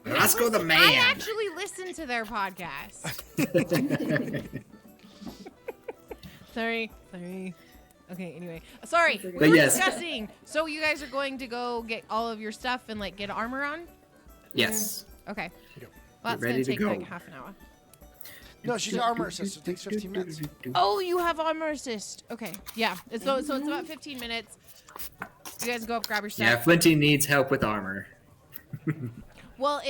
Roscoe the I man. actually listen to their podcast. Sorry. Okay, anyway. Sorry, we But were yes. discussing. So you guys are going to go get all of your stuff and like get armor on? Yes. Okay. Yep. Well, that's Ready going to to take go. like half an hour. No, she's armor assist. It takes 15 minutes. Oh, you have armor assist. Okay. Yeah. So it's about 15 minutes. You guys go up, grab your stuff. Yeah, Flinty needs help with armor. Well,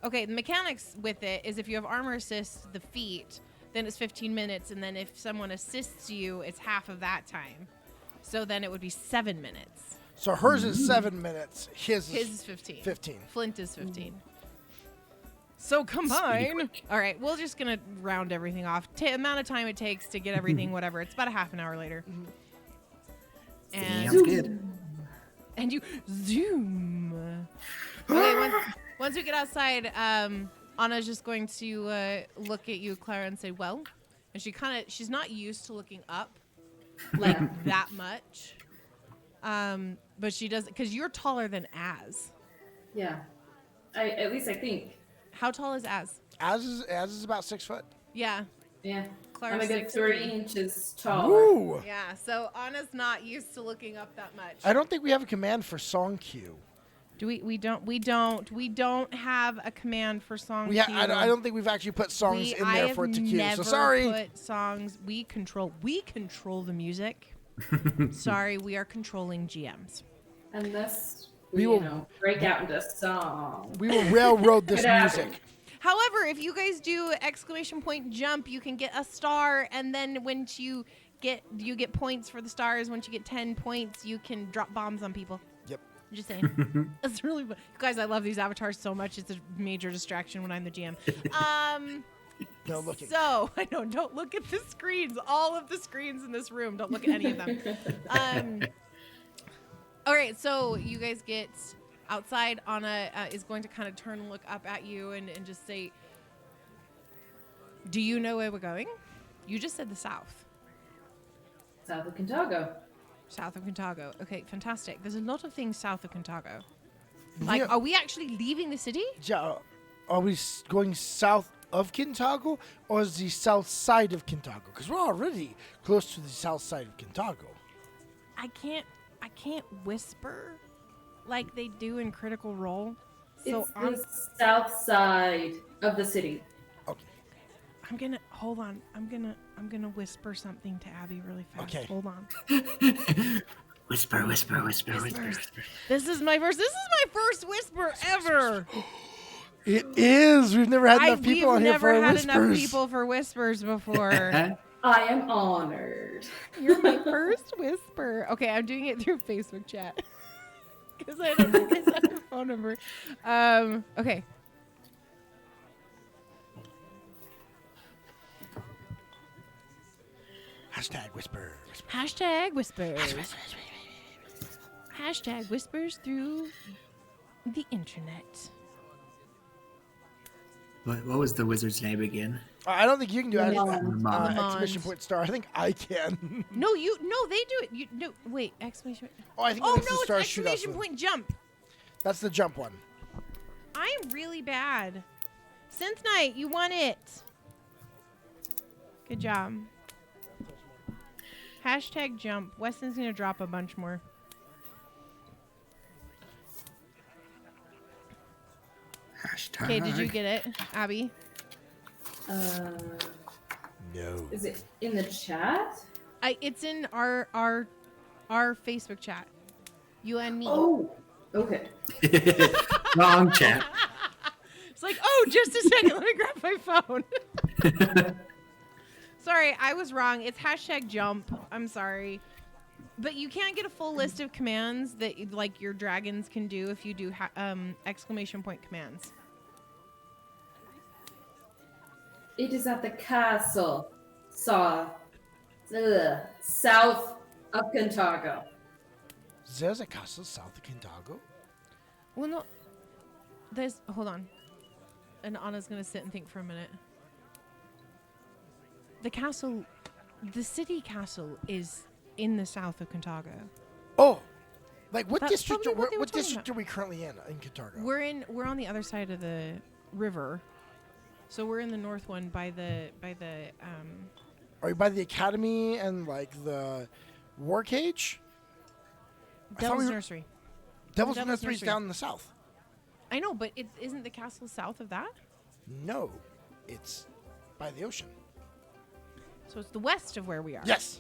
okay, the mechanics with it is if you have armor assist the feet, then it's 15 minutes, and then if someone assists you, it's half of that time. So then it would be 7 minutes. So hers is 7 minutes. His His is is 15. 15. Flint is 15. So combine. All right, we're just gonna round everything off. Amount of time it takes to get everything, whatever. It's about a half an hour later. And Sounds good. and you zoom. Okay, once we get outside, Anna's just going to look at you, Clara, and say, "Well," and she's not used to looking up like that much, but she does because you're taller than Az. Yeah. At least I think. How tall is Az? Az is about 6 foot. Yeah, Yeah. Clara's I'm a good 6'3". 3 inches taller. Ooh. yeah. So Anna's not used to looking up that much. I don't think we have a command for song cue. Do we? We don't have a command for song. I cue. don't think we've actually put songs in there for it to cue. So sorry. Put songs. We control the music. Sorry, we are controlling GMs. Unless We we, will- break out into song. We will railroad this Could happen. music. However, if you guys do ! Jump, you can get a star, and then once you get points for the stars. Once you get 10 points, you can drop bombs on people. Yep. I'm just saying. It's really fun. Guys, I love these avatars so much. It's a major distraction when I'm the GM. No looking. So, I know, don't look at the screens. All of the screens in this room. Don't look at any of them. All right, so you guys get outside. Ana is going to kind of turn and look up at you and just say, do you know where we're going? You just said the south. South of Kintago. South of Kintago. Okay, fantastic. There's a lot of things south of Kintago. Like, Yeah. are we actually leaving the city? Yeah, are we going south of Kintago or is the south side of Kintago? Because we're already close to the south side of Kintago. I can't whisper like they do in Critical Role. So It's the south side of the city. Okay. I'm gonna hold on. I'm gonna whisper something to Abby really fast. Okay. Hold on. Whisper. This is my first whisper ever. It is. We've never had enough people on We've here for never had whispers. enough people for whispers before. I am honored. You're my first whisper. Okay, I'm doing it through Facebook chat because I don't think I said her phone number. Okay. Hashtag whisper. Hashtag whispers. Hashtag whispers through the internet. What was the wizard's name again? I don't think you can do it. Lamont. Exclamation point star. I think I can. No, they do it. No, wait, exclamation. Oh, I think Oh that's no, the it's star shoot us exclamation with. point jump. That's the jump one. I'm really bad. Synth Knight, you won it. Good job. Hashtag jump. Weston's gonna drop a bunch more. Hashtag. Okay, did you get it, Abby? No. Is it in the chat? It's in our Facebook chat. You and me. Oh, okay. Wrong chat. It's like, oh, just a second. Let me grab my phone. Sorry, I was wrong. It's hashtag jump. I'm sorry. But you can't get a full list of commands that like your dragons can do if you do exclamation point commands. It is at the castle. South of Kintago. There's a castle south of Kintago. Well, no. Hold on. And Anna's going to sit and think for a minute. The city castle is in the south of Kintago. Oh, like what That's district? probably what they were What talking district about. are we currently in Kintago? We're on the other side of the river. So we're in the north one by the Are you by the academy and like the war cage? I thought Devil's we were- Nursery. Devil's Devil's Nursery's Nursery. down in the south. I know, but isn't the castle south of that? No, it's by the ocean. So it's the west of where we are. Yes.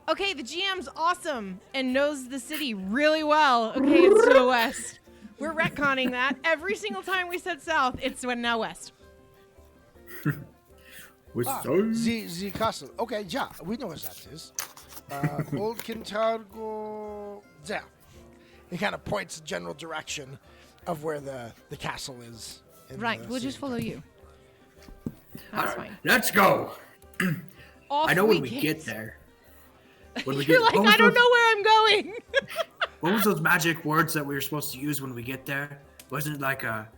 Okay, the GM's awesome and knows the city really well. Okay, it's to the west. We're retconning that. Every single time we said south, it's now west. The castle. Okay, yeah, we know what that is. Old Kintago. There. He kind of points the general direction of where the castle is. in Right, the we'll just city. follow you. That's fine. Let's go. Off I know when we get. get there. When we You're get, like, I don't know where I'm going. What was those magic words that we were supposed to use when we get there? Wasn't it like a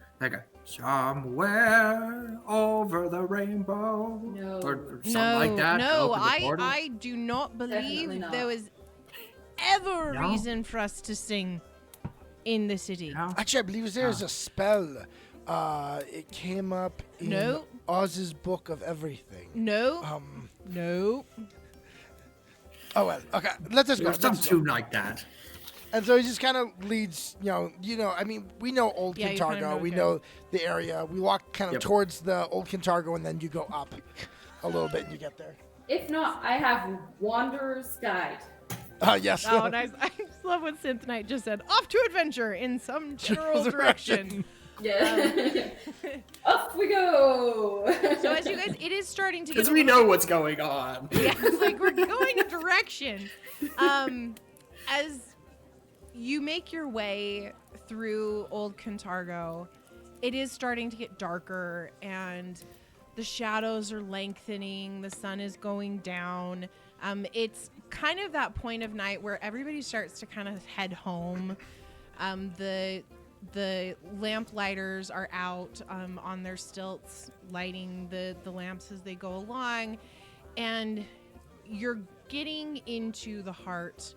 somewhere over the rainbow? No. Or something like that? No, Open the portal? I do not Definitely believe not. there was ever a No? reason for us to sing in the city. No? Actually, I believe there is a spell. It came up in No. Oz's Book of Everything. No, no. Oh well. Okay, let us There go. was some Let's go. tune like that. And so he just kind of leads. I mean, we know Old Yeah, you Kintargo. kind of know, We okay. know the area. We walk kind of Yep. towards the Old Kintargo, and then you go up a little bit, and you get there. If not, I have Wanderer's Guide. Yes. Oh, nice. I just love what Synth Knight just said. Off to adventure in some general direction. Yeah. Off we go. So as you guys, it is starting to get Because a we little- know what's going on. Yeah, it's like we're going a direction. As you make your way through Old Cantargo. It is starting to get darker, and the shadows are lengthening. The sun is going down. It's kind of that point of night where everybody starts to kind of head home. The lamplighters are out on their stilts, lighting the lamps as they go along, and you're getting into the heart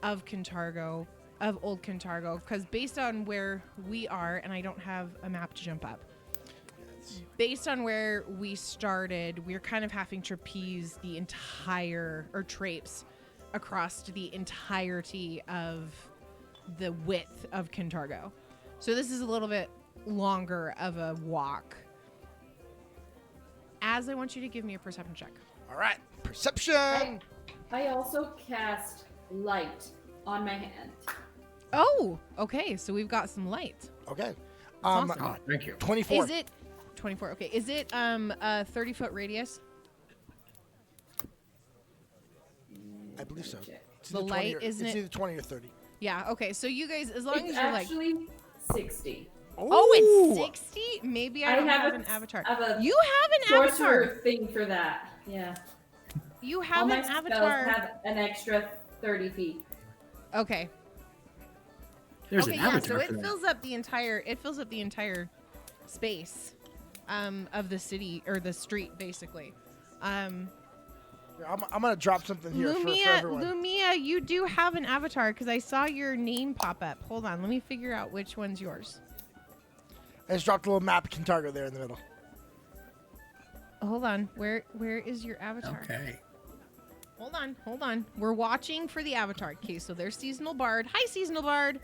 of Cantargo, of Old Cantargo, because based on where we are, and I don't have a map to jump up, based on where we started, we're kind of having to trapeze the entire, or traipse across the entirety of the width of Cantargo. So this is a little bit longer of a walk. As I want you to give me a perception check. All right, perception. I also cast light on my hand. Oh, okay. So we've got some light. Okay. Awesome. Oh, thank you. 24. Is it 24? Okay. Is it a 30-foot radius? I believe so. It's The either 20 light, or, isn't it's it? either 20 or 30. Yeah. Okay. So you guys, as long It's as you're like, actually 60. oh, it's 60. Maybe I don't have have a- an avatar. I have a You have an Sorcerer avatar. thing for that. Yeah. You All have my an spells avatar. have an extra 30 feet. Okay. There's Okay. an Yeah. avatar So it for that. fills up the entire. It fills up the entire space, of the city or the street, basically. Yeah, I'm going to drop something here for everyone. Lumia, you do have an avatar because I saw your name pop up. Hold on, let me figure out which one's yours. I just dropped a little map of Cantargo there in the middle. Hold on, where is your avatar? Okay. Hold on. We're watching for the avatar. Okay, so there's Seasonal Bard. Hi, Seasonal Bard.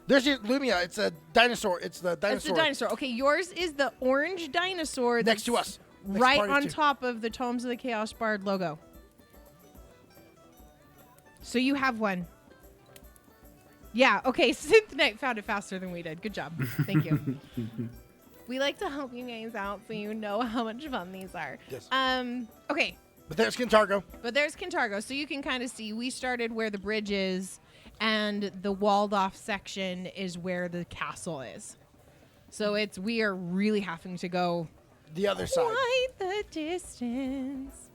There's your Lumia. It's a dinosaur. It's the dinosaur. It's the dinosaur. Okay, yours is the orange dinosaur Next to us. Next right party on too. top of the Tomes of the Chaos Bard logo. So you have one. Yeah, okay. Synth Knight found it faster than we did. Good job. Thank you. We like to help you guys out so you know how much fun these are. Yes. Okay. But there's Cantargo. But there's Cantargo. So you can kind of see we started where the bridge is, and the walled off section is where the castle is. So we are really having to go The other side. quite the distance.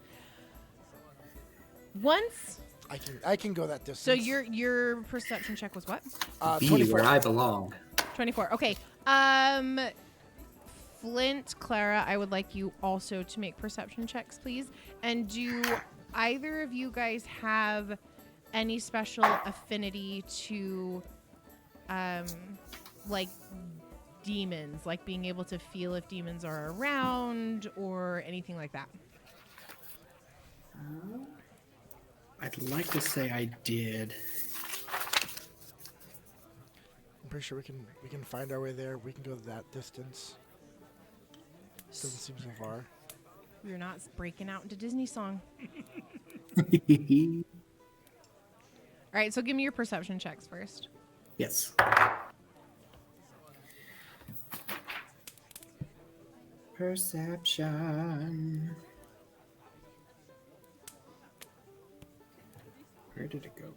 Once. I can go that distance. So your perception check was what? Be 24. where I belong. 24. Okay. Flint, Clara, I would like you also to make perception checks, please. And do either of you guys have any special affinity to, like demons, like being able to feel if demons are around or anything like that? I'd like to say I did. I'm pretty sure we can find our way there. We can go that distance. Doesn't seem so far. We're not breaking out into Disney song. All right, so give me your perception checks first. Yes. Perception. Where did it go?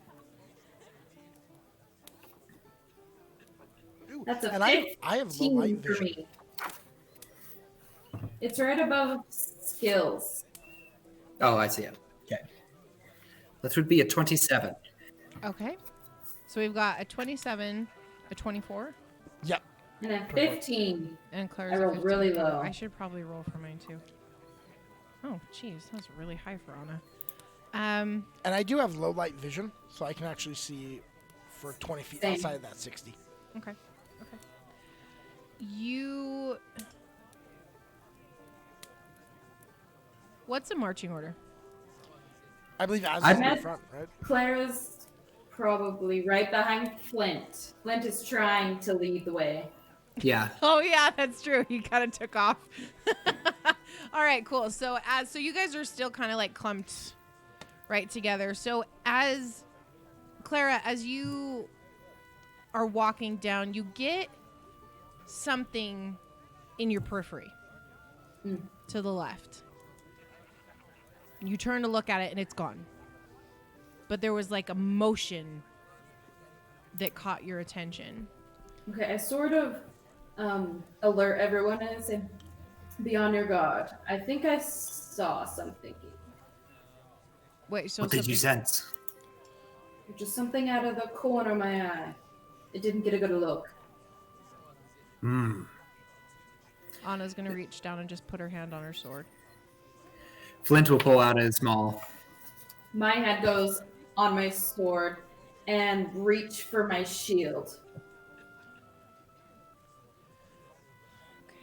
Ooh, That's a and I have low 15 light for vision. me. It's right above skills. Oh, I see it. Okay. That would be a 27. Okay. So we've got a 27, a 24, Yep. And a 15. and Claire's I a rolled 15. really Oh, low. I should probably roll for mine too. Oh, geez, that's really high for Anna. And I do have low light vision, so I can actually see for 20 feet Same. outside of that 60. Okay. You. What's a marching order? I believe as I is in the met- front, right? Clara's probably right behind Flint. Flint is trying to lead the way. Yeah. Oh yeah, that's true. He kind of took off. All right, cool. So you guys are still kind of like clumped right together. So as Clara, as you are walking down, you get something in your periphery to the left. You turn to look at it and it's gone. But there was like a motion that caught your attention. Okay, I sort of alert everyone and say, be on your guard. I think I saw something. Wait, so What did you something- sense? Just something out of the corner of my eye. It didn't get a good look. Anna's gonna reach down and just put her hand on her sword. Flint will pull out a small. My hand goes on my sword and reach for my shield.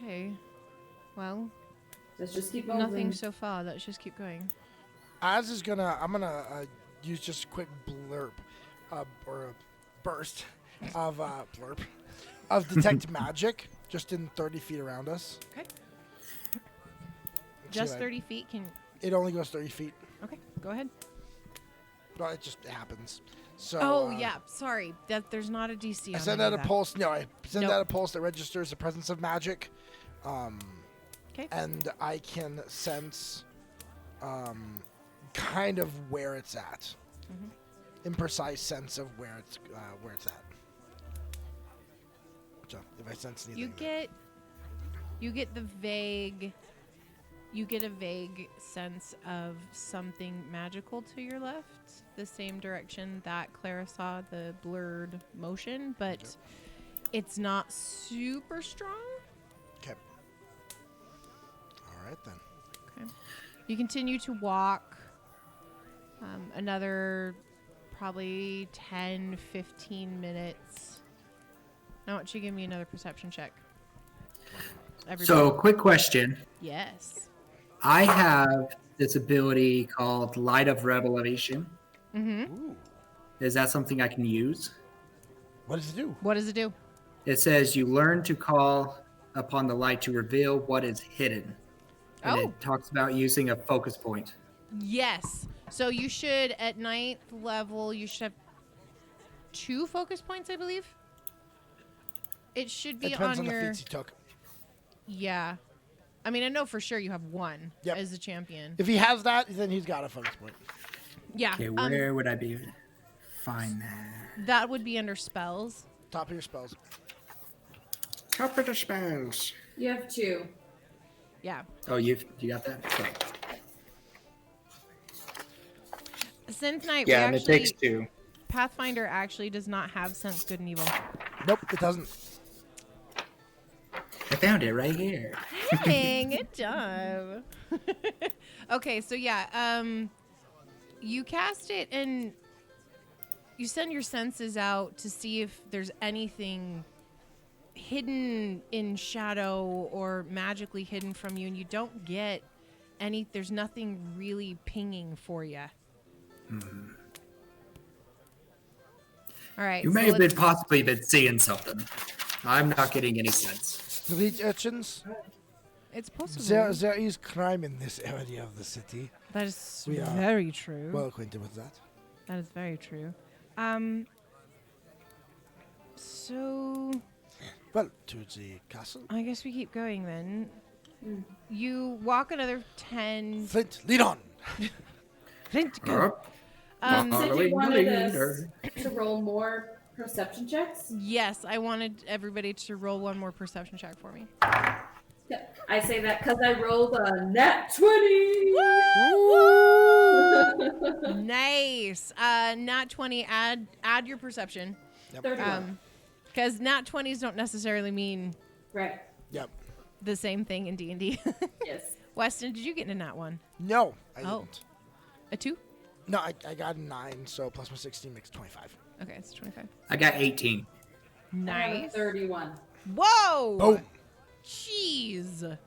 Okay. Well, Let's just keep moving. nothing so far. Let's just keep going. I'm gonna use just a quick blurb, or a burst of blurb of detect magic just in 30 feet around us. Okay. See Just if 30 feet can... It only goes 30 feet. Okay, go ahead. Well, it just happens. So. Oh, yeah. Sorry. There's not a DC I on send any out a of that. pulse. No, I send Nope. out a pulse that registers the presence of magic. Okay. And I can sense, kind of where it's at. Imprecise sense of where it's at. So if I sense anything, You get a vague sense of something magical to your left, the same direction that Clara saw the blurred motion, but it's not super strong. Okay. All right then. Okay. You continue to walk another probably 10, 15 minutes. I want you to give me another perception check. Everybody. So, quick question. Yes. I have this ability called Light of Revelation. Ooh. Is that something I can use? What does it do? What does it do? It says you learn to call upon the light to reveal what is hidden. And Oh. it talks about using a focus point. Yes. So you should, at 9th level, you should have 2 focus points, I believe. It should be It depends on on your... the feats you took. Yeah. I mean, I know for sure you have 1 Yep. as a champion. If he has that, then he's got a focus point. Yeah. Okay, where would I be? Find that. That would be under spells. Top of your spells. Top of the spells. You have 2. Yeah. Oh, you got that? Okay. Synth Knight, Yeah, we and it actually... takes 2. Pathfinder actually does not have sense good and evil. Nope, it doesn't. I found it right here. Dang, good job. Okay, so yeah, you cast it and you send your senses out to see if there's anything hidden in shadow or magically hidden from you, and you don't get any. There's nothing really pinging for you. All right. You so may have let's- possibly been seeing something. I'm not getting any sense. Leech urchins. It's possible. There is crime in this area of the city. That is We are very true. Well acquainted with that. That is very true. So Well, to the castle. I guess we keep going then. You walk another 10. Flint, lead on. Flint, go. Said you wanted us to roll more perception checks? Yes, I wanted everybody to roll one more perception check for me. Yeah, I say that because I rolled a nat 20. Nice. Nat 20. Add your perception. 31. Because nat 20s don't necessarily mean Right. Yep. the same thing in D&D. Yes. Weston, did you get a nat 1? No, I Oh. didn't. A 2? No, I got a 9, so plus my 16 makes 25. Okay, it's 25. I got 18. I have a Nice. 31. Whoa! Boom. Jeez.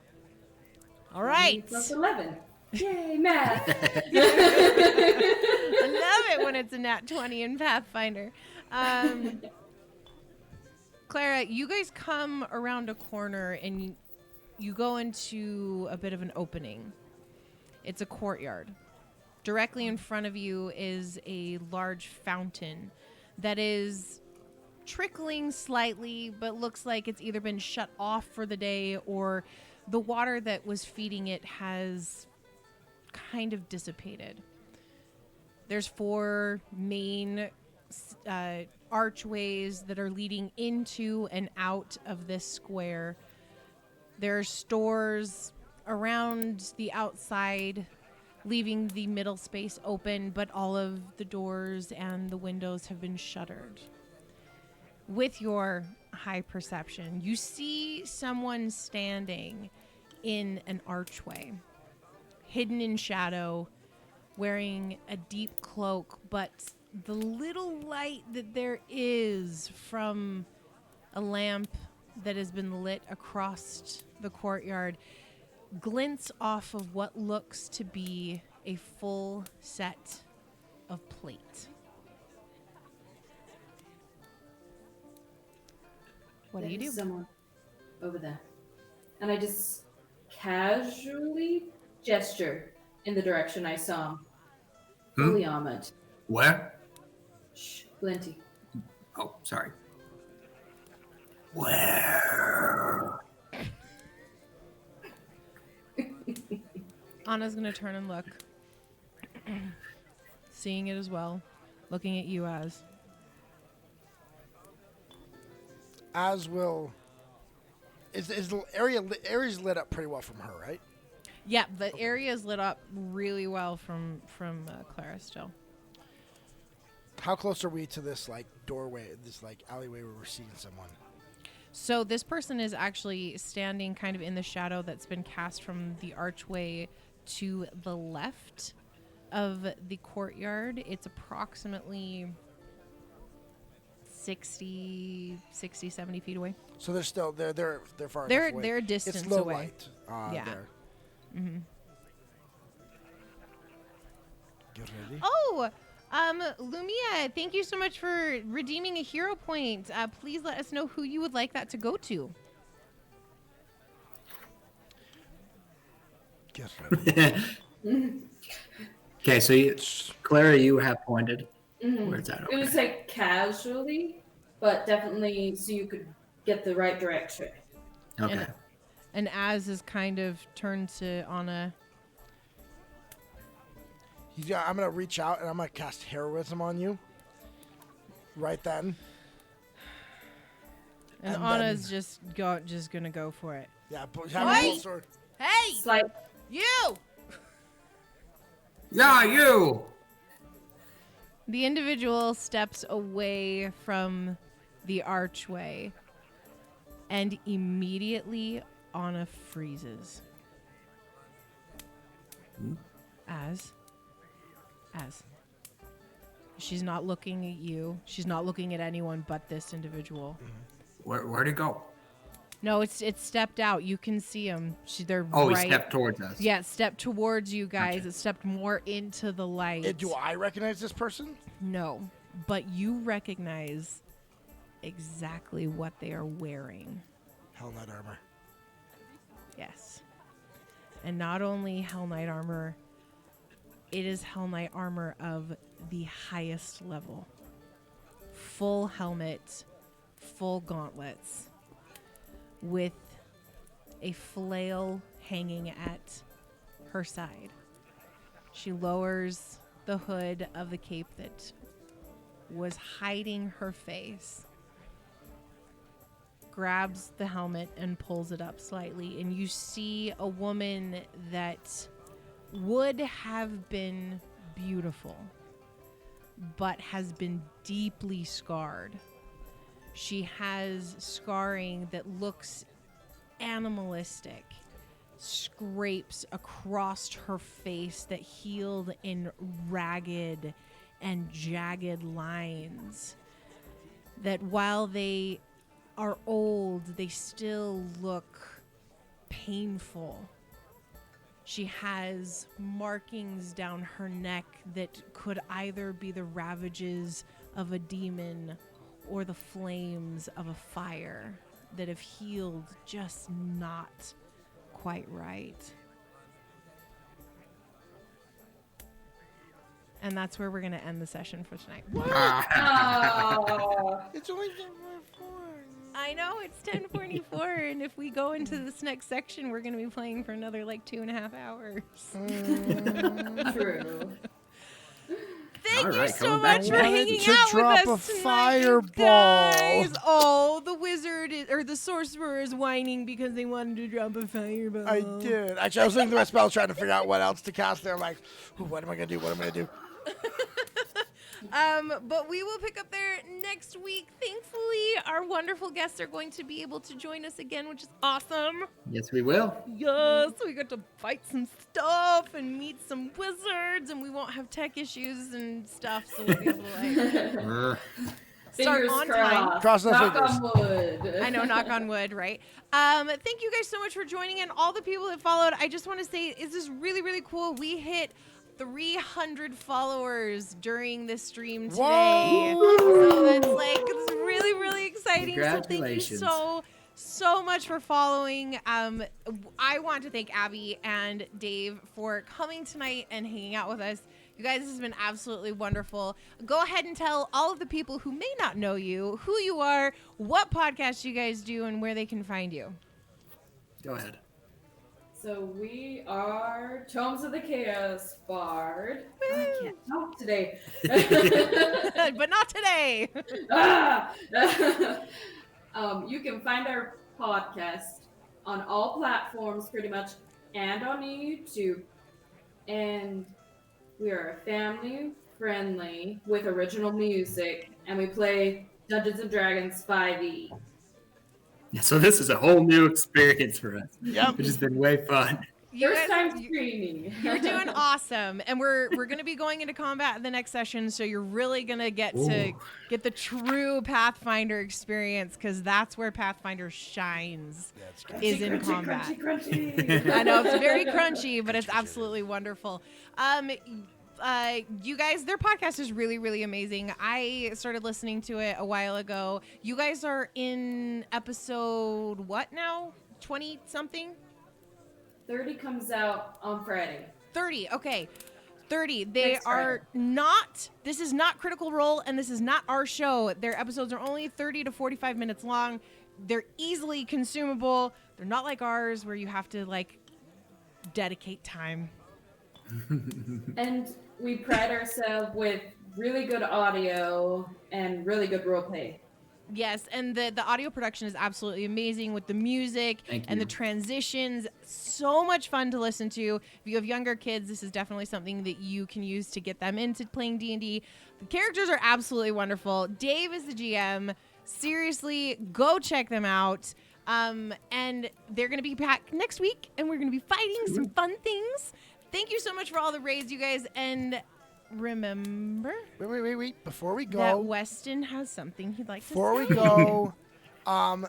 All right. Plus 11. Yay, math. I love it when it's a nat 20 in Pathfinder. Clara, you guys come around a corner and you go into a bit of an opening. It's a courtyard. Directly in front of you is a large fountain that is trickling slightly, but looks like it's either been shut off for the day or the water that was feeding it has kind of dissipated. There's 4 main archways that are leading into and out of this square. There are stores around the outside, leaving the middle space open, but all of the doors and the windows have been shuttered. With your high perception, you see someone standing in an archway, hidden in shadow, wearing a deep cloak, but the little light that there is from a lamp that has been lit across the courtyard glints off of what looks to be a full set of plate. What do you do? Someone over there. And I just casually gesture in the direction I saw him. Fully armored. Where? Shh, plenty. Oh, sorry. Where? Anna's gonna turn and look. Seeing it as well. Looking at you As will. Is the area's lit up pretty well from her, right? Yeah, the area is lit up really well from Clara still. How close are we to this like doorway, this like alleyway where we're seeing someone? So this person is actually standing kind of in the shadow that's been cast from the archway to the left of the courtyard. It's approximately 60, 70 feet away. So they're still they're far They're enough away. they're a distance It's low away. light. Yeah. There. Mm-hmm. Get ready. Oh, Lumia, thank you so much for redeeming a hero point. Please let us know who you would like that to go to. Get ready. Okay, so Clara, you have pointed. Mm-hmm. Where's that? It was like casually, but definitely so you could get the right direction. Okay. And Az is kind of turned to Anna. Yeah, I'm gonna reach out and I'm gonna cast heroism on you. Right then. And And Anna's just gonna go for it. Yeah, but Wait! Hey, It's like you! Yeah, you. The individual steps away from the archway, and immediately Anna freezes. As. She's not looking at you. She's not looking at anyone but this individual. Where'd it go? No, it's stepped out. You can see him. They're Oh, right. he stepped towards us. Yeah, it stepped towards you guys. Gotcha. It stepped more into the light. Do I recognize this person? No, but you recognize exactly what they are wearing. Hell Knight armor. Yes. And not only Hell Knight armor, it is Hell Knight armor of the highest level. Full helmet, full gauntlets, with a flail hanging at her side. She lowers the hood of the cape that was hiding her face, grabs the helmet and pulls it up slightly, and you see a woman that would have been beautiful, but has been deeply scarred. She has scarring that looks animalistic, scrapes across her face that healed in ragged and jagged lines, that while they are old, they still look painful. She has markings down her neck that could either be the ravages of a demon or the flames of a fire that have healed just not quite right. And that's where we're going to end the session for tonight. oh, It's only I know, it's 10:44, and if we go into this next section, we're going to be playing for another, 2.5 hours. true. Thank Thank All you right, so coming back much for to hanging to out drop with us a tonight, fireball. you guys. Oh, the wizard or the sorcerer is whining because they wanted to drop a fireball. I did. Actually, I was thinking through my spells trying to figure out what else to cast there. I'm like, ooh, what am I going to do? What am I going to do? But we will pick up there next week. Thankfully, our wonderful guests are going to be able to join us again, which is awesome. Yes, we will. Yes, we get to fight some stuff and meet some wizards, and we won't have tech issues and stuff, so we'll be able to start Fingers on crossed. time. Cross those Knock fingers. on wood. I know, knock on wood, right? Thank you guys so much for joining, and all the people that followed. I just want to say, this is really, really cool. We hit 300 followers during this stream today. Whoa! So it's really, really exciting. So thank you Congratulations. so much for following. I want to thank Abby and Dave for coming tonight and hanging out with us. You guys, this has been absolutely wonderful. Go ahead and tell all of the people who may not know you, who you are, what podcast you guys do, and where they can find you. Go ahead. So we are Tomes of the Chaos Bard. I can't talk today. But not today. Ah! You can find our podcast on all platforms pretty much and on YouTube. And we are family friendly with original music, and we play Dungeons and Dragons 5e. So this is a whole new experience for us. Yep. Which has been way fun. First time streaming. You're doing awesome, and we're going to be going into combat in the next session, so you're really going to get to get the true Pathfinder experience, because that's where Pathfinder shines, is in combat. Crunchy. I know, it's very crunchy, but it's absolutely wonderful. You guys, their podcast is really, really amazing. I started listening to it a while ago. You guys are in episode what now? 20 something? 30 comes out on Friday. 30. Okay. 30. They Next are not, this is not Critical Role, and this is not our show. Their episodes are only 30 to 45 minutes long. They're easily consumable. They're not like ours where you have to dedicate time. And we pride ourselves with really good audio and really good roleplay. Yes, and the audio production is absolutely amazing with the music and the transitions. So much fun to listen to. If you have younger kids, this is definitely something that you can use to get them into playing D&D. The characters are absolutely wonderful. Dave is the GM. Seriously, go check them out. And they're going to be back next week, and we're going to be fighting some fun things. Thank you so much for all the raids, you guys, and remember... Wait. Before we go... that Weston has something he'd like to say. Before we go,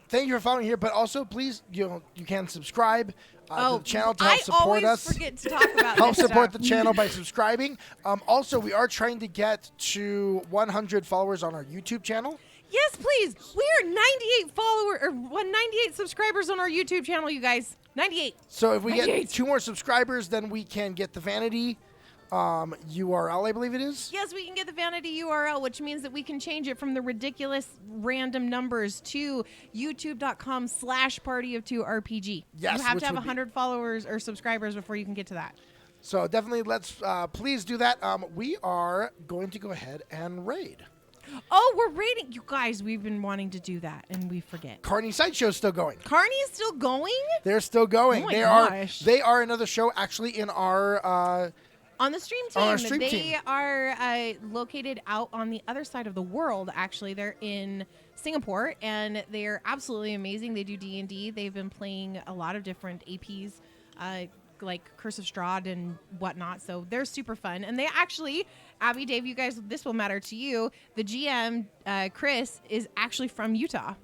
thank you for following here, but also please, you can subscribe to the channel to help support us. I always forget to talk about Help this support stuff. the channel by subscribing. Also, we are trying to get to 100 followers on our YouTube channel. Yes, please. We are 98 subscribers on our YouTube channel, you guys. 98. So if we 98. get 2 more subscribers, then we can get the vanity URL, I believe it is. Yes, we can get the vanity URL, which means that we can change it from the ridiculous random numbers to youtube.com/party-of-2rpg. Yes, You have which to have would be- 100 followers or subscribers before you can get to that. So definitely let's please do that. We are going to go ahead and raid. Oh, we're raiding. You guys, we've been wanting to do that, and we forget. Carney Sideshow's still going. Carney is still going? They're still going. Oh my gosh. They are another show actually in our On the stream team. On our stream they team. are located out on the other side of the world, actually. They're in Singapore, and they're absolutely amazing. They do D&D. They've been playing a lot of different APs, like Curse of Strahd and whatnot. So they're super fun. And they actually, Abby, Dave, you guys, this will matter to you. The GM, Chris, is actually from Utah.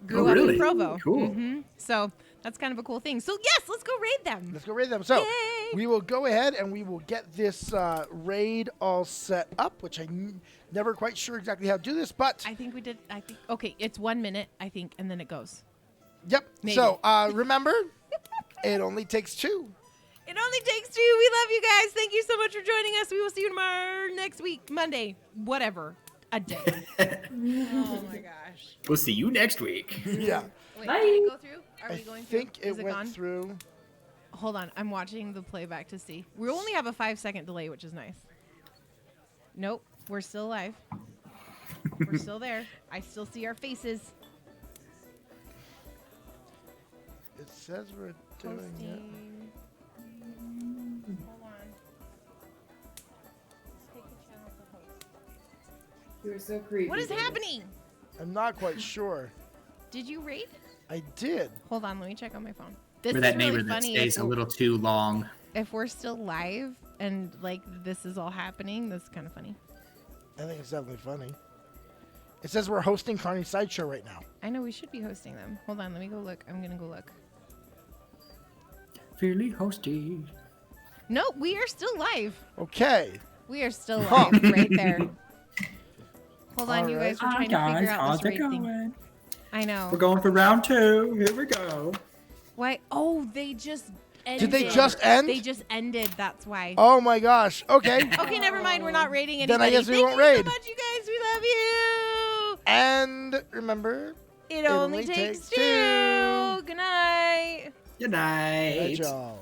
Grew up really? in Provo. Cool. Mm-hmm. So that's kind of a cool thing. So yes, let's go raid them. Let's go raid them. So Yay! we will go ahead and we will get this raid all set up, which never quite sure exactly how to do this, but I think we did. Okay, it's 1 minute, I think, and then it goes. yep. Maybe. So remember, it only takes 2. It only takes 2. We love you guys. Thank you so much for joining us. We will see you tomorrow, next week, Monday, whatever, a day. Oh my gosh. We'll see you next week. Yeah. Wait, Bye. did it go through? Are I we going think through? Is it went gone? through. Hold on, I'm watching the playback to see. We only have a 5-second delay, which is nice. Nope, we're still alive. We're still there. I still see our faces. It says we're doing it. Hosting. Hold on. Let's take the channel to host. You were so creepy. What is David. happening? I'm not quite sure. Did you raid? I did. Hold on, let me check on my phone. This Or is that really neighbor that funny stays a little too long. if we're still live and like this is all happening. That's kind of funny. I think it's definitely funny. It says we're hosting Carney's Sideshow right now. I know we should be hosting them. Hold on, let me go look. I'm gonna go look. Fairly hosted. No, we are still live. Okay. We are still live right there. Hold on, All you guys. We're Hi trying to figure guys, out how's this it raid thing. going? I know. We're going for round 2. Here we go. Why? Oh, they just ended. Did they just end? They just ended. That's why. Oh my gosh. Okay. Okay, never mind. We're not raiding anybody. Then I guess we Thank won't you raid. so much, you guys. We love you. And remember, It only takes two. Good night. Good night. good job.